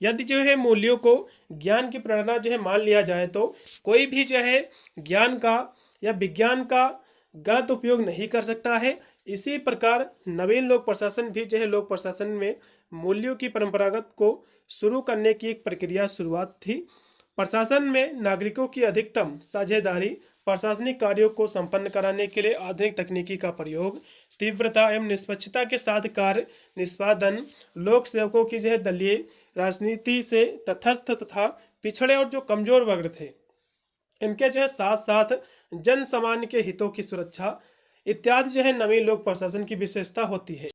यदि जो है मूल्यों को ज्ञान की प्रेरणा जो है मान लिया जाए तो कोई भी जो है ज्ञान का या विज्ञान का गलत उपयोग नहीं कर सकता है। इसी प्रकार नवीन लोक प्रशासन भी जो है लोक प्रशासन में मूल्यों की परंपरागत को शुरू करने की एक प्रक्रिया शुरुआत थी। प्रशासन में नागरिकों की अधिकतम साझेदारी, प्रशासनिक कार्यों को संपन्न कराने के लिए आधुनिक तकनीकी का प्रयोग, तीव्रता एवं निष्पक्षता के साथ कार्य निष्पादन, लोक सेवकों की जो है दलीय राजनीति से तटस्थ तथा पिछड़े और जो कमजोर वर्ग थे इनके जो है साथ साथ जन सामान्य के हितों की सुरक्षा इत्यादि जो है नवीन लोक प्रशासन की विशेषता होती है।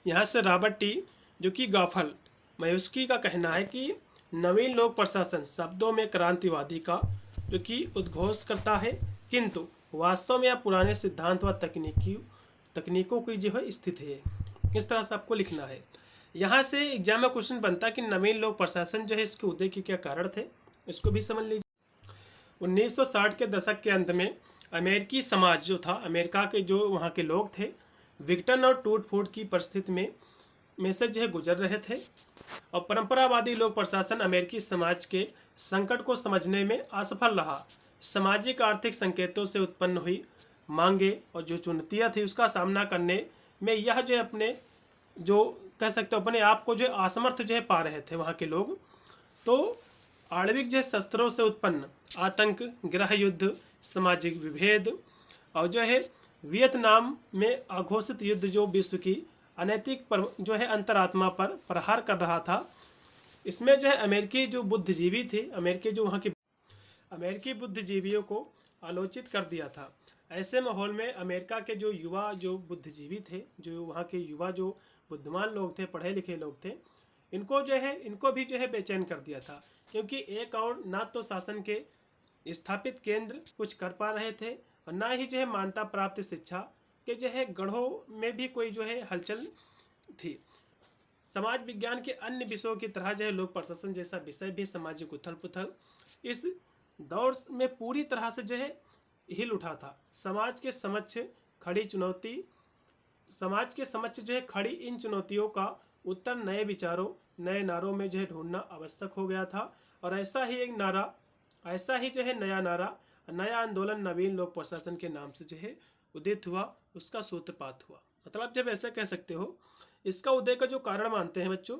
यहाँ से रॉबर्ट टी जो कि गॉफल मायुस्की का कहना है कि नवीन लोक प्रशासन शब्दों में क्रांतिवादी का जो कि उद्घोष करता है, किंतु वास्तव में यह पुराने सिद्धांत व तकनीकों की जो है स्थिति है। इस तरह से आपको लिखना है। यहाँ से एग्जाम में क्वेश्चन बनता है कि नवीन लोक प्रशासन जो है इसके उदय के क्या कारण थे, इसको भी समझ लीजिए। 1960 के दशक के अंत में अमेरिकी समाज जो था, अमेरिका के जो वहाँ के लोग थे, विघटन और टूट फूट की परिस्थिति में से जो है गुजर रहे थे। और परंपरावादी लोक प्रशासन अमेरिकी समाज के संकट को समझने में असफल रहा। सामाजिक आर्थिक संकेतों से उत्पन्न हुई मांगे और जो चुनौतियाँ थी उसका सामना करने में यह जो है अपने जो कह सकते हो अपने आप को जो असमर्थ जो है पा रहे थे वहाँ के लोग। तो आणविक जो शस्त्रों से उत्पन्न आतंक, गृह युद्ध, सामाजिक विभेद और जो है वियतनाम में अघोषित युद्ध जो विश्व की अनैतिक जो है अंतरात्मा पर प्रहार कर रहा था, इसमें जो है अमेरिकी जो बुद्धिजीवी थे, अमेरिकी बुद्धिजीवियों को आलोचित कर दिया था। ऐसे माहौल में अमेरिका के जो युवा जो बुद्धिजीवी थे, जो वहाँ के युवा जो बुद्धिमान लोग थे, पढ़े लिखे लोग थे, इनको भी जो है बेचैन कर दिया था। क्योंकि एक और ना तो शासन के स्थापित केंद्र कुछ कर पा रहे थे और ना ही जो है मान्यता प्राप्त शिक्षा के जो है गढ़ों में भी कोई जो है हलचल थी। समाज विज्ञान के अन्य विषयों की तरह जो है लोक प्रशासन जैसा विषय भी सामाजिक उथल पुथल इस दौर में पूरी तरह से जो है हिल उठा था। समाज के समक्ष जो है खड़ी इन चुनौतियों का उत्तर नए विचारों, नए नारों में जो है ढूंढना आवश्यक हो गया था। और ऐसा ही जो है नया आंदोलन नवीन लोक प्रशासन के नाम से जो है उदित हुआ, उसका सूत्रपात हुआ। मतलब जब ऐसा कह सकते हो, इसका उदय का जो कारण मानते हैं बच्चों,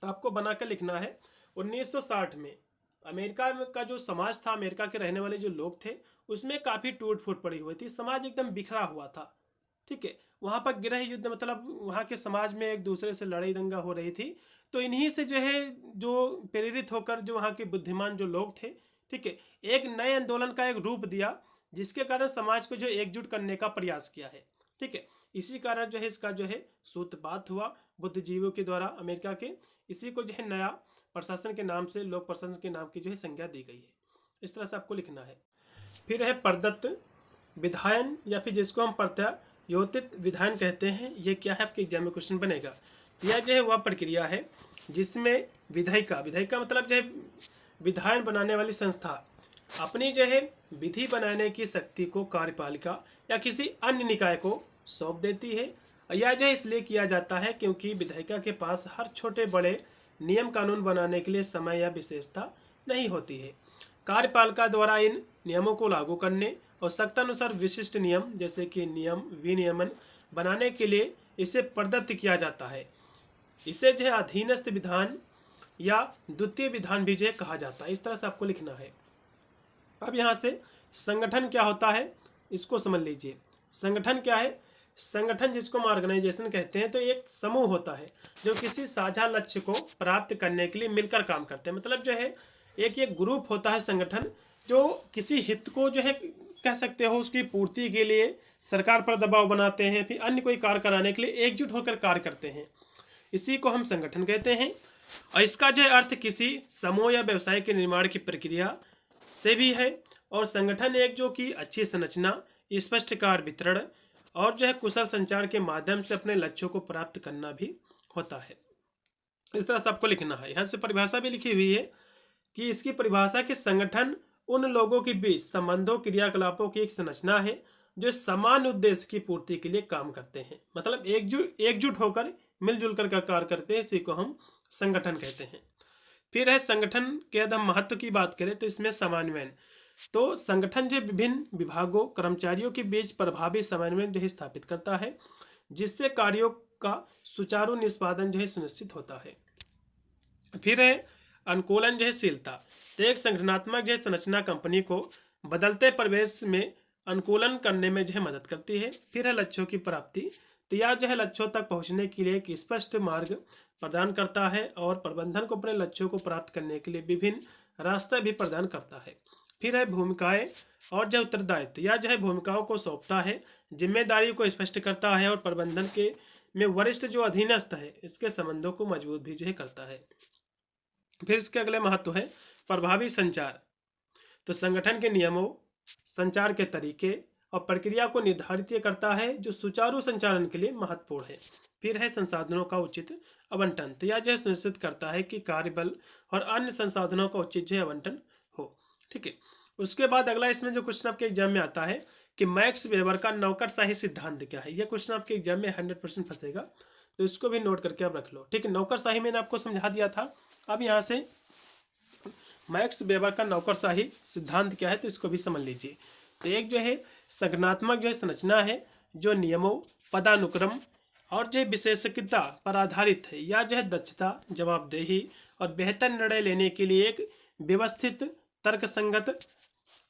आपको बनाकर लिखना है। 1960 में अमेरिका का जो समाज था, अमेरिका के रहने वाले जो लोग थे, उसमें काफ़ी टूट फूट पड़ी हुई थी। समाज एकदम बिखरा हुआ था। ठीक है, वहाँ पर गृह युद्ध मतलब वहाँ के समाज में एक दूसरे से लड़ाई दंगा हो रही थी। तो इन्हीं से जो है जो प्रेरित होकर जो वहाँ के बुद्धिमान जो लोग थे, ठीक है, एक नए आंदोलन का एक रूप दिया, जिसके कारण समाज को जो एकजुट करने का प्रयास किया है। ठीक है, इसी कारण जो है इसका जो है सूत्रपात हुआ बुद्धिजीवियों के द्वारा अमेरिका के। इसी को जो है नया प्रशासन के नाम से, लोक प्रशासन के नाम की जो है संज्ञा दी गई है। इस तरह से आपको लिखना है। फिर है प्रदत्त विधायन या फिर जिसको हम प्रत्यायोजित विधायन कहते हैं। ये क्या है, आपके एग्जाम में क्वेश्चन बनेगा। यह जो है वह प्रक्रिया है जिसमें विधायिका मतलब जो है विधायन बनाने वाली संस्था अपनी जो है विधि बनाने की शक्ति को कार्यपालिका या किसी अन्य निकाय को सौंप देती है। यह जो है इसलिए किया जाता है क्योंकि विधायिका के पास हर छोटे बड़े नियम कानून बनाने के लिए समय या विशेषता नहीं होती है। कार्यपालिका द्वारा इन नियमों को लागू करने और शक्तानुसार विशिष्ट नियम जैसे कि नियम विनियमन बनाने के लिए इसे प्रदत्त किया जाता है। इसे जो है अधीनस्थ विधान या द्वितीय विधान भी जो है कहा जाता है। इस तरह से आपको लिखना है। अब यहाँ से संगठन क्या होता है इसको समझ लीजिए। संगठन क्या है? संगठन जिसको हम ऑर्गेनाइजेशन कहते हैं, तो एक समूह होता है जो किसी साझा लक्ष्य को प्राप्त करने के लिए मिलकर काम करते हैं। मतलब जो है एक ग्रुप होता है संगठन जो किसी हित को जो है कह सकते हो उसकी पूर्ति के लिए सरकार पर दबाव बनाते हैं, फिर अन्य कोई कार्य कराने के लिए एकजुट होकर कार्य करते हैं। इसी को हम संगठन कहते हैं। और इसका जो है अर्थ किसी समूह या व्यवसाय के निर्माण की प्रक्रिया से भी है। और संगठन एक जो कि अच्छी संरचना, स्पष्ट कार्य वितरण और जो है कुशल संचार के माध्यम से अपने लक्ष्यों को प्राप्त करना भी होता है। इस तरह सबको लिखना है। यहाँ से परिभाषा भी लिखी हुई है कि इसकी परिभाषा कि संगठन उन लोगों के बीच संबंधों क्रियाकलापों की एक संरचना है जो समान उद्देश्य की पूर्ति के लिए काम करते हैं। मतलब एकजुट होकर मिलजुल कर का कार्य करते हैं, इसी को हम संगठन कहते हैं। फिर है संगठन के यदि हम महत्व की बात करें तो इसमें समन्वय। तो संगठन जो विभिन्न विभागों कर्मचारियों के बीच प्रभावी समन्वय जो है स्थापित करता है, जिससे कार्यों का सुचारू निष्पादन जो है सुनिश्चित होता है। फिर है अनुकूलन जो है शीलता। तो एक संगठनात्मक जो है संरचना कंपनी को बदलते परिवेश में अनुकूलन करने में जो है मदद करती है। फिर है लक्ष्यों की प्राप्ति। तो यह जो है लक्ष्यों तक पहुंचने के लिए एक स्पष्ट मार्ग प्रदान करता है और प्रबंधन को अपने लक्ष्यों को प्राप्त करने के लिए विभिन्न रास्ते भी प्रदान करता है। फिर है भूमिकाएं और जो उत्तरदायित्व। यह जो है भूमिकाओं को सौंपता है, जिम्मेदारी को स्पष्ट करता है और प्रबंधन के में वरिष्ठ जो अधीनस्थ है इसके संबंधों को मजबूत भी जो है करता है। फिर इसके अगले महत्व है प्रभावी संचार। तो संगठन के नियमों, संचार के तरीके और प्रक्रिया को निर्धारित करता है जो सुचारू संचालन के लिए महत्वपूर्ण है। फिर है संसाधनों का उचित आवंटन। तो यह जो है सुनिश्चित करता है कि कार्यबल और अन्य संसाधनों का उचित जो आवंटन हो। ठीक है। उसके बाद अगला इसमें जो क्वेश्चन आपके एग्जाम में आता है कि मैक्स वेबर का नौकरशाही सिद्धांत क्या है। यह क्वेश्चन आपके एग्जाम में 100% फंसेगा, तो इसको भी नोट करके आप रख लो। ठीक है। नौकरशाही मैंने आपको समझा दिया था। अब यहाँ से मैक्स वेबर का नौकरशाही सिद्धांत क्या है तो इसको भी समझ लीजिए। तो एक जो है संगठनात्मक जो है संरचना है जो नियमों, पदानुक्रम और जो विशेषज्ञता पर आधारित है। या जो है दक्षता, जवाबदेही और बेहतर निर्णय लेने के लिए एक व्यवस्थित, तर्कसंगत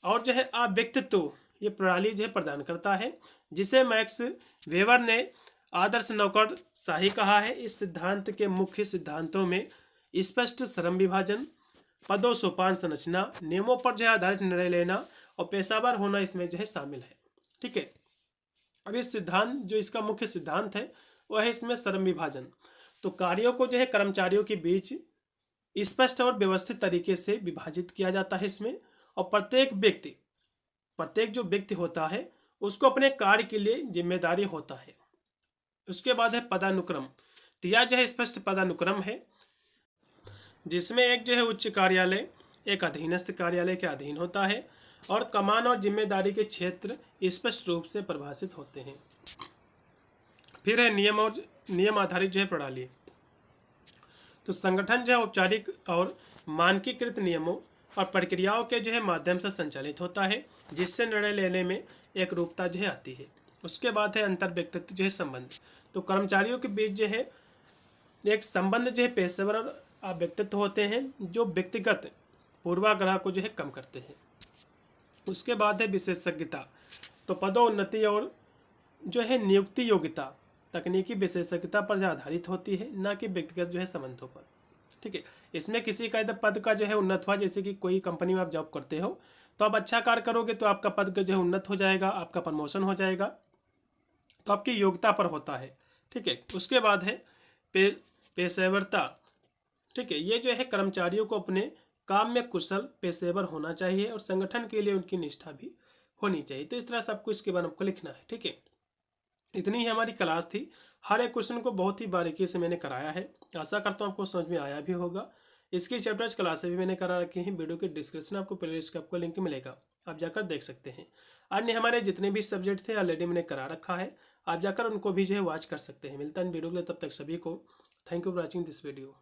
और जो है अव्यक्तित्व ये प्रणाली जो है प्रदान करता है, जिसे मैक्स वेबर ने आदर्श नौकरशाही कहा है। इस सिद्धांत के मुख्य सिद्धांतों में स्पष्ट श्रम विभाजन, पदों सोपान संरचना, नियमों पर जो है आधारित निर्णय लेना और पेशेवर होना इसमें जो है शामिल है। ठीक है। अब इस सिद्धांत जो इसका मुख्य सिद्धांत है वह है इसमें श्रम विभाजन। तो कार्यों को जो है कर्मचारियों के बीच स्पष्ट और व्यवस्थित तरीके से विभाजित किया जाता है इसमें, और प्रत्येक जो व्यक्ति होता है उसको अपने कार्य के लिए जिम्मेदारी होता है। उसके बाद है पदानुक्रम। तो यह जो है स्पष्ट पदानुक्रम है जिसमें एक जो है उच्च कार्यालय एक अधीनस्थ कार्यालय के अधीन होता है और कमान और जिम्मेदारी के क्षेत्र स्पष्ट रूप से परिभाषित होते हैं। फिर है नियम आधारित जो है प्रणाली। तो संगठन जो है औपचारिक और मानकीकृत नियमों और प्रक्रियाओं के जो है माध्यम से संचालित होता है, जिससे निर्णय लेने में एक रूपता जो है आती है। उसके बाद है अंतर व्यक्तित्व जो है संबंध। तो कर्मचारियों के बीच जो है एक संबंध जो है पेशेवर और अव्यक्तित्व होते हैं जो व्यक्तिगत पूर्वाग्रह को जो है कम करते हैं। उसके बाद है विशेषज्ञता। तो पदोन्नति और जो है नियुक्ति योग्यता तकनीकी विशेषज्ञता पर आधारित होती है, ना कि व्यक्तिगत जो है संबंधों पर। ठीक है। इसमें किसी का यदि पद का जो है उन्नत हुआ, जैसे कि कोई कंपनी में आप जॉब करते हो तो आप अच्छा कार्य करोगे तो आपका पद जो है उन्नत हो जाएगा, आपका प्रमोशन हो जाएगा, तो आपकी योग्यता पर होता है। ठीक है। उसके बाद है पेशेवरता। ठीक है। ये जो है कर्मचारियों को अपने काम में कुशल पेशेवर होना चाहिए और संगठन के लिए उनकी निष्ठा भी होनी चाहिए। तो इस तरह सबको इसके बारे में आपको लिखना है। ठीक है। इतनी ही हमारी क्लास थी। हर एक क्वेश्चन को बहुत ही बारीकी से मैंने कराया है। आशा करता हूँ आपको समझ में आया भी होगा। इसकी चैप्टर्स क्लासें भी मैंने करा रखी हैं। वीडियो के डिस्क्रिप्शन आपको प्लेलिस्ट का आपको लिंक मिलेगा, आप जाकर देख सकते हैं। अन्य हमारे जितने भी सब्जेक्ट थे ऑलरेडी मैंने करा रखा है, आप जाकर उनको भी जो है वॉच कर सकते हैं। मिलता है वीडियो के लिए, तब तक सभी को thank you for watching this video.